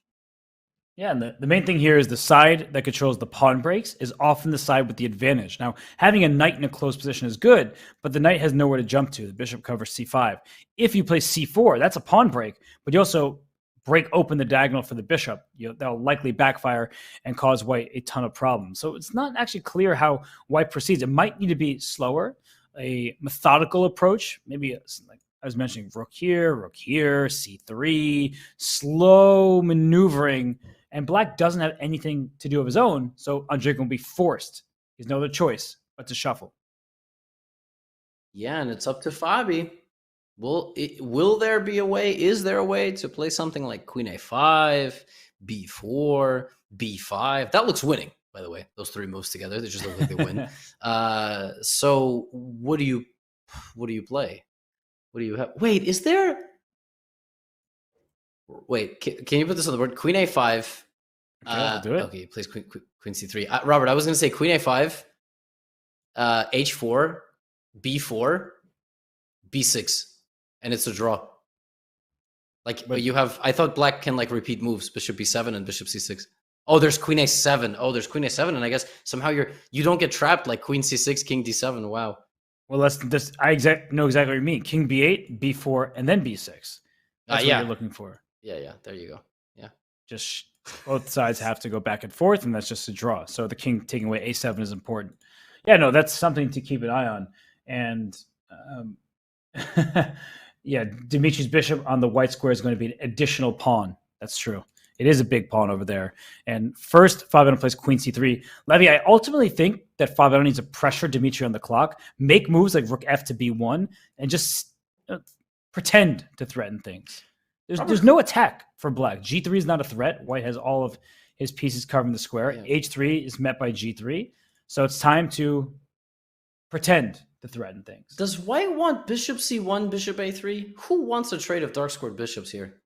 Yeah, and the main thing here is the side that controls the pawn breaks is often the side with the advantage. Now, having a knight in a close position is good, but the knight has nowhere to jump to. The bishop covers c5. If you play c4, that's a pawn break, but you also break open the diagonal for the bishop. That'll likely backfire and cause white a ton of problems. So it's not actually clear how white proceeds. It might need to be slower, a methodical approach, maybe like I was mentioning, rook here, c3, slow maneuvering. And black doesn't have anything to do of his own, so Andrei will be forced. He has no other choice but to shuffle. Yeah, and it's up to Fabi. Will there be a way? Is there a way to play something like queen a5, b4, b5? That looks winning, by the way. Those 3 moves together, they just look like they win. So what do you play? What do you have? Wait, is there? Wait, can you put this on the board? Queen a5. Okay, I'll do it. Okay, he plays queen c3. Robert, I was going to say queen a5, h4, b4, b6, and it's a draw. But you have. I thought black can repeat moves, bishop b7 and bishop c6. Oh, there's queen a7. Oh, there's queen a7, and I guess somehow you don't get trapped like queen c6, king d7. Wow. Well, I know exactly what you mean. King b8, b4, and then b6. That's what you're looking for. Yeah, there you go. Yeah. Just both sides have to go back and forth, and that's just a draw. So the king taking away a7 is important. Yeah, no, that's something to keep an eye on. And yeah, Dimitri's bishop on the white square is going to be an additional pawn. That's true. It is a big pawn over there. And first, Fabiano plays queen c3. Levy, I ultimately think that Fabiano needs to pressure Dimitri on the clock, make moves like rook f to b1, and just pretend to threaten things. There's no attack for black. G3 is not a threat. White has all of his pieces covering the square. Yeah. H3 is met by G3. So it's time to pretend to threaten things. Does white want bishop c1, bishop a3? Who wants a trade of dark squared bishops here?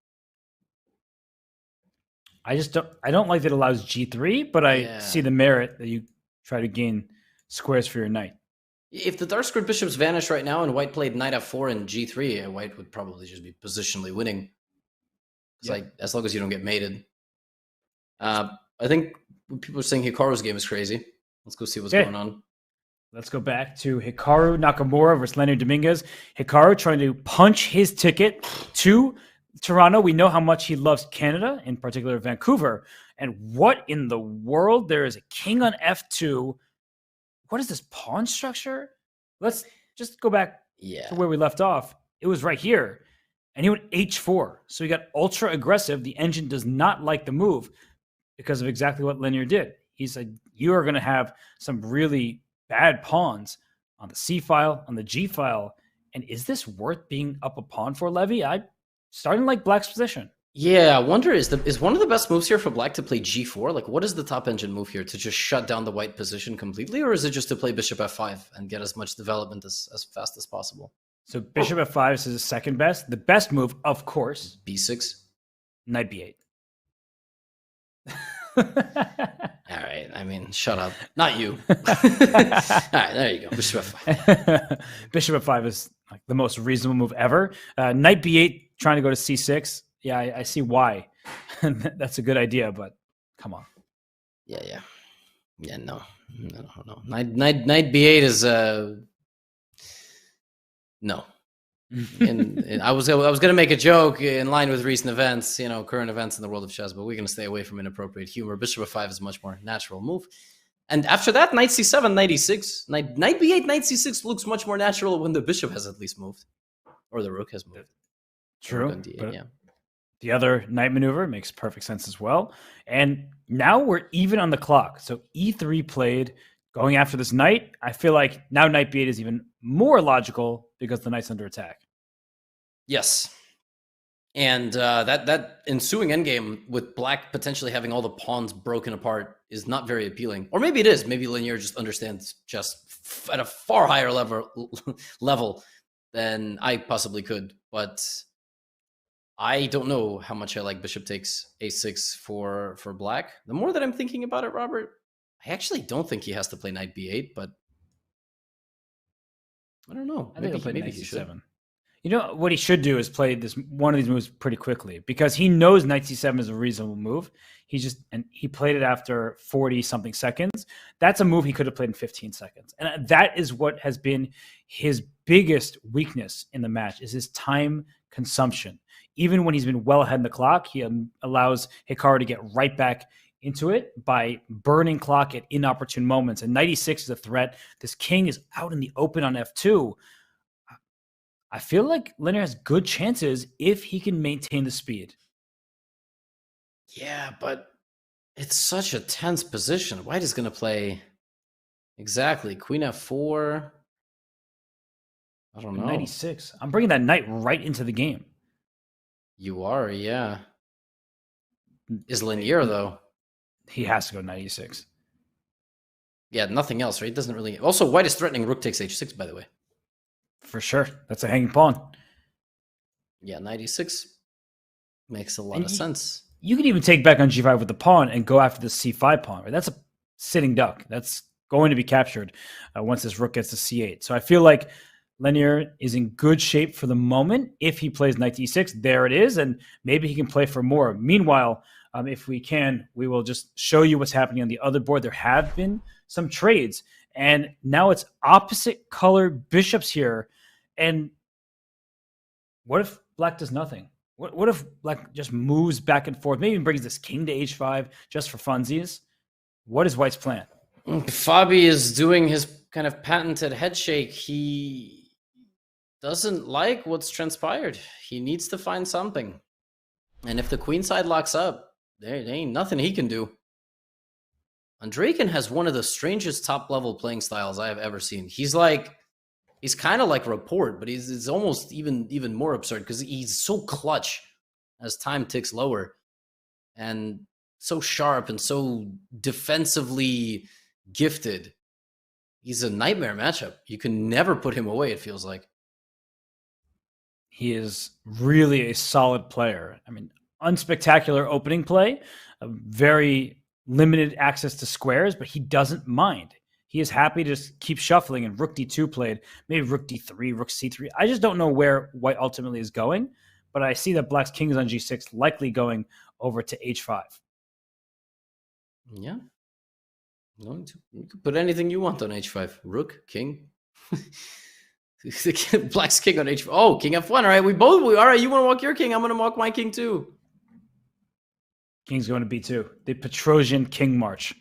I don't like that it allows G3, but I see the merit that you try to gain squares for your knight. If the dark squared bishops vanish right now and white played knight f4 and G3, white would probably just be positionally winning. As long as you don't get mated. I think people are saying Hikaru's game is crazy. Let's go see what's going on. Let's go back to Hikaru Nakamura versus Leonard Dominguez. Hikaru trying to punch his ticket to Toronto. We know how much he loves Canada, in particular Vancouver. And what in the world? There is a king on f2. What is this pawn structure? Let's just go back to where we left off. It was right here. And he went h4. So he got ultra aggressive. The engine does not like the move because of exactly what Linear did. He said, you are going to have some really bad pawns on the C file, on the G file. And is this worth being up a pawn for, Levy? I starting like Black's position. Yeah, I wonder, is one of the best moves here for Black to play G4? Like, what is the top engine move here? To just shut down the white position completely? Or is it just to play Bishop F5 and get as much development as fast as possible? So Bishop F5 is his second best. The best move, of course. B6? Knight B8. All right. I mean, shut up. Not you. All right, there you go. Bishop F5. Bishop F5 is like the most reasonable move ever. Knight B8 trying to go to C6. Yeah, I see why. That's a good idea, but come on. Yeah, no. Knight B8 is no. And I was gonna make a joke in line with recent events, current events in the world of chess, but we're gonna stay away from inappropriate humor. Bishop F5 is a much more natural move. And after that, Knight C7, Knight E6, Knight B8, Knight C6 looks much more natural when the bishop has at least moved, or the rook has moved. True. D8, yeah. The other knight maneuver makes perfect sense as well. And now we're even on the clock. So E3 played, going after this knight. I feel like now Knight B8 is even more logical because the knight's under attack. Yes. And that ensuing endgame with Black potentially having all the pawns broken apart is not very appealing. Or maybe it is. Maybe Linear just understands chess at a far higher level than I possibly could. But I don't know how much I like Bishop takes A6 for Black. The more that I'm thinking about it, Robert, I actually don't think he has to play Knight B8, but I don't know. I think he'll play Knight C7. You know what he should do is play one of these moves pretty quickly because he knows Knight C7 is a reasonable move. He played it after 40 something seconds. That's a move he could have played in 15 seconds. And that is what has been his biggest weakness in the match is his time consumption. Even when he's been well ahead in the clock, he allows Hikaru to get right back into it by burning clock at inopportune moments. And Knight E6 is a threat. This king is out in the open on F2. I feel like Linear has good chances if he can maintain the speed. Yeah, but it's such a tense position. White is going to play exactly Queen F4. I don't know. Knight E6. I'm bringing that knight right into the game. You are, yeah. Is Linear, though. He has to go Knight E6. Yeah, nothing else, right? It doesn't really... Also, White is threatening Rook takes H6, by the way. For sure. That's a hanging pawn. Yeah, Knight E6 makes a lot of sense. You can even take back on G5 with the pawn and go after the C5 pawn, right? That's a sitting duck. That's going to be captured once this rook gets to C8. So I feel like Linear is in good shape for the moment. If he plays Knight E6, there it is, and maybe he can play for more. Meanwhile, if we can, we will just show you what's happening on the other board. There have been some trades, and now it's opposite colored bishops here. And what if Black does nothing? What if Black just moves back and forth? Maybe even brings this king to H5 just for funsies. What is White's plan? Fabi is doing his kind of patented head shake. He doesn't like what's transpired. He needs to find something. And if the queen side locks up, there ain't nothing he can do. Andreykin has one of the strangest top-level playing styles I have ever seen. He's kind of like Rapport, but he's almost even more absurd because he's so clutch as time ticks lower and so sharp and so defensively gifted. He's a nightmare matchup. You can never put him away, it feels like. He is really a solid player. I mean, unspectacular opening play, a very limited access to squares, but he doesn't mind. He is happy to just keep shuffling, and Rook D2 played, maybe Rook D3, Rook C3. I just don't know where White ultimately is going, but I see that Black's king is on G6, likely going over to H5. Yeah. You can put anything you want on H5. Rook, king. Black's king on H5. Oh, king F1. All right, all right, you want to walk your king. I'm going to walk my king too. King's going to B2. The Petrosian king march.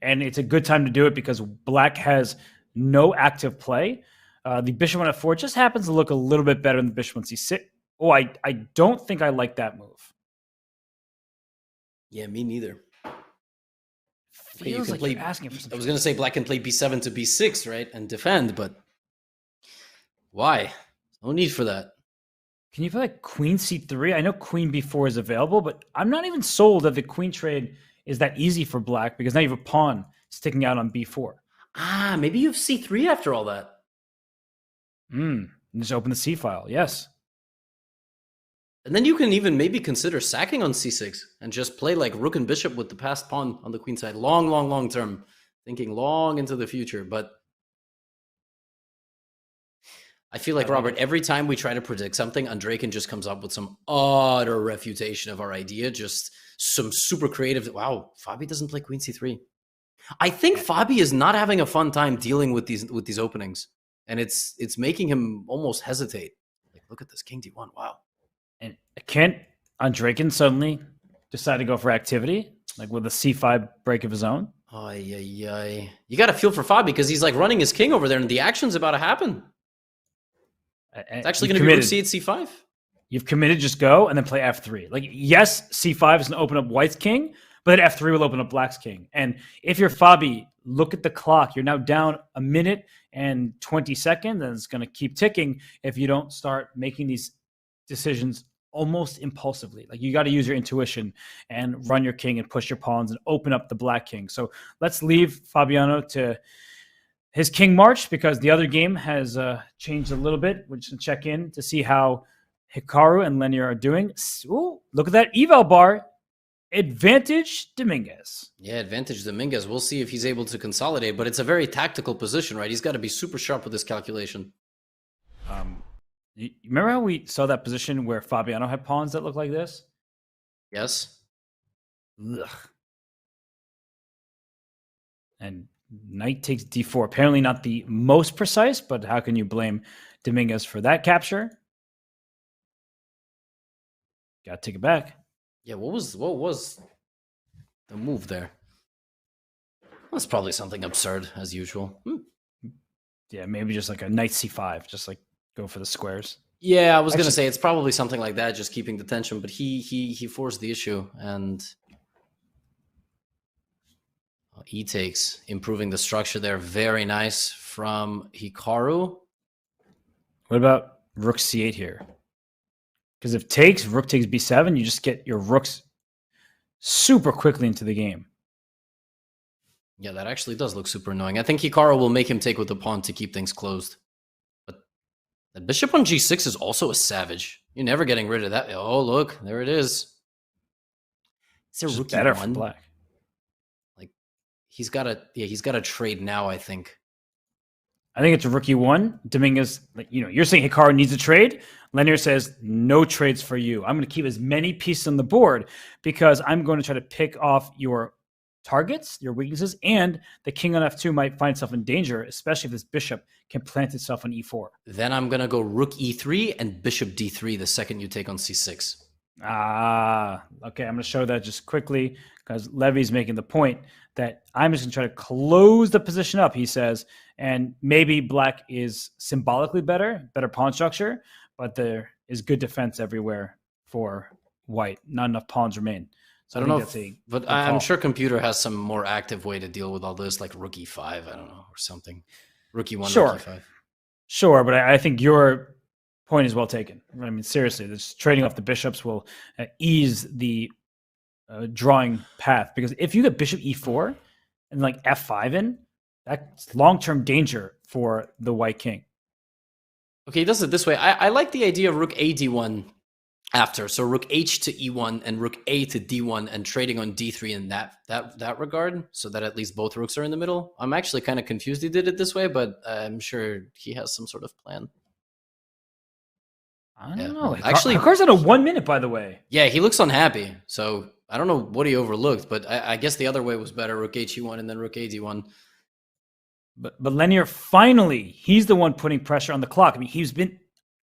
And it's a good time to do it because Black has no active play. The bishop on f4 just happens to look a little bit better than the bishop on c6. Oh, I don't think I like that move. Yeah, me neither. Okay, Feels like you're asking for something. I was going to say black can play b7 to b6, right? And defend, but why? No need for that. Can you play like queen c3? I know queen b4 is available, but I'm not even sold that the queen trade is that easy for black because now you have a pawn sticking out on b4. Ah, maybe you have c3 after all that. Just open the c file. Yes. And then you can even maybe consider sacking on c6 and just play like rook and bishop with the passed pawn on the queen side. Long term. Thinking long into the future. But I feel like, Robert, every time we try to predict something, Andreykin just comes up with some utter refutation of our idea. Just some super creative. Wow, Fabi doesn't play queen c3. I think Fabi is not having a fun time dealing with these openings. And it's making him almost hesitate. Like, look at this, king d1. Wow. And can't Andreykin suddenly decide to go for activity, like with a c5 break of his own? You got to feel for Fabi because he's like running his king over there, and the action's about to happen. It's actually going to be rook c8, c5. You've committed, just go, and then play f3. Like, yes, c5 is going to open up white's king, but then f3 will open up black's king. And if you're Fabi, look at the clock. You're now down a minute and 20 seconds, and it's going to keep ticking if you don't start making these decisions almost impulsively. Like, you got to use your intuition and run your king and push your pawns and open up the black king. So let's leave Fabiano to his king march because the other game has changed a little bit. We're just going to check in to see how Hikaru and Lenier are doing. Ooh, look at that eval bar. Advantage Dominguez. Yeah, advantage Dominguez. We'll see if he's able to consolidate, but it's a very tactical position, right? He's got to be super sharp with his calculation. You remember how we saw that position where Fabiano had pawns that look like this? Yes. Ugh. And knight takes d4. Apparently not the most precise, but how can you blame Dominguez for that capture? Got to take it back. Yeah, what was the move there? That's probably something absurd as usual. Yeah, maybe just like a knight c5, just like go for the squares. Yeah, I was going to say it's probably something like that, just keeping the tension, but he forced the issue and e takes, improving the structure there. Very nice from Hikaru. What about rook c8 here? Because if rook takes b7, you just get your rooks super quickly into the game. Yeah, that actually does look super annoying. I think Hikaru will make him take with the pawn to keep things closed. But the bishop on g6 is also a savage. You're never getting rid of that. Oh, look, there it is. Is there rook better e1? for black. Like, he's got to trade now, I think. I think it's a rook e1. Dominguez, you're saying Hikaru needs a trade. Lenier says, no trades for you. I'm going to keep as many pieces on the board because I'm going to try to pick off your targets, your weaknesses, and the king on f2 might find itself in danger, especially if this bishop can plant itself on e4. Then I'm going to go rook e3 and bishop d3 the second you take on c6. Okay. I'm going to show that just quickly because Levy's making the point that I'm just going to try to close the position up, he says, and maybe black is symbolically better pawn structure, but there is good defense everywhere for white. Not enough pawns remain. So I don't know, but I'm sure computer has some more active way to deal with all this, like rook e5, I don't know, or something. Rook e1, sure. rook e5. Sure, but I think your point is well taken. I mean, seriously, this trading off the bishops will ease the drawing path, because if you get bishop e4 and like f5 in, that's long-term danger for the white king. Okay, he does it this way. I like the idea of rook a d1 after. So rook h to e1 and rook a to d1 and trading on d3 in that regard, so that at least both rooks are in the middle. I'm actually kind of confused he did it this way, but I'm sure he has some sort of plan. I don't know. Actually, Hikaru's at a 1 minute, by the way. Yeah, he looks unhappy. So I don't know what he overlooked, but I guess the other way was better. Rook h e1 and then rook a d1. But Lenier, finally, he's the one putting pressure on the clock. I mean, he's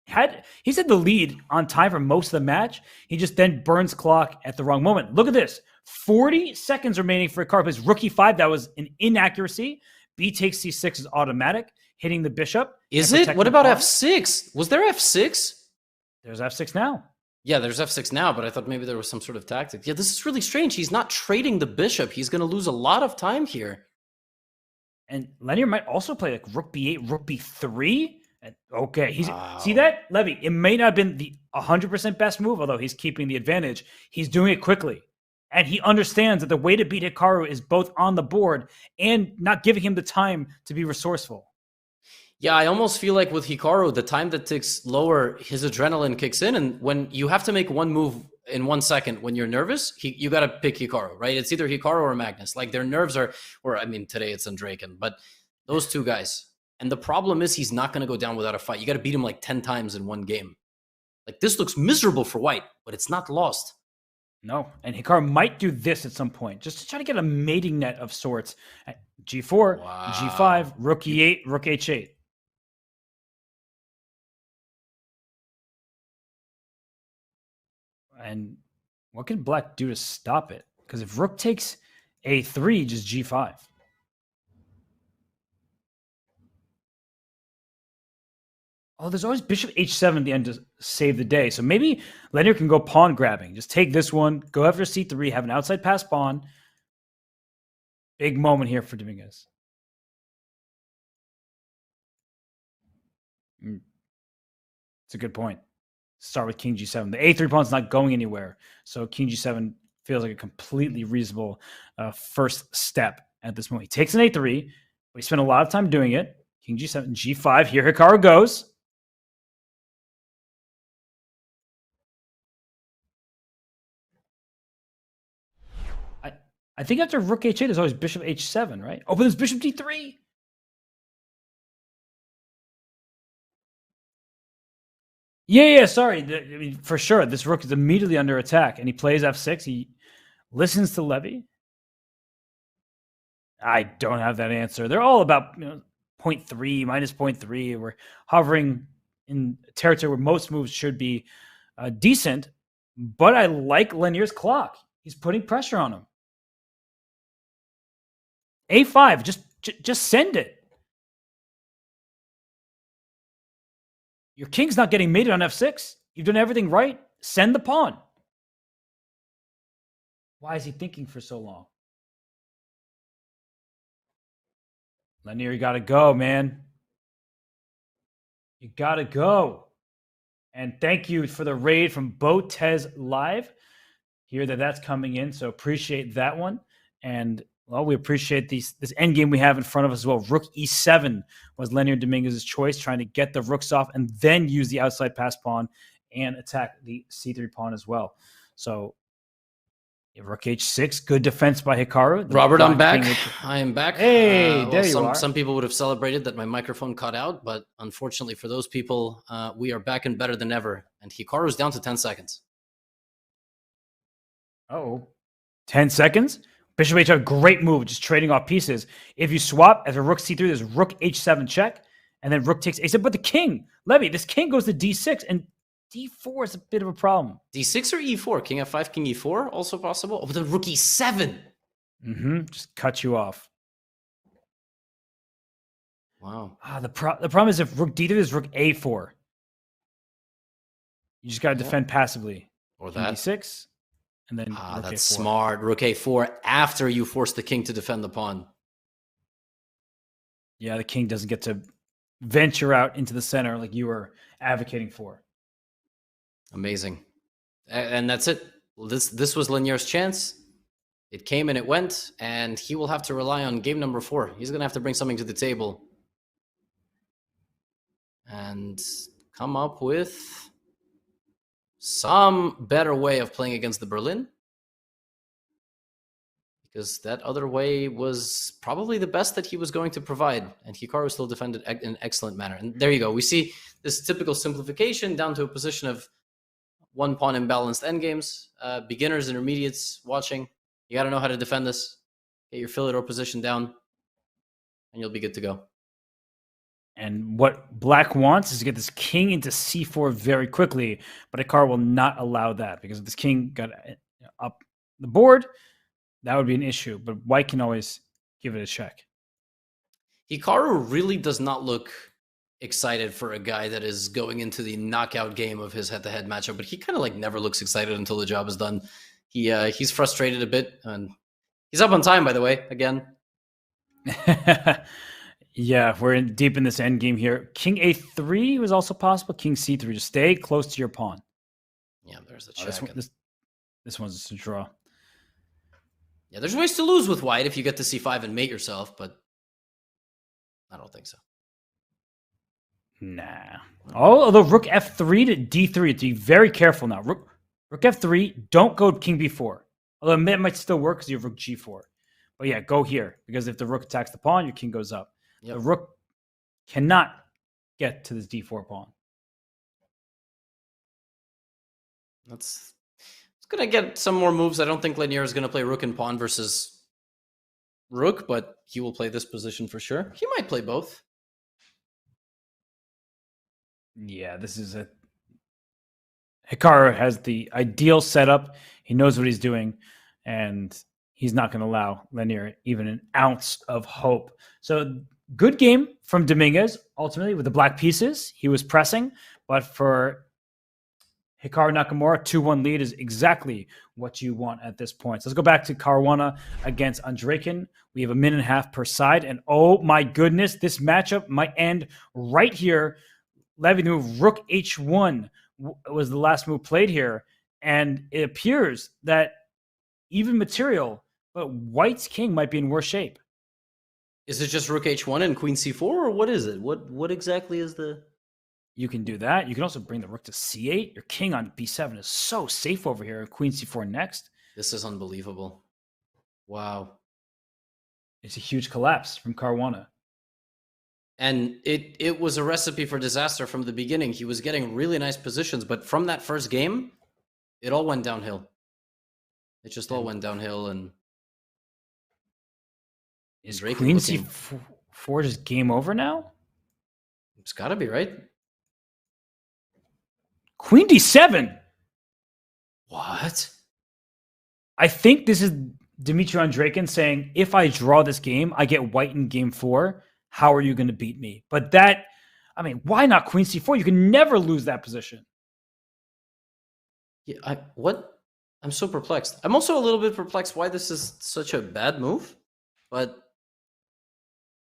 had the lead on time for most of the match. He just then burns clock at the wrong moment. Look at this. 40 seconds remaining for Hikaru. His rook e5, that was an inaccuracy. B takes c6 is automatic. hitting the bishop. Is and it? protecting What the about pawn. f6? Was there f6? There's f6 now. Yeah, there's f6 now, but I thought maybe there was some sort of tactic. Yeah, this is really strange. He's not trading the bishop. He's going to lose a lot of time here. And Lenier might also play like rook b8, rook b3. Okay, Wow. See that, Levy? It may not have been the 100% best move, although he's keeping the advantage. He's doing it quickly, and he understands that the way to beat Hikaru is both on the board and not giving him the time to be resourceful. Yeah, I almost feel like with Hikaru, the time that ticks lower, his adrenaline kicks in, and when you have to make one move in 1 second when you're nervous, you got to pick Hikaru, right? It's either Hikaru or Magnus. Like their nerves are, or I mean, today it's Andraken, but those two guys. And the problem is he's not going to go down without a fight. You got to beat him like 10 times in one game. Like this looks miserable for white, but it's not lost. No, and Hikaru might do this at some point, just to try to get a mating net of sorts. G4, Wow. G5, rook E8, rook H8. And what can black do to stop it? Because if rook takes A3, just G5. Oh, there's always bishop H7 at the end to save the day. So maybe Lenier can go pawn grabbing. Just take this one, go after C3, have an outside pass pawn. Big moment here for Dominguez. It's a good point. Start with King G7. The A3 pawn's not going anywhere. So King G7 feels like a completely reasonable first step at this moment. He takes an A3, but he spent a lot of time doing it. King G7, G5. Here Hikaru goes. I think after rook H8, there's always bishop H7, right? Oh, but there's bishop D3. Yeah, sorry. I mean, for sure, this rook is immediately under attack, and he plays F6. He listens to Levy. I don't have that answer. They're all about 0.3, minus 0.3. We're hovering in territory where most moves should be decent, but I like Lenier's clock. He's putting pressure on him. A5, just send it. Your king's not getting mated on F6. You've done everything right. Send the pawn. Why is he thinking for so long? Lenier, you got to go, man. You got to go. And thank you for the raid from Botez Live. Hear that's coming in, so appreciate that one. And well, we appreciate this endgame we have in front of us as well. Rook E7 was Lenier Dominguez's choice, trying to get the rooks off and then use the outside pass pawn and attack the C3 pawn as well. So rook H6, good defense by Hikaru. Robert, I'm back. I am back. Hey, there you are. Some people would have celebrated that my microphone cut out, but unfortunately for those people, we are back and better than ever. And Hikaru's down to 10 seconds. Oh, 10 seconds? Bishop H5, great move, just trading off pieces. If you swap as a rook C3, there's rook H7 check, and then rook takes A7. But the king, Levy, this king goes to D6, and D4 is a bit of a problem. D6 or E4? King F5, King E4, also possible. Oh, but then rook E7. Just cut you off. Wow. The problem is if rook D3 is rook A4. You just got to defend passively. Or that. D6. And then that's A4. smart. Rook A4 after you force the king to defend the pawn. Yeah, the king doesn't get to venture out into the center like you were advocating for. Amazing. And that's it. This was Lenier's chance. It came and it went, and he will have to rely on game number 4. He's going to have to bring something to the table and come up with some better way of playing against the Berlin, because that other way was probably the best that he was going to provide, and Hikaru still defended in an excellent manner. And there you go. We see this typical simplification down to a position of one pawn imbalanced endgames. Beginners, intermediates watching, you got to know how to defend this. Get your Philidor position down, and you'll be good to go. And what black wants is to get this king into C4 very quickly, but Hikaru will not allow that, because if this king got up the board, that would be an issue. But white can always give it a check. Hikaru really does not look excited for a guy that is going into the knockout game of his head-to-head matchup, but he kind of like never looks excited until the job is done. He's frustrated a bit, and he's up on time, by the way, again. Yeah, we're deep in this end game here. King A3 was also possible. King C3, just stay close to your pawn. Yeah, there's a check. This one's just a draw. Yeah, there's ways to lose with white if you get to C5 and mate yourself, but I don't think so. Nah. Although rook F3 to D3, be very careful now. Rook F3, don't go King B4. Although it might still work because you have rook G4. But yeah, go here, because if the rook attacks the pawn, your king goes up. Yep. The rook cannot get to this D4 pawn. It's going to get some more moves. I don't think Lanier is going to play rook and pawn versus rook, but he will play this position for sure. He might play both. Yeah, this is a... Hikaru has the ideal setup. He knows what he's doing, and he's not going to allow Lanier even an ounce of hope. So good game from Dominguez, ultimately, with the black pieces. He was pressing, but for Hikaru Nakamura, 2-1 lead is exactly what you want at this point. So let's go back to Caruana against Andreykin. We have a minute and a half per side, and oh my goodness, this matchup might end right here. Levy move rook H1 was the last move played here, and it appears that even material, but white's king might be in worse shape. Is it just rook H1 and queen C4, or what is it? What exactly is the... You can do that. You can also bring the rook to C8. Your king on B7 is so safe over here. Queen C4 next. This is unbelievable. Wow. It's a huge collapse from Caruana. And it was a recipe for disaster from the beginning. He was getting really nice positions, but from that first game, it all went downhill. It just all went downhill, and is queen C4 just game over now? It's got to be, right? Queen D7. What? I think this is Dmitry Andreykin saying, if I draw this game, I get white in game 4. How are you going to beat me? But that, I mean, why not queen C4? You can never lose that position. Yeah, what? I'm so perplexed. I'm also a little bit perplexed why this is such a bad move, but...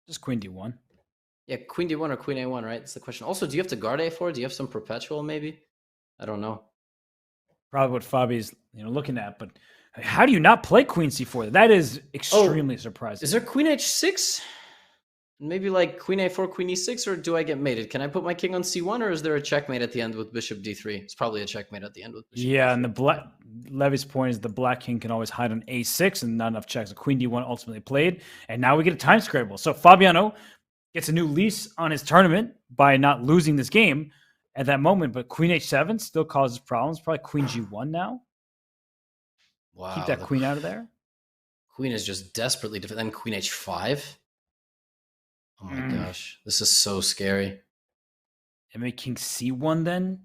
Just queen D1. Yeah, queen D1 or queen A1, right? That's the question. Also, do you have to guard A4? Do you have some perpetual, maybe? I don't know. Probably what Fabi's looking at, but how do you not play queen C4? That is extremely surprising. Is there queen H6? Maybe like queen A4, queen E6, or do I get mated? Can I put my king on C1, or is there a checkmate at the end with bishop D3? It's probably a checkmate at the end with bishop D3. And the Levy's point is the black king can always hide on A6 and not enough checks. So queen D1 ultimately played, and now we get a time scramble. So Fabiano gets a new lease on his tournament by not losing this game at that moment, but queen H7 still causes problems. Probably queen G1 now. Wow. Keep that queen out of there. Queen is just desperately different. Then queen H5. Oh my gosh. This is so scary. And maybe king C1 then?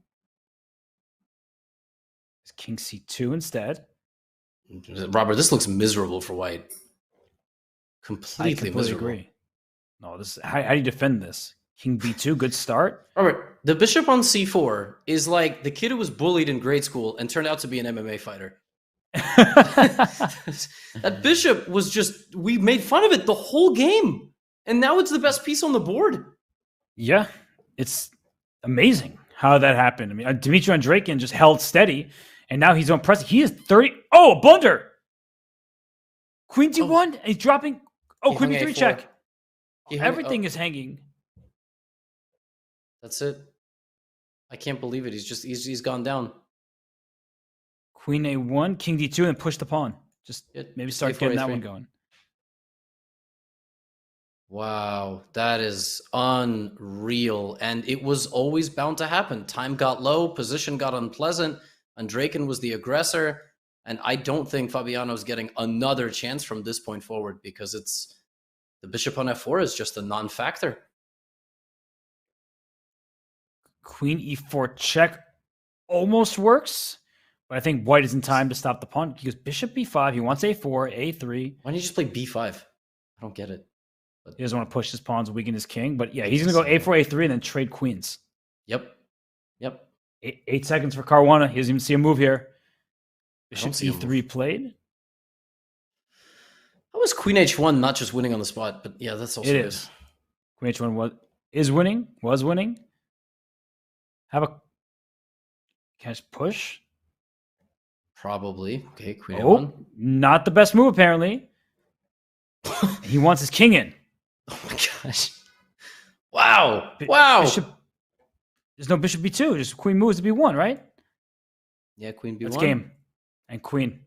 It's king C2 instead. Robert, this looks miserable for white. Completely miserable. Agree. No, this how do you defend this? King B2, good start. Robert, the bishop on C4 is like the kid who was bullied in grade school and turned out to be an MMA fighter. That bishop was just, we made fun of it the whole game. And now it's the best piece on the board. Yeah, it's amazing how that happened. I mean, Dmitry Andreykin just held steady, and now he's on press. He is 30. Oh, a blunder. Queen D1, and he's dropping. Oh, queen B3 check. Everything is hanging. That's it. I can't believe it. He's gone down. Queen A1, king D2, and push the pawn. Just maybe start getting that one going. Wow, that is unreal. And it was always bound to happen. Time got low, position got unpleasant. Andreykin was the aggressor. And I don't think Fabiano's getting another chance from this point forward, because it's the bishop on F4 is just a non-factor. Queen E4 check almost works, but I think white is in time to stop the pawn. He goes bishop B5. He wants A4, A3. Why don't you just play B5? I don't get it. He doesn't want to push his pawns, weaken his king. But yeah, he's going to go a4, a3, and then trade queens. Yep. 8 seconds for Caruana. He doesn't even see a move here. Bishop see a e3 played. How was Queen H1 not just winning on the spot? But yeah, that's also It good. is. Queen H1 was winning. Have a cash push. Probably. Okay, Queen A1. Not the best move, apparently. He wants his king in. Oh my gosh. Wow. There's no bishop b2. Just queen moves to b1, right? Yeah, Queen B1. That's game. And queen.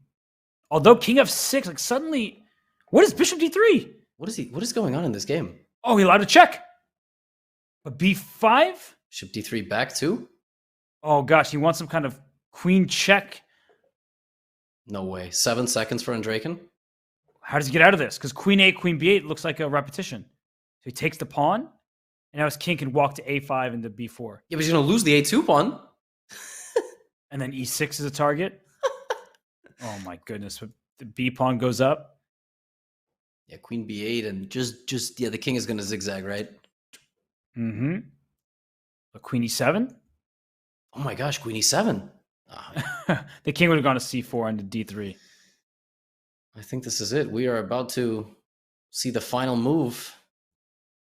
Although king f6, like suddenly, what is bishop d3? What is going on in this game? Oh, he allowed to check. But b5? Bishop D3 back too? Oh gosh, he wants some kind of queen check. No way. 7 seconds for Andrakin. How does he get out of this? Because queen a, queen b8 looks like a repetition. So he takes the pawn, and now his king can walk to a5 into b4. Yeah, but he's going to lose the A2 pawn. And then e6 is a target. Oh my goodness. The b pawn goes up. Yeah, Queen B8, and just the king is going to zigzag, right? Mm-hmm. A queen e7. Oh my gosh, Queen E7. Oh, The king would have gone to c4 into d3. I think this is it. We are about to see the final move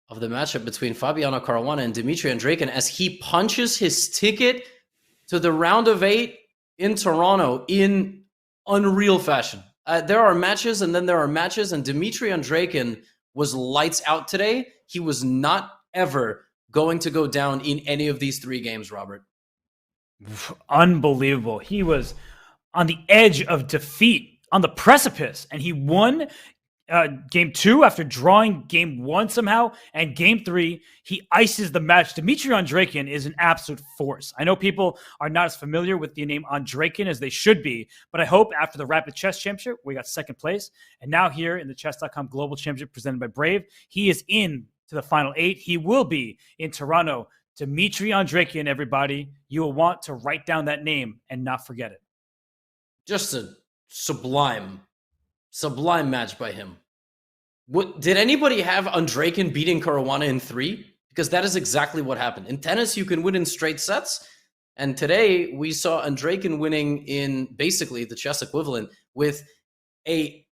of the matchup between Fabiano Caruana and Dmitry Andreikin as he punches his ticket to the round of 8 in Toronto in unreal fashion. There are matches and then there are matches, and Dmitry Andreikin was lights out today. He was not ever going to go down in any of these 3 games, Robert. Unbelievable. He was on the edge of defeat, on the precipice, and he won game 2 after drawing game 1 somehow, and game 3 he ices the match. Dmitry Andreikin is an absolute force. I know people are not as familiar with the name Andreikin as they should be, but I hope after the Rapid Chess Championship, we got 2nd place, and now here in the Chess.com Global Championship presented by Brave, he is in to the final 8. He will be in Toronto. Dmitry Andreikin, everybody. You will want to write down that name and not forget it. Just a sublime match by him. Did anybody have Andreikin beating Caruana in 3? Because that is exactly what happened. In tennis, you can win in straight sets. And today, we saw Andreikin winning in basically the chess equivalent with a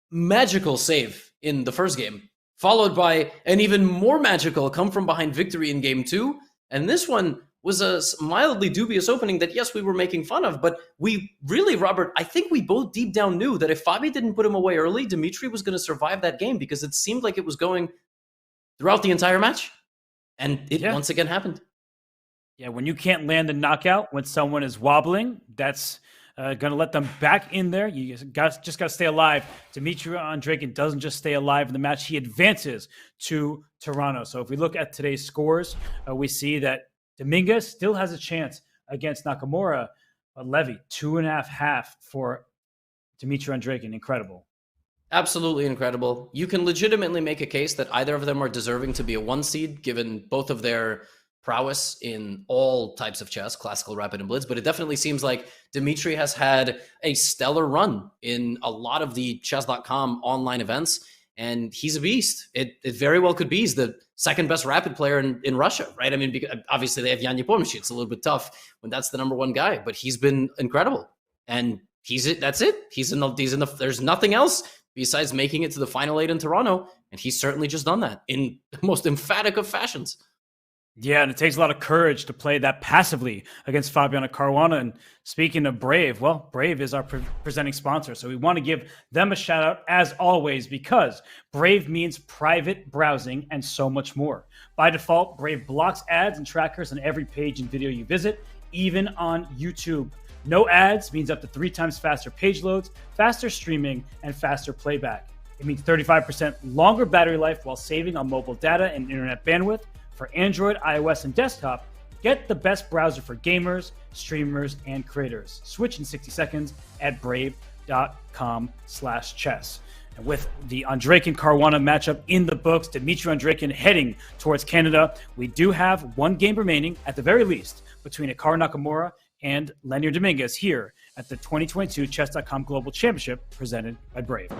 magical save in the first game, followed by an even more magical come-from-behind victory in game 2. And this one was a mildly dubious opening that, yes, we were making fun of, but we really, Robert, I think we both deep down knew that if Fabi didn't put him away early, Dmitry was going to survive that game because it seemed like it was going throughout the entire match. And it once again happened. Yeah, when you can't land a knockout, when someone is wobbling, that's going to let them back in there. You just got to stay alive. Dmitry Andreikin doesn't just stay alive in the match. He advances to Toronto. So if we look at today's scores, we see that Dominguez still has a chance against Nakamura. But Levy, 2.5 for Dmitry Andreikin. Incredible. Absolutely incredible. You can legitimately make a case that either of them are deserving to be a 1 seed, given both of their prowess in all types of chess, classical, rapid, and blitz. But it definitely seems like Dmitry has had a stellar run in a lot of the Chess.com online events. And he's a beast. It very well could be. He's the 2nd best rapid player in Russia, right? I mean, obviously they have Yan Nepomuceno. It's a little bit tough when that's the number 1 guy, but he's been incredible. And that's it. There's nothing else besides making it to the final 8 in Toronto. And he's certainly just done that in the most emphatic of fashions. Yeah, and it takes a lot of courage to play that passively against Fabiano Caruana. And speaking of Brave, well, Brave is our presenting sponsor. So we want to give them a shout out as always, because Brave means private browsing and so much more. By default, Brave blocks ads and trackers on every page and video you visit, even on YouTube. No ads means up to 3 times faster page loads, faster streaming, and faster playback. It means 35% longer battery life while saving on mobile data and internet bandwidth. For Android, iOS, and desktop, get the best browser for gamers, streamers, and creators. Switch in 60 seconds at brave.com/chess. And with the Andreikin Caruana matchup in the books, Dmitry Andreikin heading towards Canada, we do have 1 game remaining, at the very least, between Hikaru Nakamura and Leonid Dominguez here at the 2022 Chess.com Global Championship presented by Brave.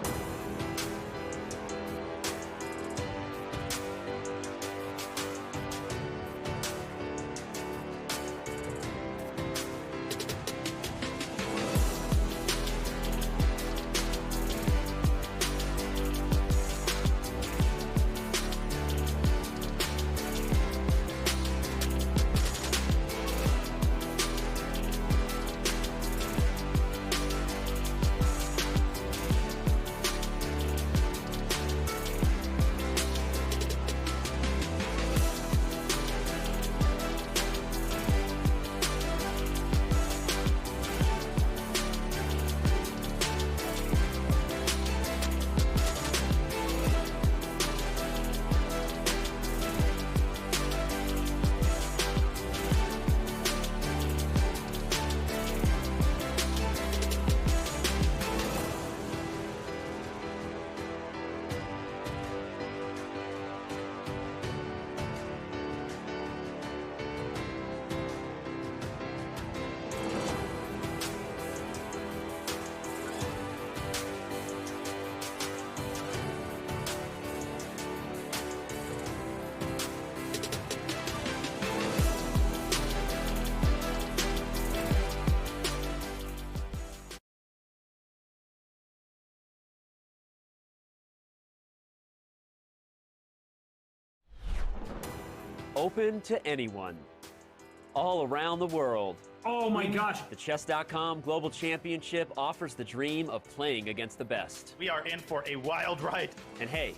open to anyone, all around the world. Oh my gosh. The Chess.com Global Championship offers the dream of playing against the best. We are in for a wild ride. And hey,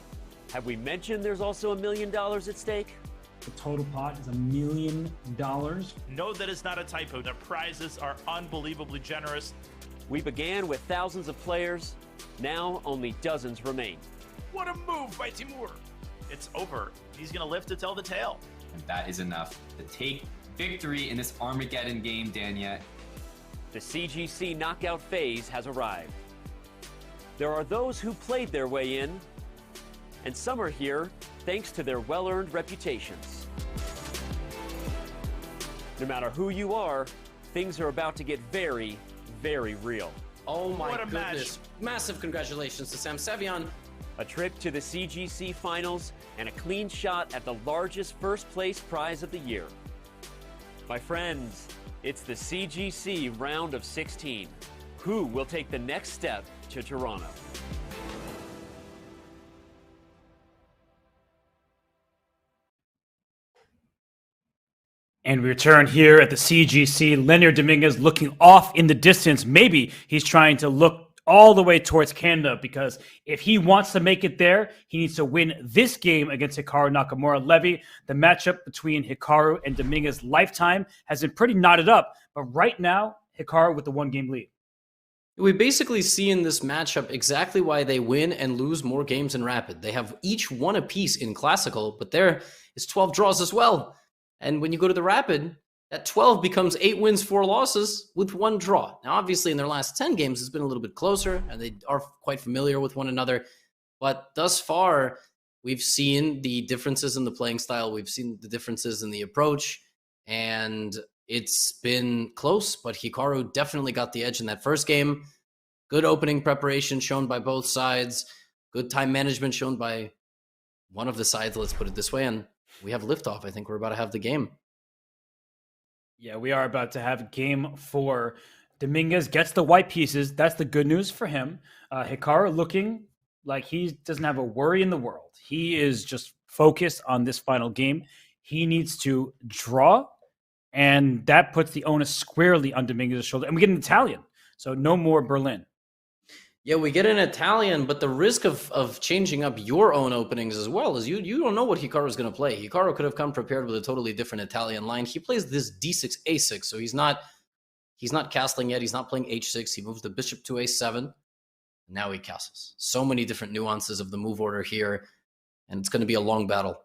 have we mentioned there's also $1 million at stake? The total pot is $1 million. No, that is not a typo. The prizes are unbelievably generous. We began with thousands of players. Now only dozens remain. What a move by Timur. It's over. He's going to live to tell the tale. And that is enough to take victory in this Armageddon game, Dania. The CGC knockout phase has arrived. There are those who played their way in, and some are here thanks to their well-earned reputations. No matter who you are, things are about to get very, very real. Oh my What a goodness. Massive congratulations to Sam Sevian. A trip to the CGC finals and a clean shot at the largest first place prize of the year. My friends, it's the CGC round of 16. Who will take the next step to Toronto? And we return here at the CGC. Leonard Dominguez looking off in the distance. Maybe he's trying to look all the way towards Canada, because if he wants to make it there, he needs to win this game against Hikaru Nakamura. Levy, the matchup between Hikaru and Dominguez lifetime has been pretty knotted up, but right now, Hikaru with the 1-game lead. We basically see in this matchup exactly why they win and lose more games in Rapid. They have each one apiece in Classical, but there is 12 draws as well. And when you go to the Rapid, that 12 becomes 8 wins, 4 losses with 1 draw. Now, obviously, in their last 10 games, it's been a little bit closer, and they are quite familiar with one another. But thus far, we've seen the differences in the playing style. We've seen the differences in the approach, and it's been close. But Hikaru definitely got the edge in that first game. Good opening preparation shown by both sides. Good time management shown by one of the sides, let's put it this way. And we have liftoff. I think we're about to have the game. Yeah, we are about to have game 4. Dominguez gets the white pieces. That's the good news for him. Hikaru looking like he doesn't have a worry in the world. He is just focused on this final game. He needs to draw, and that puts the onus squarely on Dominguez's shoulder. And we get an Italian, so no more Berlin. Yeah, we get an Italian, but the risk of changing up your own openings as well is you don't know what Hikaru is going to play. Hikaru could have come prepared with a totally different Italian line. He plays this d6, a6, so he's not castling yet. He's not playing h6. He moves the bishop to a7. Now he castles. So many different nuances of the move order here, and it's going to be a long battle.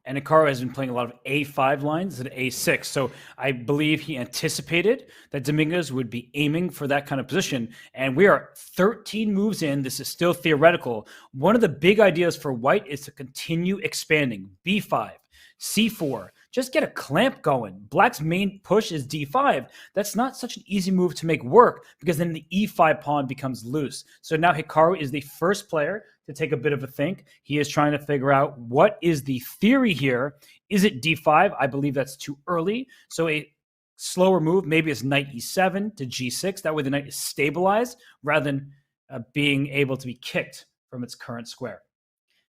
And Hikaru has been playing a lot of A5 lines and A6. So I believe he anticipated that Dominguez would be aiming for that kind of position. And we are 13 moves in. This is still theoretical. One of the big ideas for white is to continue expanding. B5, C4, just get a clamp going. Black's main push is D5. That's not such an easy move to make work, because then the E5 pawn becomes loose. So now Hikaru is the first player to take a bit of a think. He is trying to figure out what is the theory here. Is it D5? I believe that's too early. So a slower move, maybe it's knight E7 to G6. That way the knight is stabilized rather than being able to be kicked from its current square.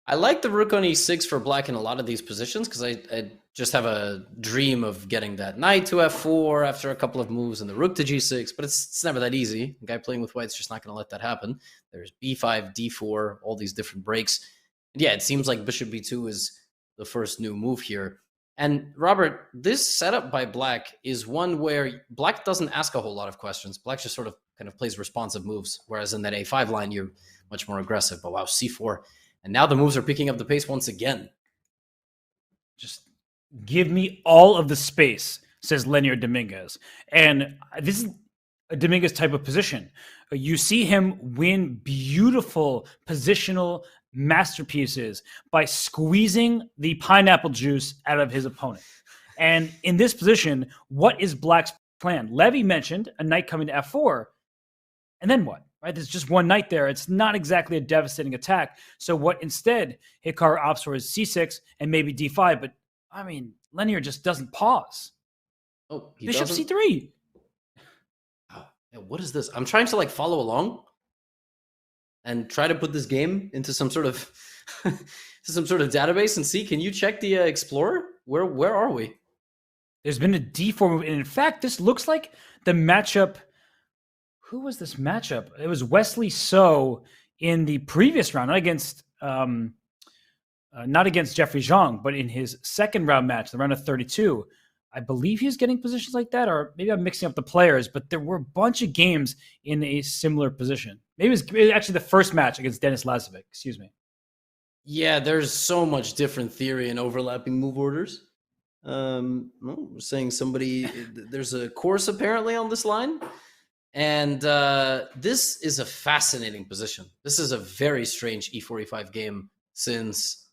I like the rook on e6 for black in a lot of these positions, because I just have a dream of getting that knight to f4 after a couple of moves and the rook to g6, but it's never that easy. The guy playing with white's just not going to let that happen. There's b5, d4, all these different breaks. And yeah, it seems like bishop b2 is the first new move here. And Robert, this setup by black is one where black doesn't ask a whole lot of questions. Black just sort of kind of plays responsive moves, whereas in that a5 line, you're much more aggressive. But wow, c4. And now the moves are picking up the pace once again. Just give me all of the space, says Leonard Dominguez. And this is a Dominguez type of position. You see him win beautiful positional masterpieces by squeezing the pineapple juice out of his opponent. And in this position, what is Black's plan? Levy mentioned a knight coming to f4. And then what? Right? There's just one knight there. It's not exactly a devastating attack. So what instead Hikaru opts for is c6 and maybe d5. But, I mean, Leonard just doesn't pause. Oh, Bishop c3. Oh, yeah, what is this? I'm trying to follow along and try to put this game into some sort of database and see. Can you check the Explorer? Where are we? There's been a d4 move, and in fact, this looks like the matchup. Who was this matchup? It was Wesley So in the previous round, not against Jeffrey Zhang, but in his second round match, the round of 32. I believe he's getting positions like that, or maybe I'm mixing up the players, but there were a bunch of games in a similar position. Maybe it was actually the first match against Denis Lazovic. Excuse me. Yeah, there's so much different theory and overlapping move orders. We're saying there's a course apparently on this line. And this is a fascinating position. This is a very strange e4, e5 game since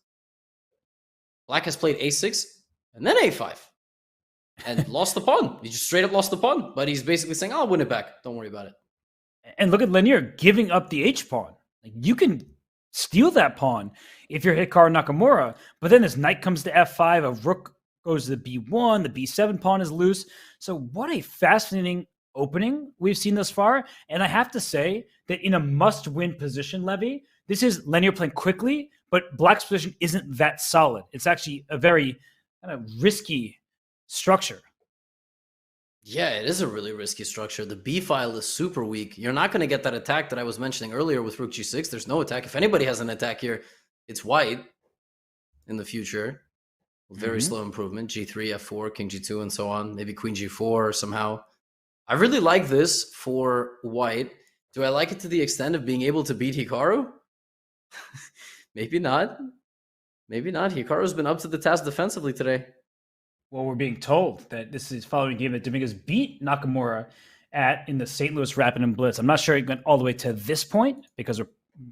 Black has played a6 and then a5 and lost the pawn. He just straight up lost the pawn, but he's basically saying, I'll win it back. Don't worry about it. And look at Lanier giving up the H pawn. Like, you can steal that pawn if you're Hikaru Nakamura, but then this knight comes to f5, a rook goes to the b1, the b7 pawn is loose. So what a fascinating opening we've seen thus far. And I have to say that in a must-win position, Levy, this is Lanier playing quickly, but Black's position isn't that solid. It's actually a very kind of risky structure. Yeah, it is a really risky structure. The B file is super weak. You're not going to get that attack that I was mentioning earlier with rook g6. There's no attack. If anybody has an attack here, it's white in the future. Very slow improvement. G3, f4, king g2, and so on. Maybe queen g4 somehow. I really like this for white. Do I like it to the extent of being able to beat Hikaru? Maybe not. Maybe not. Hikaru's been up to the task defensively today. Well, we're being told that this is following a game that Dominguez beat Nakamura at in the St. Louis Rapid and Blitz. I'm not sure it went all the way to this point because we're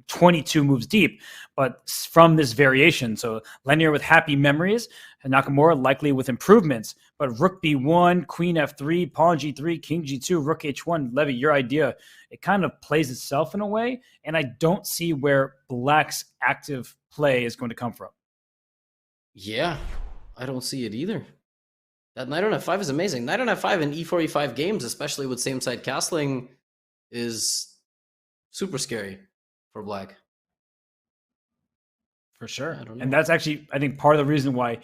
22 moves deep, but from this variation. So Lanier with happy memories, and Nakamura likely with improvements. But rook b1, queen f3, pawn g3, king g2, rook h1. Levy, your idea, it kind of plays itself in a way, and I don't see where Black's active play is going to come from. Yeah, I don't see it either. That knight on f5 is amazing. Knight on f5 in e4, e5 games, especially with same-side castling, is super scary for Black. For sure. And that's actually, I think, part of the reason why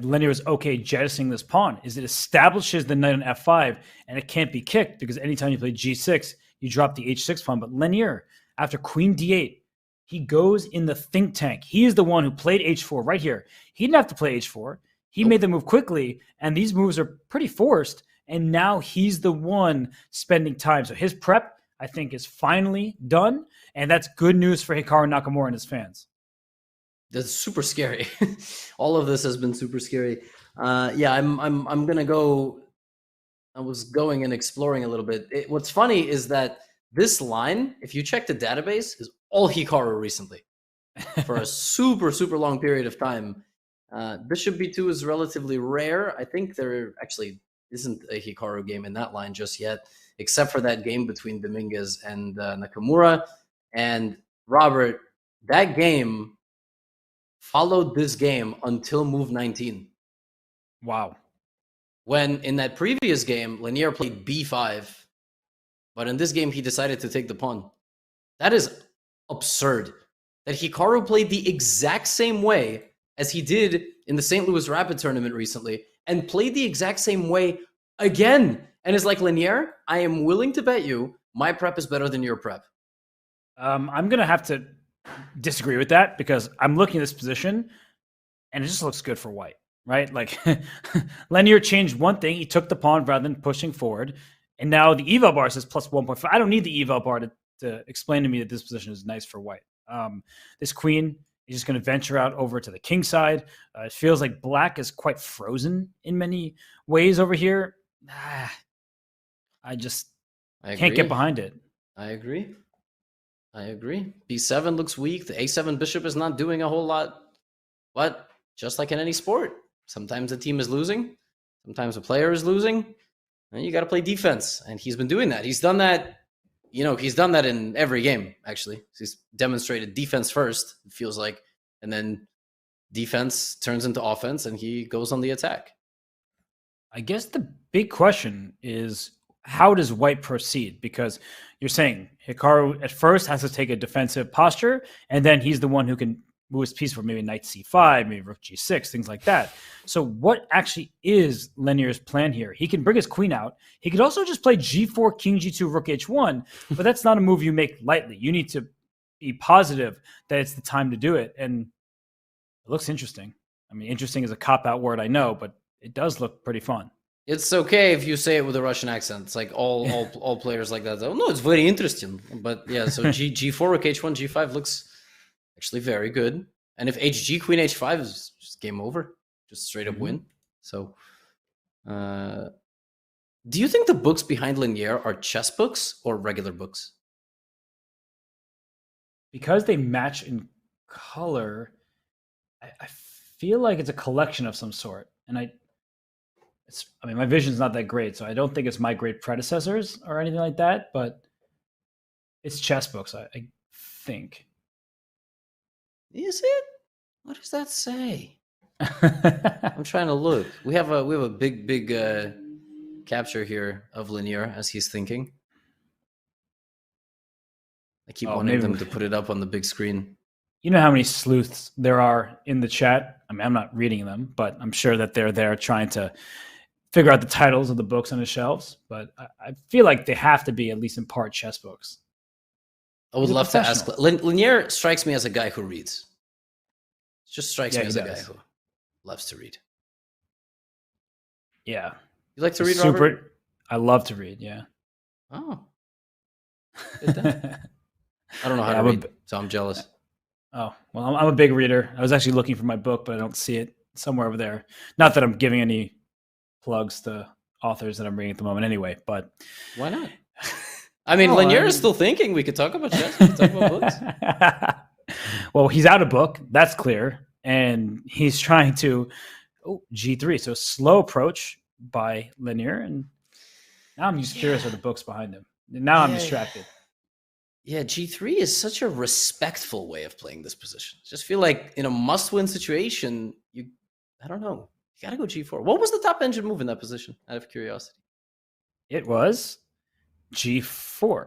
Lanier is okay jettisoning this pawn is it establishes the knight on f5, and it can't be kicked because anytime you play g6, you drop the h6 pawn. But Lanier, after queen d8, he goes in the think tank. He is the one who played h4 right here. He didn't have to play h4. He made the move quickly, and these moves are pretty forced, and now he's the one spending time. So his prep, I think, is finally done, and that's good news for Hikaru Nakamura and his fans. That's super scary. All of this has been super scary. Yeah, I'm gonna go. I was going and exploring a little bit. What's funny is that this line, if you check the database, is all Hikaru recently for a super long period of time. Bishop b2 is relatively rare. I think there actually isn't a Hikaru game in that line just yet, except for that game between Dominguez and Nakamura. And Robert, that game followed this game until move 19. Wow. When in that previous game, Lanier played b5, but in this game, he decided to take the pawn. That is absurd. That Hikaru played the exact same way as he did in the St. Louis Rapid tournament recently, and played the exact same way again. And is like, Lanier, I am willing to bet you my prep is better than your prep. I'm going to have to disagree with that because I'm looking at this position, and it just looks good for white, right? Like, Lanier changed one thing. He took the pawn rather than pushing forward, and now the eval bar says plus 1.5. I don't need the eval bar to explain to me that this position is nice for white. This queen is just going to venture out over to the king side. It feels like Black is quite frozen in many ways over here. I can't get behind it. I agree. B7 looks weak. The A7 bishop is not doing a whole lot. But just like in any sport, sometimes the team is losing. Sometimes a player is losing. And you got to play defense. And he's been doing that. He's done that. He's done that in every game, actually. He's demonstrated defense first, it feels like, and then defense turns into offense, and he goes on the attack. I guess the big question is, how does white proceed? Because you're saying Hikaru at first has to take a defensive posture, and then he's the one who can move his piece for maybe knight c5, maybe rook g6, things like that. So what actually is Lanier's plan here? He can bring his queen out. He could also just play g4, king g2, rook h1, but that's not a move you make lightly. You need to be positive that it's the time to do it. And it looks interesting. I mean, interesting is a cop-out word, I know, but it does look pretty fun. It's okay if you say it with a Russian accent. It's like all players like that. Oh, no, it's very interesting. But yeah, so g4, rook h1, g5 looks actually very good. And if hg, queen h5 is just game over, just straight up win. So, do you think the books behind Lanier are chess books or regular books? Because they match in color, I feel like it's a collection of some sort. And I mean, my vision's not that great, so I don't think it's my great predecessors or anything like that, but it's chess books, I think. Is it? What does that say? I'm trying to look. We have a big capture here of Lanier as he's thinking. I keep wanting them to put it up on the big screen. You know how many sleuths there are in the chat? I mean, I'm not reading them, but I'm sure that they're there trying to figure out the titles of the books on the shelves. But I feel like they have to be, at least in part, chess books. I would love to ask. Lanier strikes me as a guy who reads. Just strikes me as a guy who loves to read. Yeah. You like to read, Robert? I love to read, yeah. Oh. I don't know how to read, so I'm jealous. Oh, well, I'm a big reader. I was actually looking for my book, but I don't see it somewhere over there. Not that I'm giving any plugs to authors that I'm reading at the moment anyway, but... Why not? I mean, Lanier is still thinking. We could talk about chess. We could talk about books. Well, he's out of book. That's clear. And he's trying to... Oh, G3. So slow approach by Lanier. And now I'm just curious of the books behind him. Now I'm distracted. Yeah, G3 is such a respectful way of playing this position. I just feel like in a must-win situation, I don't know. You got to go G4. What was the top engine move in that position, out of curiosity? It was G4.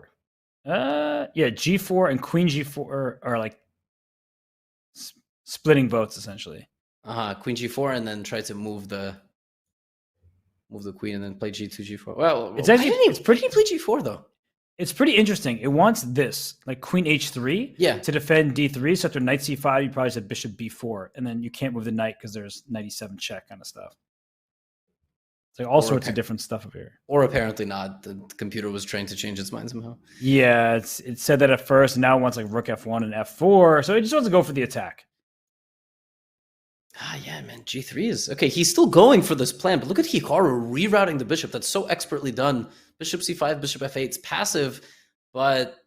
G4 and Queen G4 are like splitting votes, essentially. Queen G4 and then try to move the queen and then play G2, G4. Well, it's pretty play G4, though. It's pretty interesting. It wants this, like Queen H3 to defend D3. So after Knight C5, you probably said Bishop B4. And then you can't move the Knight because there's Knight E7 check kind of stuff. It's like all sorts of different stuff up here. Or apparently not. The computer was trained to change its mind somehow. Yeah, it said that at first. And now it wants like Rook F1 and F4. So it just wants to go for the attack. Yeah, man. G3 is... Okay, he's still going for this plan. But look at Hikaru rerouting the bishop. That's so expertly done. Bishop C5, Bishop F8. It's passive, but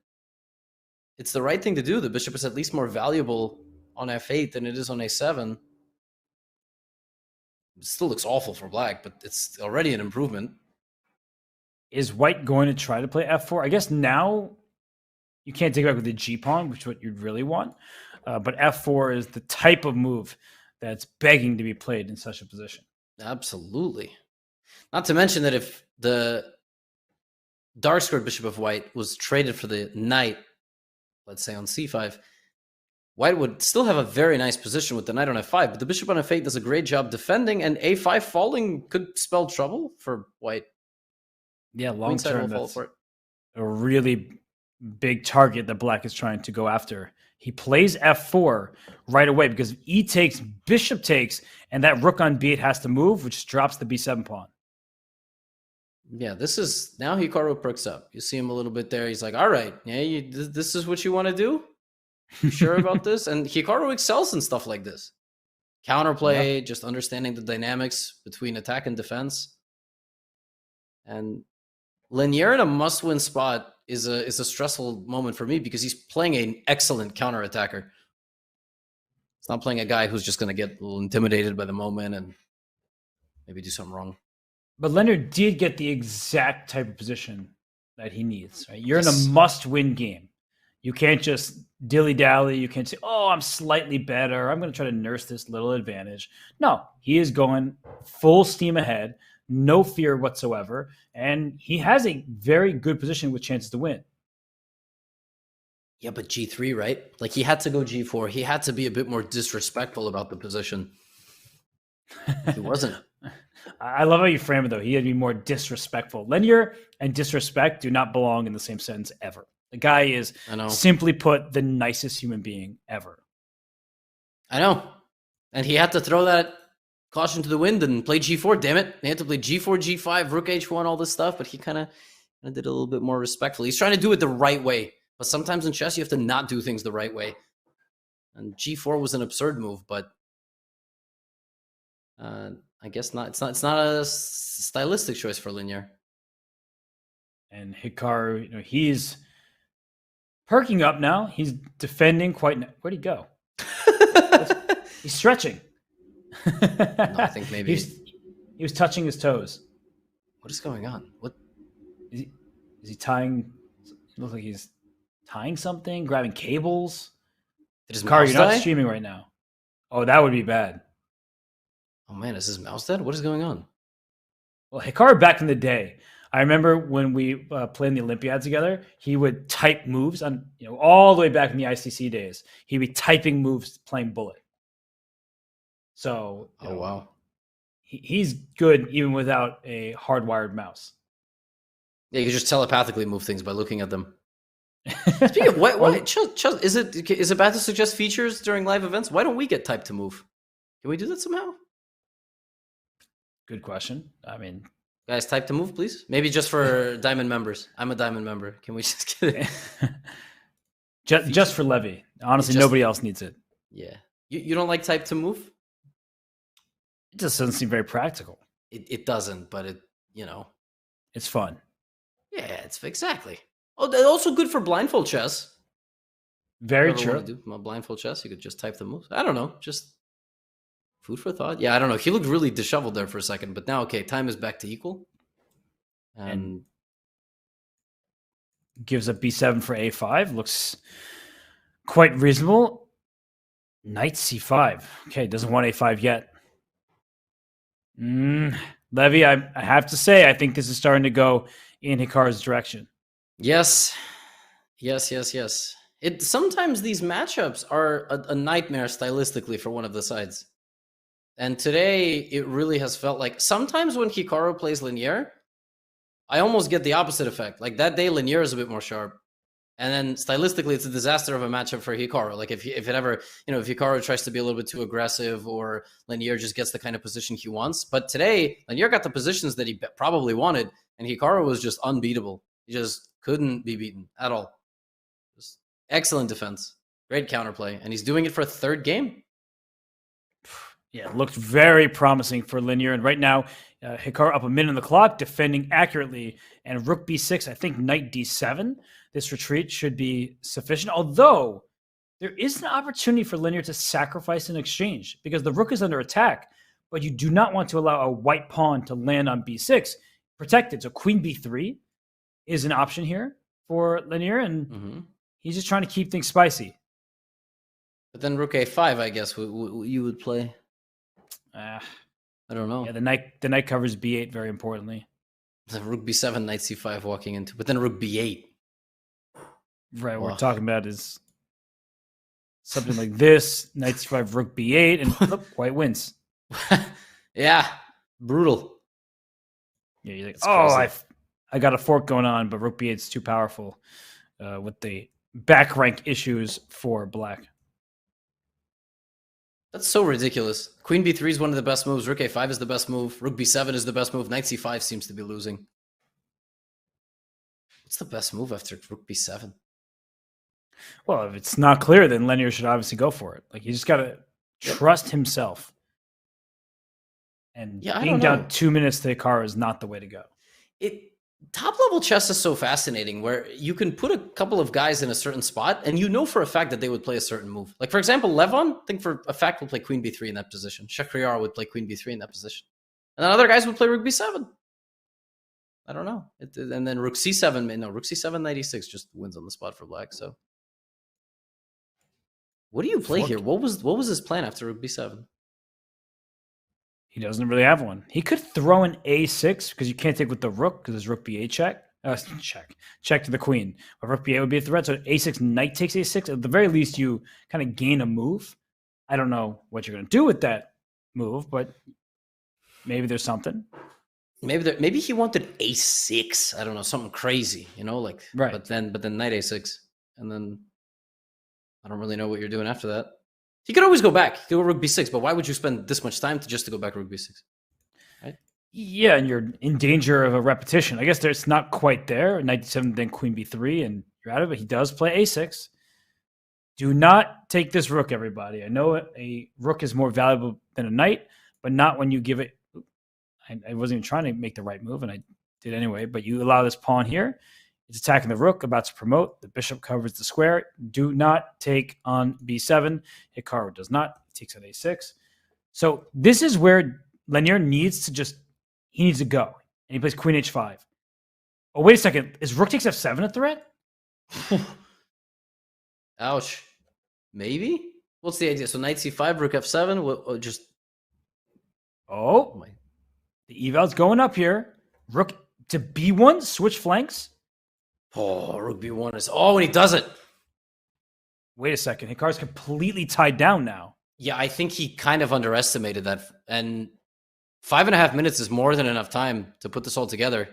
it's the right thing to do. The bishop is at least more valuable on F8 than it is on A7. It still looks awful for black, but it's already an improvement. Is white going to try to play F4? I guess now you can't take it back with the G pawn, which is what you'd really want. But F4 is the type of move that's begging to be played in such a position. Absolutely. Not to mention that if the dark squared bishop of white was traded for the knight, let's say on C5, white would still have a very nice position with the knight on F5, but the bishop on F8 does a great job defending, and A5 falling could spell trouble for white. Yeah, long term, that's a really big target that black is trying to go after. He plays F4 right away because E takes, bishop takes, and that rook on B8 has to move, which drops the B7 pawn. Yeah, this is... Now Hikaru perks up. You see him a little bit there. He's like, all right, yeah, this is what you want to do? You sure about this? And Hikaru excels in stuff like this. Counterplay, just understanding the dynamics between attack and defense. And Lanier in a must-win spot is a stressful moment for me because he's playing an excellent counter-attacker. It's not playing a guy who's just going to get a little intimidated by the moment and maybe do something wrong. But Leonard did get the exact type of position that he needs. Right? You're in a must-win game. You can't just dilly-dally. You can't say, oh, I'm slightly better. I'm going to try to nurse this little advantage. No, he is going full steam ahead, no fear whatsoever, and he has a very good position with chances to win. Yeah, but G3, right? Like, he had to go G4. He had to be a bit more disrespectful about the position. He wasn't. I love how you frame it, though. He had to be more disrespectful. Linear and disrespect do not belong in the same sentence ever. The guy is, I know. simply put, the nicest human being ever. I know. And he had to throw that caution to the wind and play G4, damn it. He had to play G4, G5, Rook H1, all this stuff, but he kind of did it a little bit more respectfully. He's trying to do it the right way. But sometimes in chess, you have to not do things the right way. And G4 was an absurd move, but I guess not. It's not a stylistic choice for Linear. And Hikaru, he's perking up now. He's defending quite. Where'd he go? He's stretching. No, I think maybe he was touching his toes. What is going on? What is he tying? It looks like he's tying something, grabbing cables. Hikaru, you're not streaming right now. Oh, that would be bad. Oh man, is his mouse dead? What is going on? Well, Hikaru back in the day, I remember when we played in the Olympiad together, he would type moves on, all the way back in the ICC days. He'd be typing moves playing bullet. So, wow. He's good even without a hardwired mouse. Yeah, you can just telepathically move things by looking at them. Speaking of, what is it bad to suggest features during live events? Why don't we get type to move? Can we do that somehow? Good question. I mean, guys, type to move, please. Maybe just for Diamond members. I'm a Diamond member. Can we just get it? just for Levy. Honestly, nobody else needs it. Yeah. You don't like type to move? It just doesn't seem very practical. It doesn't, but it's fun. Yeah, it's exactly. Oh, also good for blindfold chess. Very true. Do blindfold chess, you could just type the moves. I don't know, just food for thought. Yeah, I don't know. He looked really disheveled there for a second, but now, okay, time is back to equal. And gives up B7 for A5. Looks quite reasonable. Knight C5. Okay, doesn't want A5 yet. Levy, I have to say, I think this is starting to go in Hikaru's direction. Yes. Sometimes these matchups are a nightmare stylistically for one of the sides. And today, it really has felt like sometimes when Hikaru plays Linear, I almost get the opposite effect. Like that day, Linear is a bit more sharp. And then stylistically, it's a disaster of a matchup for Hikaru. Like if Hikaru tries to be a little bit too aggressive or Linear just gets the kind of position he wants. But today, Linear got the positions that he probably wanted, and Hikaru was just unbeatable. He just couldn't be beaten at all. Just excellent defense. Great counterplay. And he's doing it for a third game. Yeah, it looked very promising for Linear. And right now, Hikaru up a minute on the clock, defending accurately. And Rook B6, I think Knight D7. This retreat should be sufficient. Although, there is an opportunity for Linear to sacrifice an exchange because the Rook is under attack. But you do not want to allow a white pawn to land on B6. Protected. So Queen B3 is an option here for Linear. And he's just trying to keep things spicy. But then Rook A5, I guess, you would play. I don't know. Yeah, the knight covers B8 very importantly. The Rook B7, Knight C5 walking into, but then Rook B8. Right, what we're talking about is something like this: Knight C5, Rook B8, and look, white wins. Yeah, brutal. Yeah, you're like, I got a fork going on, but Rook B8 is too powerful with the back rank issues for Black. That's so ridiculous. Queen B3 is one of the best moves. Rook A5 is the best move. Rook B7 is the best move. Knight C5 seems to be losing. What's the best move after Rook B7? Well, if it's not clear, then Linear should obviously go for it. Like, you just got to trust himself. And being down 2 minutes to Hikaru is not the way to go. Top level chess is so fascinating where you can put a couple of guys in a certain spot and you know for a fact that they would play a certain move. Like, for example, Levon, I think for a fact, will play Queen B3 in that position. Shakhriyar would play Queen B3 in that position. And then other guys would play Rook B7. I don't know. And then Rook C7, Rook C7, Knight E6 just wins on the spot for Black. So what do you play here? What was his plan after Rook B7? He doesn't really have one. He could throw an A6 because you can't take with the Rook because it's Rook B8 check. Check to the Queen. But Rook B8 would be a threat. So A6, Knight takes A6. At the very least, you kind of gain a move. I don't know what you're going to do with that move, but maybe there's something. Maybe he wanted a6. I don't know, something crazy, like Right. But then knight a6, and then I don't really know what you're doing after that. He could always go back. He could go rook b6, but why would you spend this much time to go back rook b6? Right? Yeah, and you're in danger of a repetition. I guess there's not quite there. Knight d7, then queen b3, and you're out of it. He does play a6. Do not take this rook, everybody. I know a rook is more valuable than a knight, but not when you give it. I wasn't even trying to make the right move, and I did anyway. But you allow this pawn here. It's attacking the rook, about to promote. The bishop covers the square. Do not take on b7. Hikaru does not. He takes on a6. So this is where Lanier needs to go. And he plays queen h5. Oh, wait a second. Is rook takes f7 a threat? Ouch. Maybe? What's the idea? So knight c5, rook f7? Oh, the eval's going up here. Rook to b1, switch flanks. Oh, rook b1 is... Oh, and he does it. Wait a second. Hikaru's completely tied down now. Yeah, I think he kind of underestimated that. And 5.5 minutes is more than enough time to put this all together.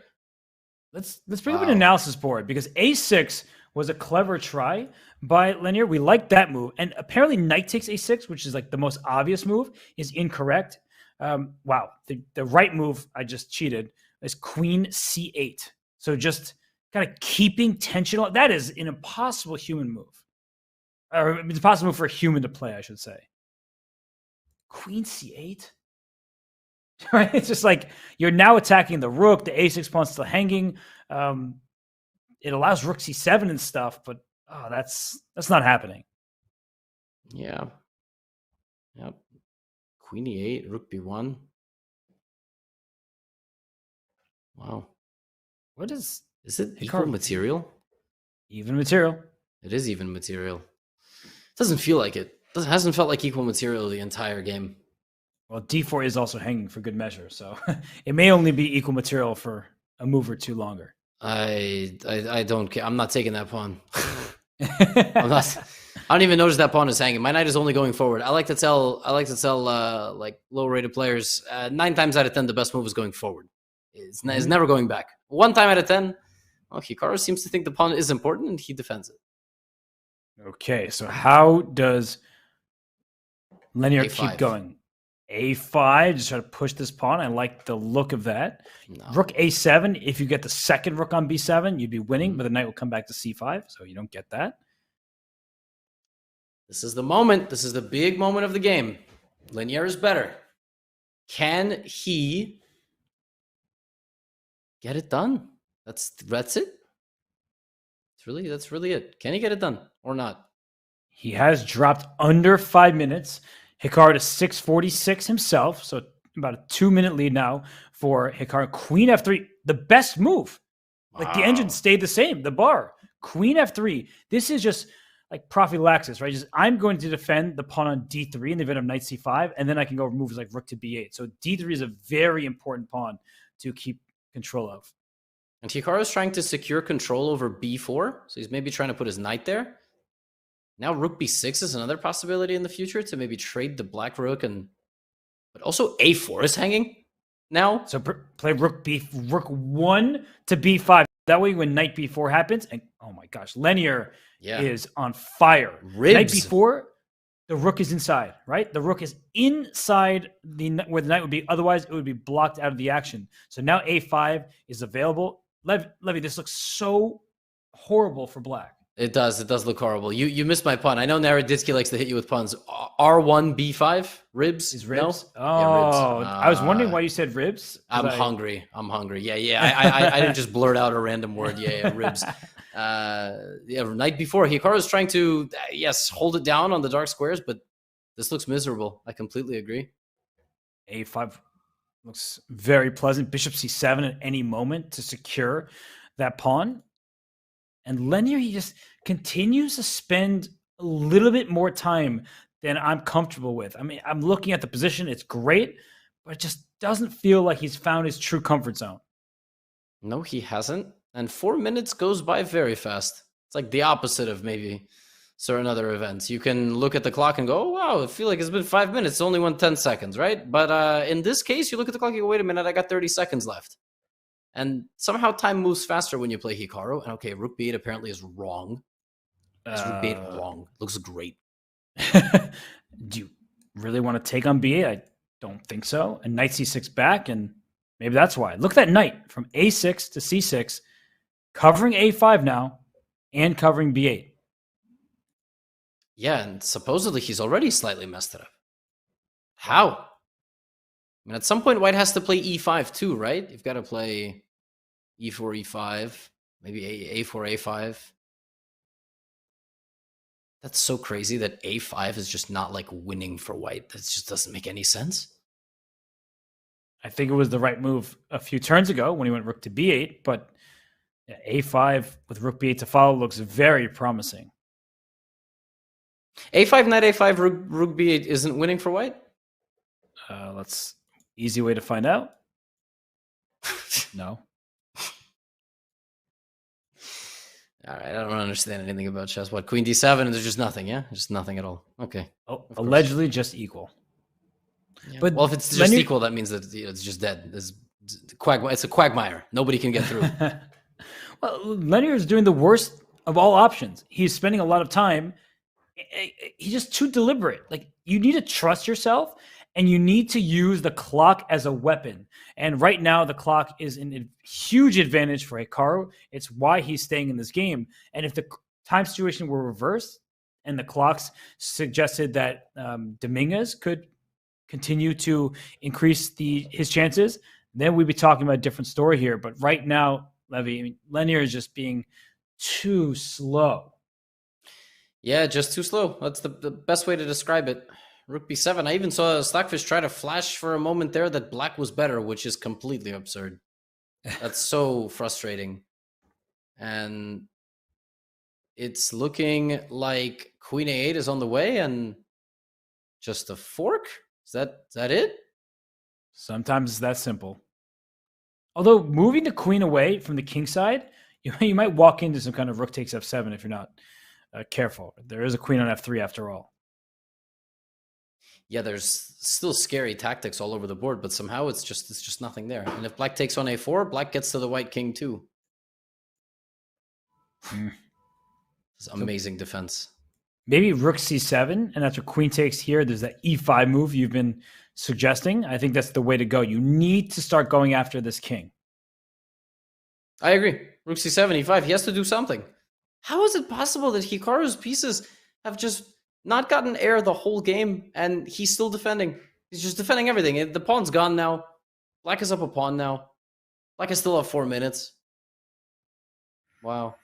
Let's bring up an analysis board, because a6 was a clever try by Lanier. We like that move. And apparently knight takes a6, which is like the most obvious move, is incorrect. Wow. The right move, I just cheated, is queen c8. So just kind of keeping tension. That is an impossible human move. Or it's impossible for a human to play, I should say. Queen c8? Right? It's just like you're now attacking the rook. The a6 pawn's still hanging. It allows rook c7 and stuff, but that's not happening. Yeah. Yep. Queen e8, rook b1. Wow. What is it equal material? Even material. It is even material. It doesn't feel like it. It hasn't felt like equal material the entire game. Well, d4 is also hanging for good measure, so it may only be equal material for a move or two longer. I don't care. I'm not taking that pawn. I don't even notice that pawn is hanging. My knight is only going forward. I like to tell like low-rated players, 9 times out of 10, the best move is going forward. It's never going back. 1 time out of 10, Hikaru seems to think the pawn is important, and he defends it. Okay, so how does Lanier A5. keep going? A5, just try to push this pawn. I like the look of that. No. Rook A7, if you get the second rook on B7, you'd be winning, but the knight will come back to C5, so you don't get that. This is the moment. This is the big moment of the game. Lanier is better. Can he get it done? That's it. That's really it. Can he get it done or not? He has dropped under 5 minutes. Hikaru to 6:46 himself, so about a 2-minute lead now for Hikaru. Queen F3, the best move. Like the engine stayed the same, the bar. Queen F3. This is just like prophylaxis, right? Just, I'm going to defend the pawn on D3 in the event of knight C5, and then I can go moves like rook to B8. So D3 is a very important pawn to keep control of. And Hikaru is trying to secure control over B4, so he's maybe trying to put his knight there. Now rook b6 is another possibility in the future to maybe trade the black rook, but also a4 is hanging now. So play rook 1 to b5. That way when knight b4 happens, and oh my gosh, Lanier is on fire. Ribs. Knight b4, the rook is inside, right? The rook is inside where the knight would be. Otherwise, it would be blocked out of the action. So now a5 is available. Levy, this looks so horrible for black. It does look horrible. You missed my pun. I know Naroditsky likes to hit you with puns. R1, B5, ribs? Is ribs? No? Oh, yeah, ribs. I was wondering why you said ribs. I'm hungry. Yeah. I didn't just blurt out a random word. Yeah, ribs. Night before, Hikaru is trying to, hold it down on the dark squares, but this looks miserable. I completely agree. A5 looks very pleasant. Bishop C7 at any moment to secure that pawn. And Lanier, he just continues to spend a little bit more time than I'm comfortable with. I mean, I'm looking at the position. It's great, but it just doesn't feel like he's found his true comfort zone. No, he hasn't. And 4 minutes goes by very fast. It's like the opposite of maybe certain other events. You can look at the clock and go, oh, wow, I feel like it's been 5 minutes. It's only went 10 seconds, right? But in this case, you look at the clock and you go, wait a minute, I got 30 seconds left. And somehow time moves faster when you play Hikaru. And okay, rook b8 apparently is wrong. Is rook b8 wrong? Looks great. Do you really want to take on b8? I don't think so. And knight c6 back, and maybe that's why. Look at that knight from a6 to c6, covering a5 now, and covering b8. Yeah, and supposedly he's already slightly messed it up. How? I mean, at some point, white has to play e5 too, right? You've got to play e4, e5, maybe a4, a5. That's so crazy that a5 is just not like winning for white. That just doesn't make any sense. I think it was the right move a few turns ago when he went rook to b8, but a5 with rook b8 to follow looks very promising. a5, knight a5, rook b8 isn't winning for white? Let's easy way to find out. No. All right, I don't understand anything about chess. What, queen d7 and there's just nothing, yeah? Just nothing at all. Okay. Oh, allegedly just equal. Yeah. But well, if it's just equal, that means that it's just dead. It's a quagmire. Nobody can get through. Well, Lenier is doing the worst of all options. He's spending a lot of time. He's just too deliberate. Like, you need to trust yourself, and you need to use the clock as a weapon. And right now, the clock is a huge advantage for Hikaru. It's why he's staying in this game. And if the time situation were reversed and the clocks suggested that Dominguez could continue to increase his chances, then we'd be talking about a different story here. But right now, Levy, I mean, Lenier is just being too slow. Yeah, just too slow. That's the best way to describe it. Rook b7. I even saw Stockfish try to flash for a moment there that black was better, which is completely absurd. That's so frustrating. And it's looking like queen a8 is on the way and just a fork? Is that it? Sometimes it's that simple. Although moving the queen away from the king side, you might walk into some kind of rook takes f7 if you're not careful. There is a queen on f3 after all. Yeah, there's still scary tactics all over the board, but somehow it's just nothing there. And if black takes on a4, black gets to the white king too. It's amazing defense. Maybe rook c7, and after queen takes here, there's that e5 move you've been suggesting. I think that's the way to go. You need to start going after this king. I agree. Rook c7, e5. He has to do something. How is it possible that Hikaru's pieces have just not gotten air the whole game and he's still defending? He's just defending everything. The pawn's gone now. Black is up a pawn now. Black is still up 4 minutes. Wow.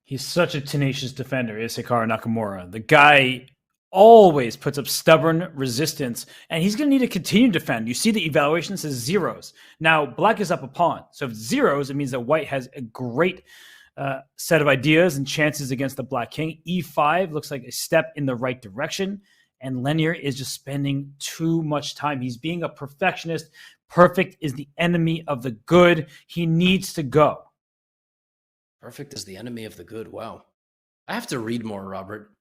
He's such a tenacious defender, is Hikaru Nakamura. The guy always puts up stubborn resistance, and he's going to need to continue to defend. You see the evaluation says zeros. Now, black is up a pawn. So if it's zeros, it means that white has a great set of ideas and chances against the black king. E5 looks like a step in the right direction, and Lenier is just spending too much time. He's being a perfectionist. Perfect is the enemy of the good. He needs to go. Perfect is the enemy of the good. Wow. I have to read more, Robert.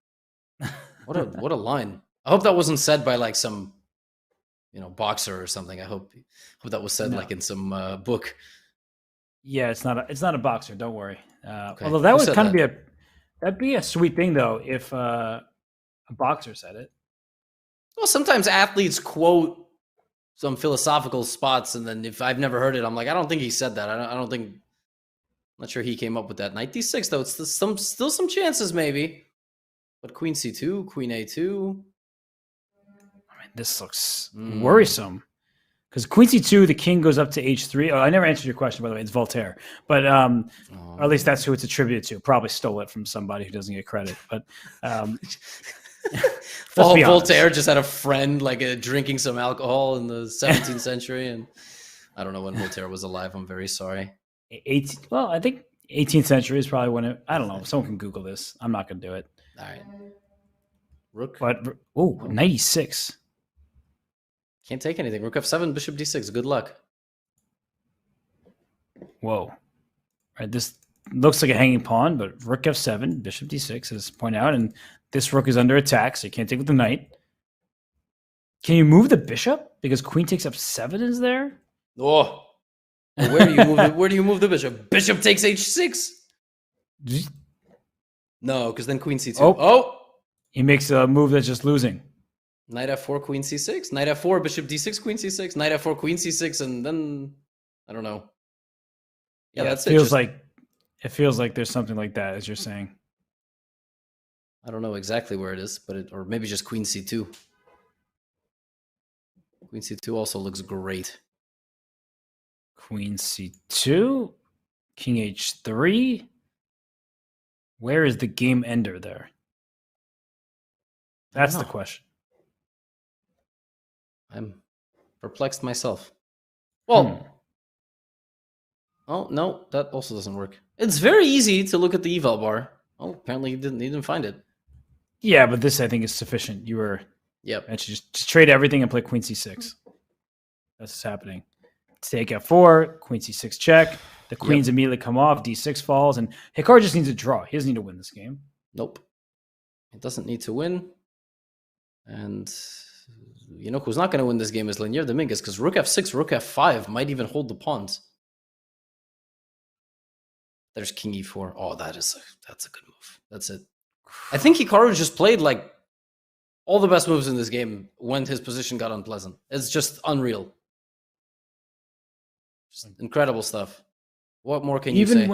What a line. I hope that wasn't said by like some, boxer or something. I hope that was said like in some book. Yeah, it's not a boxer. Don't worry. Okay. Although that Who would said kind that? of that'd be a sweet thing though if a boxer said it. Well, sometimes athletes quote some philosophical spots, and then if I've never heard it, I'm like, I don't think he said that. I don't think. I'm not sure he came up with that. Knight d6 though. It's still some chances maybe. But queen c2, queen a2. I mean, this looks worrisome. Because queen c2, the king goes up to h3. Oh, I never answered your question, by the way. It's Voltaire. But or at least that's who it's attributed to. Probably stole it from somebody who doesn't get credit. But Voltaire just had a friend like drinking some alcohol in the 17th century. And I don't know when Voltaire was alive. I'm very sorry. Well, I think 18th century is probably when it... I don't know. Someone can Google this. I'm not going to do it. All right. Rook. But, knight e6. Can't take anything. Rook f7, bishop d6. Good luck. Whoa. Right, this looks like a hanging pawn, but rook f7, bishop d6 is pointed out, and This rook is under attack, so you can't take with the knight. Can you move the bishop? Because queen takes up 7 is there? Oh. Well, where do you move where do you move the bishop? Bishop takes h6. No, because then queen c2. Oh. He makes a move that's just losing. Knight f4, queen c6. Knight f4, bishop d6, queen c6. Knight f4, queen c6, and then I don't know. Yeah, that's it. It feels like there's something like that, as you're saying. I don't know exactly where it is, but or maybe just queen c2. Queen c2 also looks great. Queen c2, king h3. Where is the game ender there? That's the question. I'm perplexed myself. Well, oh no, that also doesn't work. It's very easy to look at the eval bar. Oh, apparently he didn't find it. Yeah, but this I think is sufficient. You were actually just trade everything and play queen c6. That's what's happening. Take f4, queen c6 check. The queens immediately come off, d6 falls, and Hikaru just needs to draw. He doesn't need to win this game. Nope. It doesn't need to win. And you know who's not going to win this game is Lanier Dominguez, because rook f6, rook f5 might even hold the pawns. There's king e4. Oh, that's a good move. That's it. I think Hikaru just played like all the best moves in this game when his position got unpleasant. It's just unreal. Just incredible stuff. What more can you say?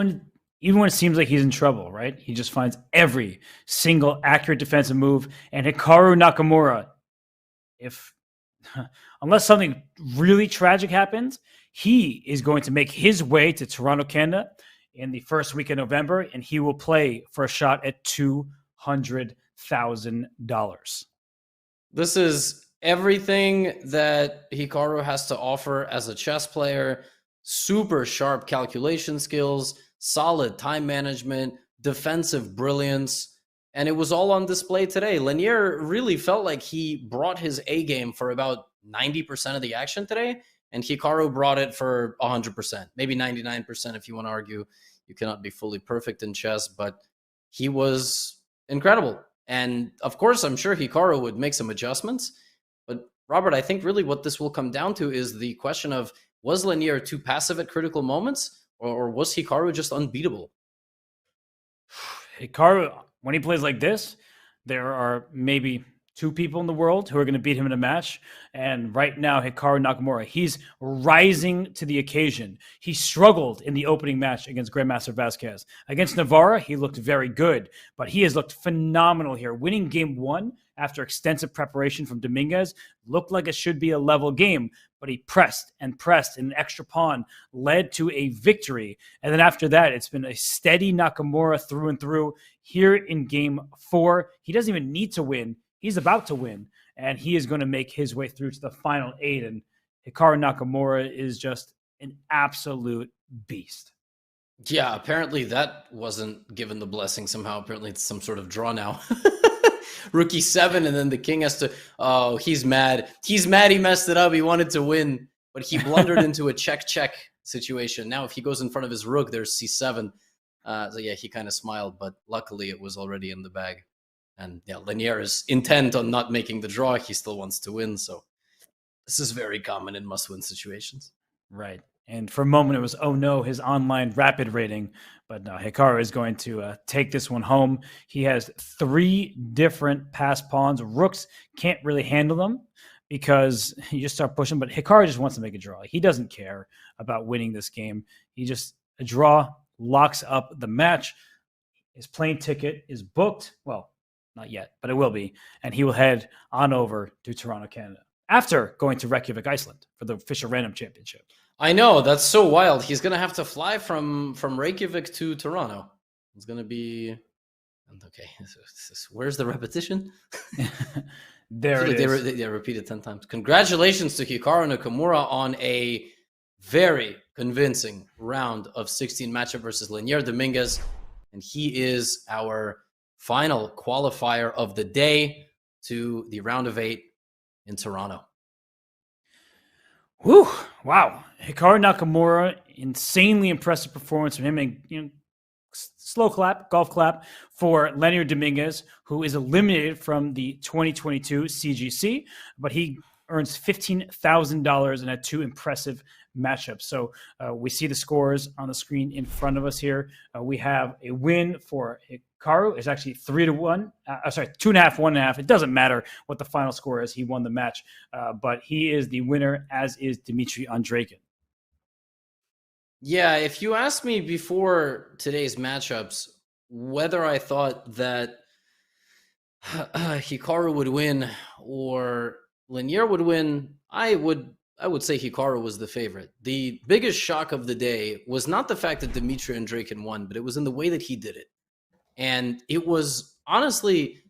Even when it seems like he's in trouble, right? He just finds every single accurate defensive move. And Hikaru Nakamura, unless something really tragic happens, he is going to make his way to Toronto, Canada in the first week of November, and he will play for a shot at $200,000. This is everything that Hikaru has to offer as a chess player. Super sharp calculation skills, solid time management, defensive brilliance, and it was all on display today. Lanier really felt like he brought his A game for about 90% of the action today, and Hikaru brought it for 100%, maybe 99% if you want to argue. You cannot be fully perfect in chess, but he was incredible. And of course, I'm sure Hikaru would make some adjustments. But Robert, I think really what this will come down to is the question of, was Lanier too passive at critical moments, or was Hikaru just unbeatable? Hikaru, when he plays like this, there are maybe 2 people in the world who are going to beat him in a match. And right now, Hikaru Nakamura, he's rising to the occasion. He struggled in the opening match against Grandmaster Vasquez. Against Navarra, he looked very good, but he has looked phenomenal here. Winning game 1 after extensive preparation from Dominguez looked like it should be a level game, but he pressed and pressed, and an extra pawn led to a victory. And then after that, it's been a steady Nakamura through and through. Here in game 4, he doesn't even need to win. He's about to win, and he is going to make his way through to the final 8. And Hikaru Nakamura is just an absolute beast. Yeah, apparently that wasn't given the blessing somehow. Apparently it's some sort of draw now. Rook e7, and then the king has to... Oh, he's mad. He's mad he messed it up. He wanted to win, but he blundered into a check-check situation. Now if he goes in front of his rook, there's c7. So yeah, he kind of smiled, but luckily it was already in the bag. And yeah, Lanier is intent on not making the draw. He still wants to win. So this is very common in must-win situations. Right. And for a moment, it was, oh no, his online rapid rating. But no, Hikaru is going to take this one home. He has 3 different pass pawns. Rooks can't really handle them because you just start pushing. But Hikaru just wants to make a draw. He doesn't care about winning this game. A draw locks up the match. His plane ticket is booked. Well, not yet, but it will be. And he will head on over to Toronto, Canada, after going to Reykjavik, Iceland for the Fischer Random Championship. I know, that's so wild. He's going to have to fly from Reykjavik to Toronto. It's going to be... Okay, where's the repetition? There it is. They repeated 10 times. Congratulations to Hikaru Nakamura on a very convincing round of 16 matchup versus Lanier Dominguez. And he is our final qualifier of the day to the round of 8 in Toronto. Whew, wow. Hikaru Nakamura, insanely impressive performance from him, and slow clap, golf clap for Lenier Dominguez, who is eliminated from the 2022 CGC, but he earns $15,000 and had 2 impressive matchups. So we see the scores on the screen in front of us here. We have a win for Hikaru. It's actually 3-1. 2.5, 1.5. It doesn't matter what the final score is. He won the match, but he is the winner, as is Dmitry Andreikin. Yeah, if you asked me before today's matchups whether I thought that Hikaru would win or Lenier would win, I would say Hikaru was the favorite. The biggest shock of the day was not the fact that Dmitry Andreikin won, but it was in the way that he did it. And it was honestly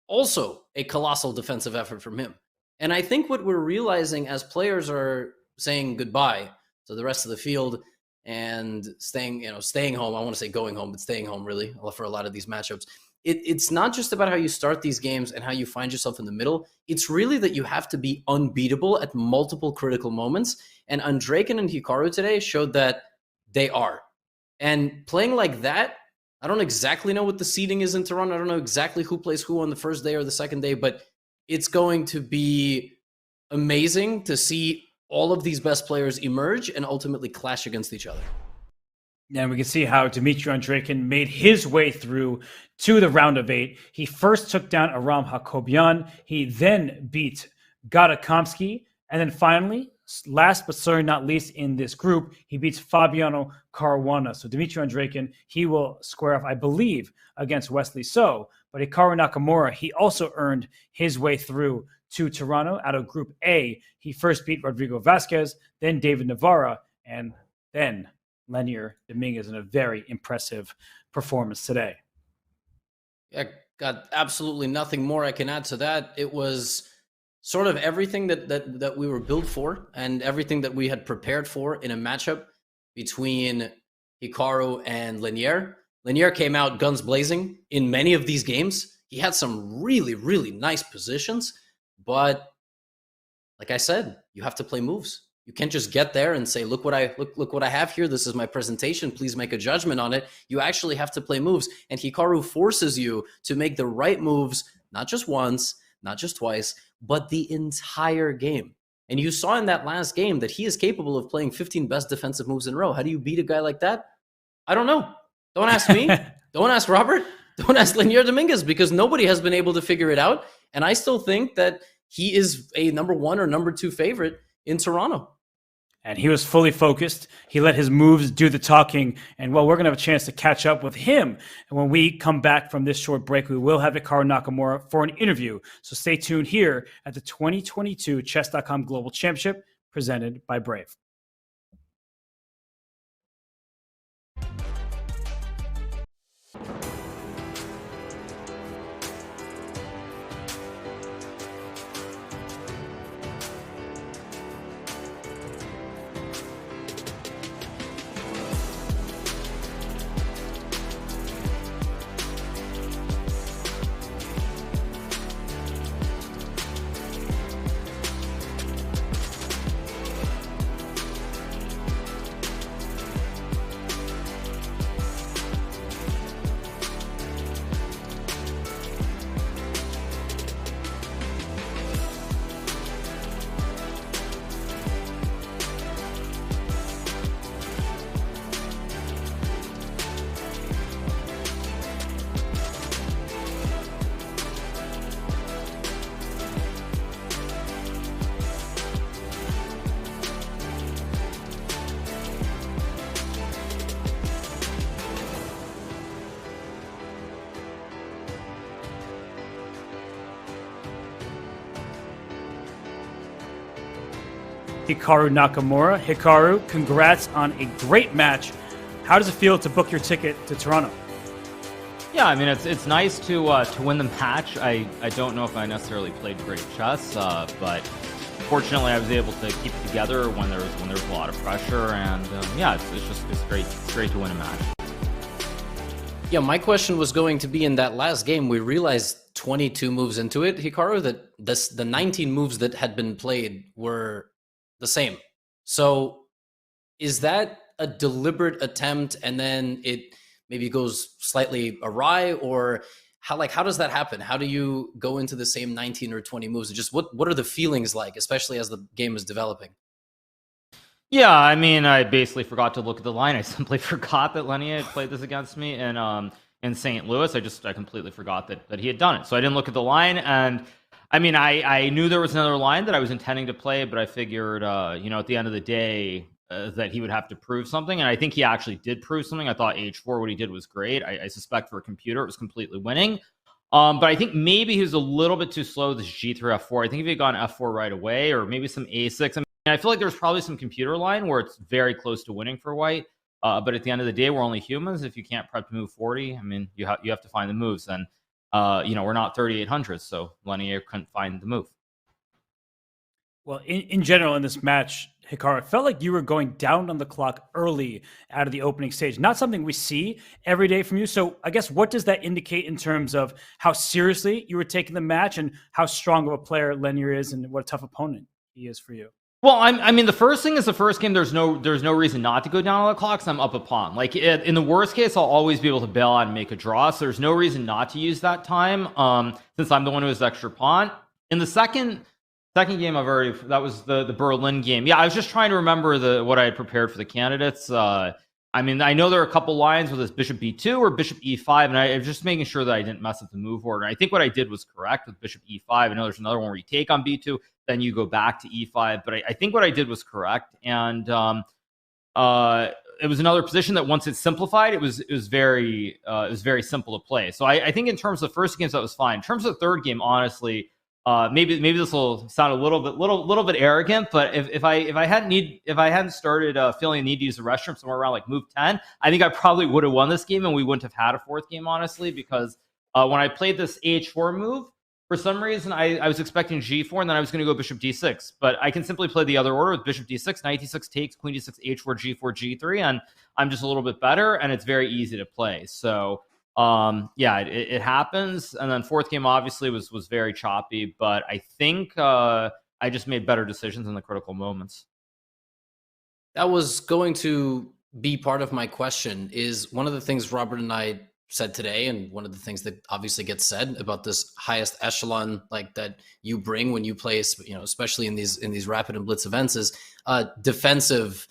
also a colossal defensive effort from him. And I think what we're realizing as players are saying goodbye to the rest of the field and staying home. I want to say going home, but staying home really for a lot of these matchups. It's not just about how you start these games and how you find yourself in the middle. It's really that you have to be unbeatable at multiple critical moments. And Andreikin and Hikaru today showed that they are. And playing like that, I don't exactly know what the seeding is in Toronto. I don't know exactly who plays who on the first day or the second day, but it's going to be amazing to see all of these best players emerge and ultimately clash against each other. And we can see how Dmitry Andreikin made his way through to the round of 8. He first took down Aram Hakobian. He then beat Gadakomsky. And then finally, last but certainly not least in this group, he beats Fabiano Caruana. So Dmitry Andreikin, he will square off, I believe, against Wesley So. But Hikaru Nakamura, he also earned his way through to Toronto out of Group A. He first beat Rodrigo Vasquez, then David Navarra, and then Lenier Dominguez in a very impressive performance today. Yeah, got absolutely nothing more I can add to that. It was sort of everything that we were built for and everything that we had prepared for in a matchup between Hikaru and Lenier. Lenier came out guns blazing in many of these games. He had some really, really nice positions, but like I said, you have to play moves. You can't just get there and say, look what I have here. This is my presentation. Please make a judgment on it. You actually have to play moves. And Hikaru forces you to make the right moves, not just once, not just twice, but the entire game. And you saw in that last game that he is capable of playing 15 best defensive moves in a row. How do you beat a guy like that? I don't know. Don't ask me. Don't ask Robert. Don't ask Lenier Dominguez, because nobody has been able to figure it out. And I still think that he is a number 1 or number 2 favorite in Toronto. And he was fully focused. He let his moves do the talking. And well, we're going to have a chance to catch up with him. And when we come back from this short break, we will have Hikaru Nakamura for an interview. So stay tuned here at the 2022 Chess.com Global Championship presented by Brave. Hikaru Nakamura. Hikaru, congrats on a great match. How does it feel to book your ticket to Toronto? Yeah, I mean, it's nice to win the match. I don't know if I necessarily played great chess, but fortunately I was able to keep it together when there was a lot of pressure, and yeah, it's great. It's great to win a match. Yeah, my question was going to be, in that last game, we realized 22 moves into it, Hikaru, that the 19 moves that had been played were the same. So is that a deliberate attempt, and then it maybe goes slightly awry, or how does that happen? How do you go into the same 19 or 20 moves? Just what are the feelings like, especially as the game is developing? Yeah, I mean, I basically forgot to look at the line. I simply forgot that Lenny had played this against me in St. Louis. I completely forgot that he had done it. So I didn't look at the line, and I mean, I knew there was another line that I was intending to play, but I figured, at the end of the day, that he would have to prove something, and I think he actually did prove something. I thought H4, what he did was great. I suspect for a computer, it was completely winning. But I think maybe he was a little bit too slow with this G3 F4. I think if he had gone F4 right away, or maybe some A6. I feel like there's probably some computer line where it's very close to winning for white. But at the end of the day, we're only humans. If you can't prep to move 40, I mean, you have to find the moves. And, we're not 3,800, so Lenier couldn't find the move. Well, in general, in this match, Hikaru, it felt like you were going down on the clock early out of the opening stage. Not something we see every day from you. So I guess what does that indicate in terms of how seriously you were taking the match and how strong of a player Lenier is and what a tough opponent he is for you? Well, I mean, the first thing is the first game. There's no reason not to go down on the clock. So I'm up a pawn. Like in the worst case, I'll always be able to bail out and make a draw. So there's no reason not to use that time. Since I'm the one who has extra pawn. In the second game, that was the Berlin game. Yeah, I was just trying to remember what I had prepared for the candidates. I mean, I know there are a couple lines with this bishop b2 or bishop e5, and I was just making sure that I didn't mess up the move order. I think what I did was correct with bishop e5. I know there's another one where you take on b2, then you go back to e5, but I think what I did was correct. And it was another position that once it's simplified, it was very simple to play. So I think in terms of the first games, that was fine. In terms of the third game, honestly, maybe this will sound a little bit arrogant, but if I hadn't started feeling the need to use the restroom somewhere around like move 10, I think I probably would have won this game, and we wouldn't have had a fourth game, honestly, because when I played this h4 move, for some reason I was expecting g4, and then I was going to go bishop d6, but I can simply play the other order with bishop d6, knight d6 takes, queen d6, h4, g4, g3, and I'm just a little bit better, and it's very easy to play. So yeah, it happens. And then fourth game obviously was very choppy, but I think I just made better decisions in the critical moments. That was going to be part of my question. Is one of the things Robert and I said today, and one of the things that obviously gets said about this highest echelon like that you bring when you play, especially in these rapid and blitz events, is defensive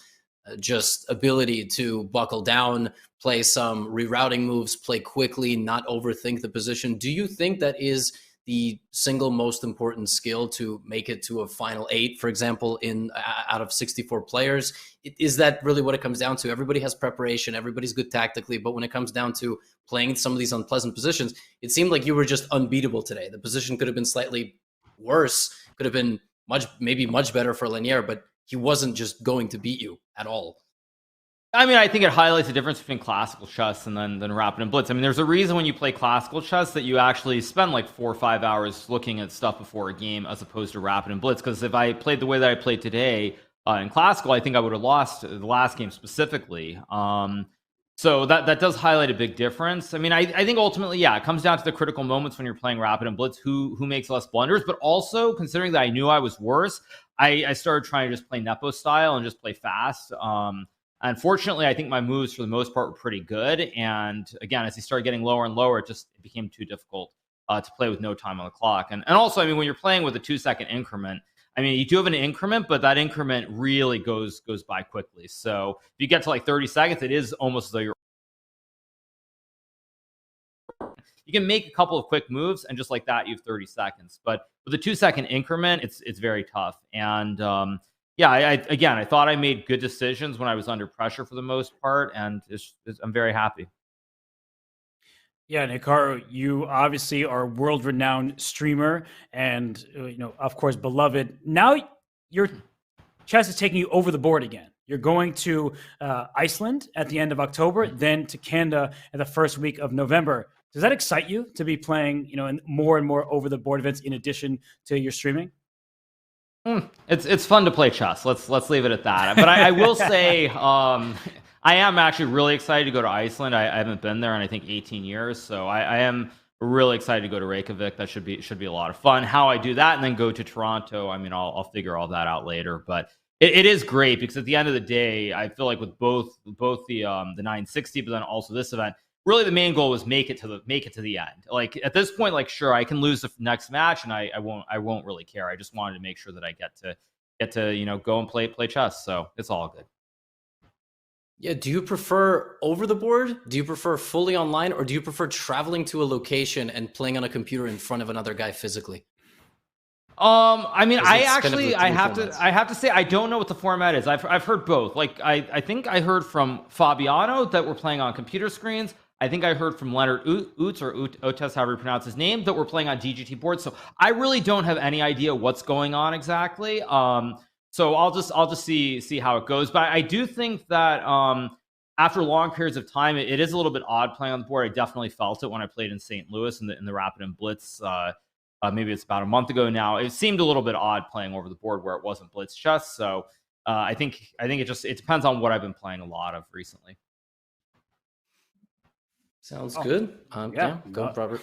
just ability to buckle down, play some rerouting moves, play quickly, not overthink the position. Do you think that is the single most important skill to make it to a final 8, for example, out of 64 players? Is that really what it comes down to? Everybody has preparation, everybody's good tactically, but when it comes down to playing some of these unpleasant positions, it seemed like you were just unbeatable today. The position could have been slightly worse, could have been maybe much better for Lenier, but he wasn't just going to beat you at all. I mean, I think it highlights the difference between classical chess and then rapid and blitz. I mean, there's a reason when you play classical chess that you actually spend like 4 or 5 hours looking at stuff before a game as opposed to rapid and blitz. Because if I played the way that I played today in classical, I think I would have lost the last game specifically. So that does highlight a big difference. I mean, I think ultimately, yeah, it comes down to the critical moments when you're playing rapid and blitz, who makes less blunders. But also, considering that I knew I was worse, I started trying to just play Nepo style and just play fast. Unfortunately, I think my moves for the most part were pretty good. And again, as he started getting lower and lower, it became too difficult to play with no time on the clock. And also, I mean, when you're playing with a 2-second increment, I mean, you do have an increment, but that increment really goes by quickly. So if you get to like 30 seconds, it is almost as though you can make a couple of quick moves, and just like that, you have 30 seconds. But with a 2-second increment, it's very tough. And yeah, I thought I made good decisions when I was under pressure for the most part, and I'm very happy. Yeah, and Hikaru, you obviously are a world-renowned streamer and, of course, beloved. Now your chess is taking you over the board again. You're going to Iceland at the end of October, then to Canada in the first week of November. Does that excite you to be playing, in more and more over-the-board events in addition to your streaming? It's fun to play chess. Let's leave it at that. But I will say I am actually really excited to go to Iceland. I haven't been there in I think 18 years, so I am really excited to go to Reykjavik. That should be a lot of fun. How I do that and then go to Toronto, I mean, I'll figure all that out later. But it is great because at the end of the day, I feel like with both the 960, but then also this event, really the main goal was make it to the end. Like at this point, like sure, I can lose the next match and I won't really care. I just wanted to make sure that I get to go and play chess. So it's all good. Yeah, do you prefer over the board? Do you prefer fully online, or do you prefer traveling to a location and playing on a computer in front of another guy physically? I mean, I have to say I don't know what the format is. I've heard both. Like I think I heard from Fabiano that we're playing on computer screens. I think I heard from Leonard Oots or Otes, however you pronounce his name, that we're playing on DGT boards. So I really don't have any idea what's going on exactly. So I'll just see how it goes. But I do think that after long periods of time, it is a little bit odd playing on the board. I definitely felt it when I played in St. Louis in the Rapid and Blitz. Maybe it's about a month ago now. It seemed a little bit odd playing over the board where it wasn't Blitz chess. So I think it depends on what I've been playing a lot of recently. Sounds good. Yeah, go, Robert.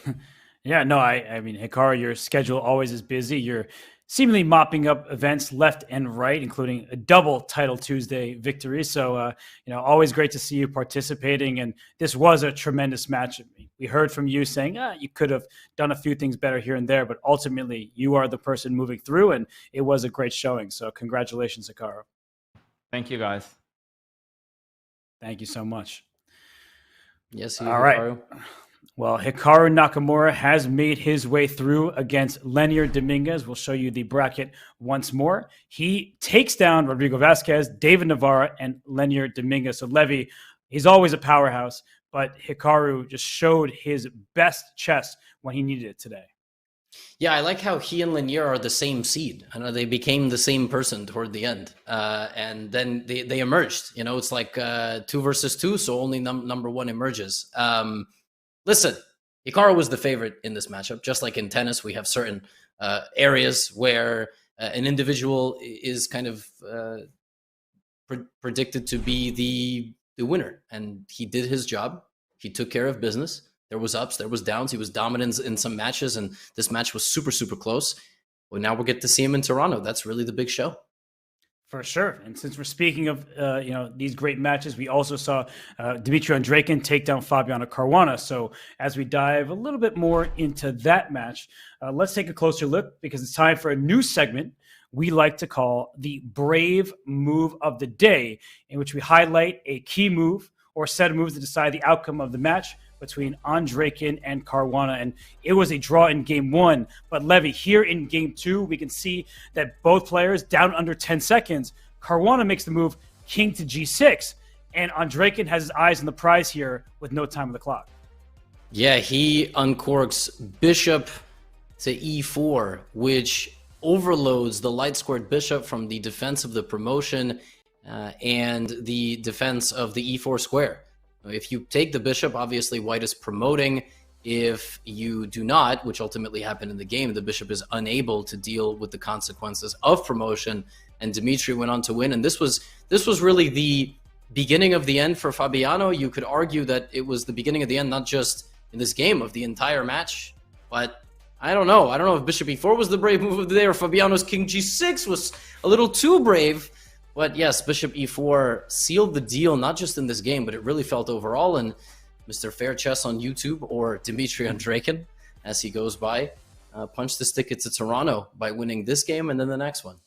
Yeah, no, I mean, Hikaru, your schedule always is busy. You're seemingly mopping up events left and right, including a double Title Tuesday victory. So, always great to see you participating. And this was a tremendous match. We heard from you saying, you could have done a few things better here and there, but ultimately you are the person moving through, and it was a great showing. So congratulations, Hikaru. Thank you, guys. Thank you so much. Yes, all right. Hikaru. Well, Hikaru Nakamura has made his way through against Lenier Dominguez. We'll show you the bracket once more. He takes down Rodrigo Vasquez, David Navarra, and Lenier Dominguez. So Levy, he's always a powerhouse, but Hikaru just showed his best chess when he needed it today. Yeah, I like how he and Lenier are the same seed. I know they became the same person toward the end. And then they emerged. It's like 2 versus 2, so only number one emerges. Listen, Hikaru was the favorite in this matchup. Just like in tennis, we have certain areas where an individual is kind of predicted to be the winner. And he did his job. He took care of business. There was ups, there was downs. He was dominant in some matches, and this match was super, super close. Well, now we'll get to see him in Toronto. That's really the big show. For sure. And since we're speaking of, these great matches, we also saw Dmitry Andreikin take down Fabiano Caruana. So as we dive a little bit more into that match, let's take a closer look, because it's time for a new segment we like to call the Brave Move of the Day, in which we highlight a key move or set of moves to decide the outcome of the match between Andreikin and Caruana. And it was a draw in game 1. But Levy, here in game 2, we can see that both players down under 10 seconds. Caruana makes the move king to g6, and Andreikin has his eyes on the prize here with no time on the clock. Yeah, he uncorks bishop to e4, which overloads the light squared bishop from the defense of the promotion and the defense of the e4 square. If you take the bishop, obviously white is promoting. If you do not, which ultimately happened in the game, the bishop is unable to deal with the consequences of promotion, and Dmitry went on to win. And this was really the beginning of the end for Fabiano. You could argue that it was the beginning of the end, not just in this game, of the entire match. But I don't know. I don't know if bishop e4 was the brave move of the day, or Fabiano's king g6 was a little too brave. But yes, bishop e4 sealed the deal, not just in this game, but it really felt overall. And Mr. Fair Chess on YouTube, or Dmitry Andreikin, as he goes by, punched his ticket to Toronto by winning this game and then the next one.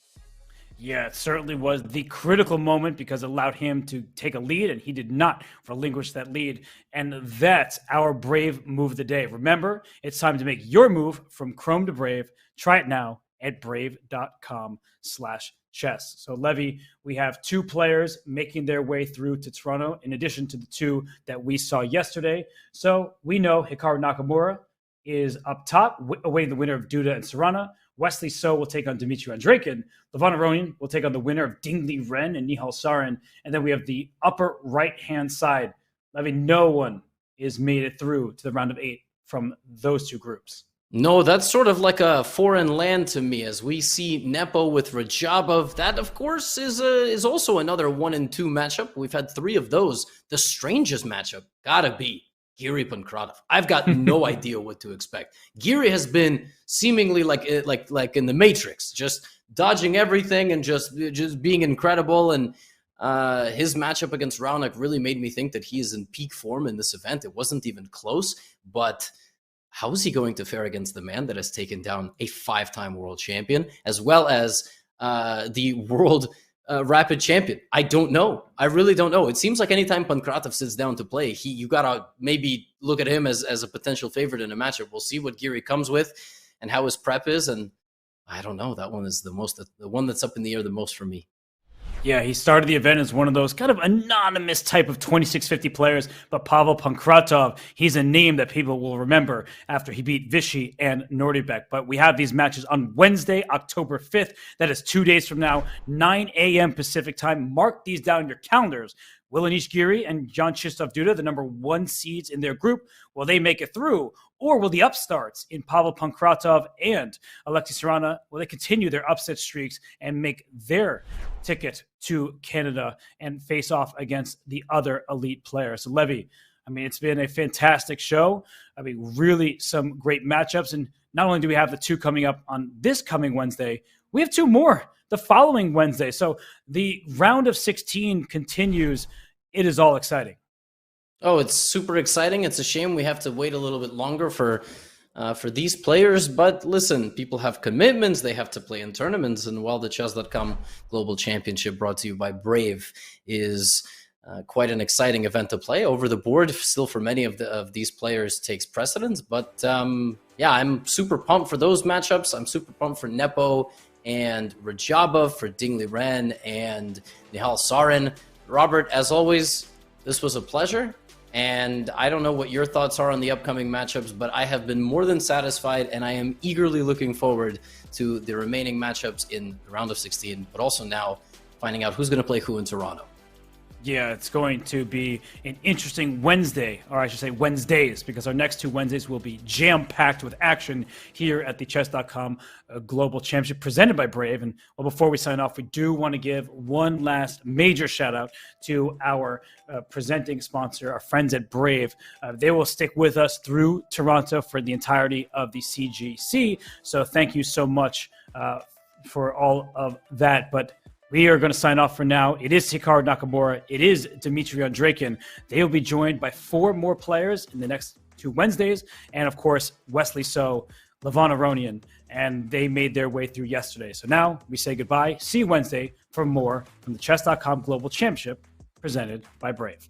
Yeah, it certainly was the critical moment, because it allowed him to take a lead, and he did not relinquish that lead. And that's our Brave Move of the Day. Remember, it's time to make your move from Chrome to Brave. Try it now at brave.com/chess. So, Levy, we have 2 players making their way through to Toronto, in addition to the 2 that we saw yesterday. So we know Hikaru Nakamura is up top, awaiting the winner of Duda and Serrana. Wesley So will take on Dmitry Andreikin. Levon Aronian will take on the winner of Dingley Ren and Nihal Sarin. And then we have the upper right-hand side. Levy, no one is made it through to the round of 8 from those 2 groups. No, that's sort of like a foreign land to me, as we see Nepo with Rajabov. That, of course, is also another 1-2 matchup. We've had 3 of those. The strangest matchup gotta be Giri Pankratov. I've got no idea what to expect. Giri has been seemingly like in the Matrix, just dodging everything and just being incredible. And his matchup against Raonic really made me think that he is in peak form in this event. It wasn't even close, but how is he going to fare against the man that has taken down a 5-time world champion, as well as the world rapid champion? I don't know. I really don't know. It seems like anytime Pankratov sits down to play, you gotta maybe look at him as a potential favorite in a matchup. We'll see what gear he comes with and how his prep is, and I don't know. That one is the one that's up in the air the most for me. Yeah, he started the event as one of those kind of anonymous type of 2650 players, but Pavel Pankratov, he's a name that people will remember after he beat Vichy and Nordibek. But we have these matches on Wednesday, October 5th. That is 2 days from now, 9 a.m. Pacific time. Mark these down in your calendars. Will Anish Giri and Jan Krzysztof Duda, the number 1 seeds in their group, will they make it through? Or will the upstarts in Pavel Pankratov and Alexis Sarana, will they continue their upset streaks and make their ticket to Canada and face off against the other elite players? So, Levy, I mean, it's been a fantastic show. I mean, really some great matchups. And not only do we have the 2 coming up on this coming Wednesday, we have 2 more the following Wednesday. So the round of 16 continues. It is all exciting. Oh, it's super exciting. It's a shame we have to wait a little bit longer for these players. But listen, people have commitments. They have to play in tournaments. And while the Chess.com Global Championship, brought to you by Brave, is quite an exciting event to play, over the board still for many of these players takes precedence. But yeah, I'm super pumped for those matchups. I'm super pumped for Nepo and Rajabov, for Ding Liren and Nihal Sarin. Robert, as always, this was a pleasure. And I don't know what your thoughts are on the upcoming matchups, but I have been more than satisfied, and I am eagerly looking forward to the remaining matchups in the round of 16, but also now finding out who's going to play who in Toronto. Yeah, it's going to be an interesting Wednesday, or I should say Wednesdays, because our next 2 Wednesdays will be jam-packed with action here at the Chess.com Global Championship presented by Brave. And well, before we sign off, we do want to give one last major shout-out to our presenting sponsor, our friends at Brave. They will stick with us through Toronto for the entirety of the CGC. So thank you so much for all of that. But we are going to sign off for now. It is Hikaru Nakamura. It is Dmitry Andreikin. They will be joined by 4 more players in the next 2 Wednesdays. And, of course, Wesley So, Levon Aronian. And they made their way through yesterday. So now we say goodbye. See you Wednesday for more from the Chess.com Global Championship presented by Brave.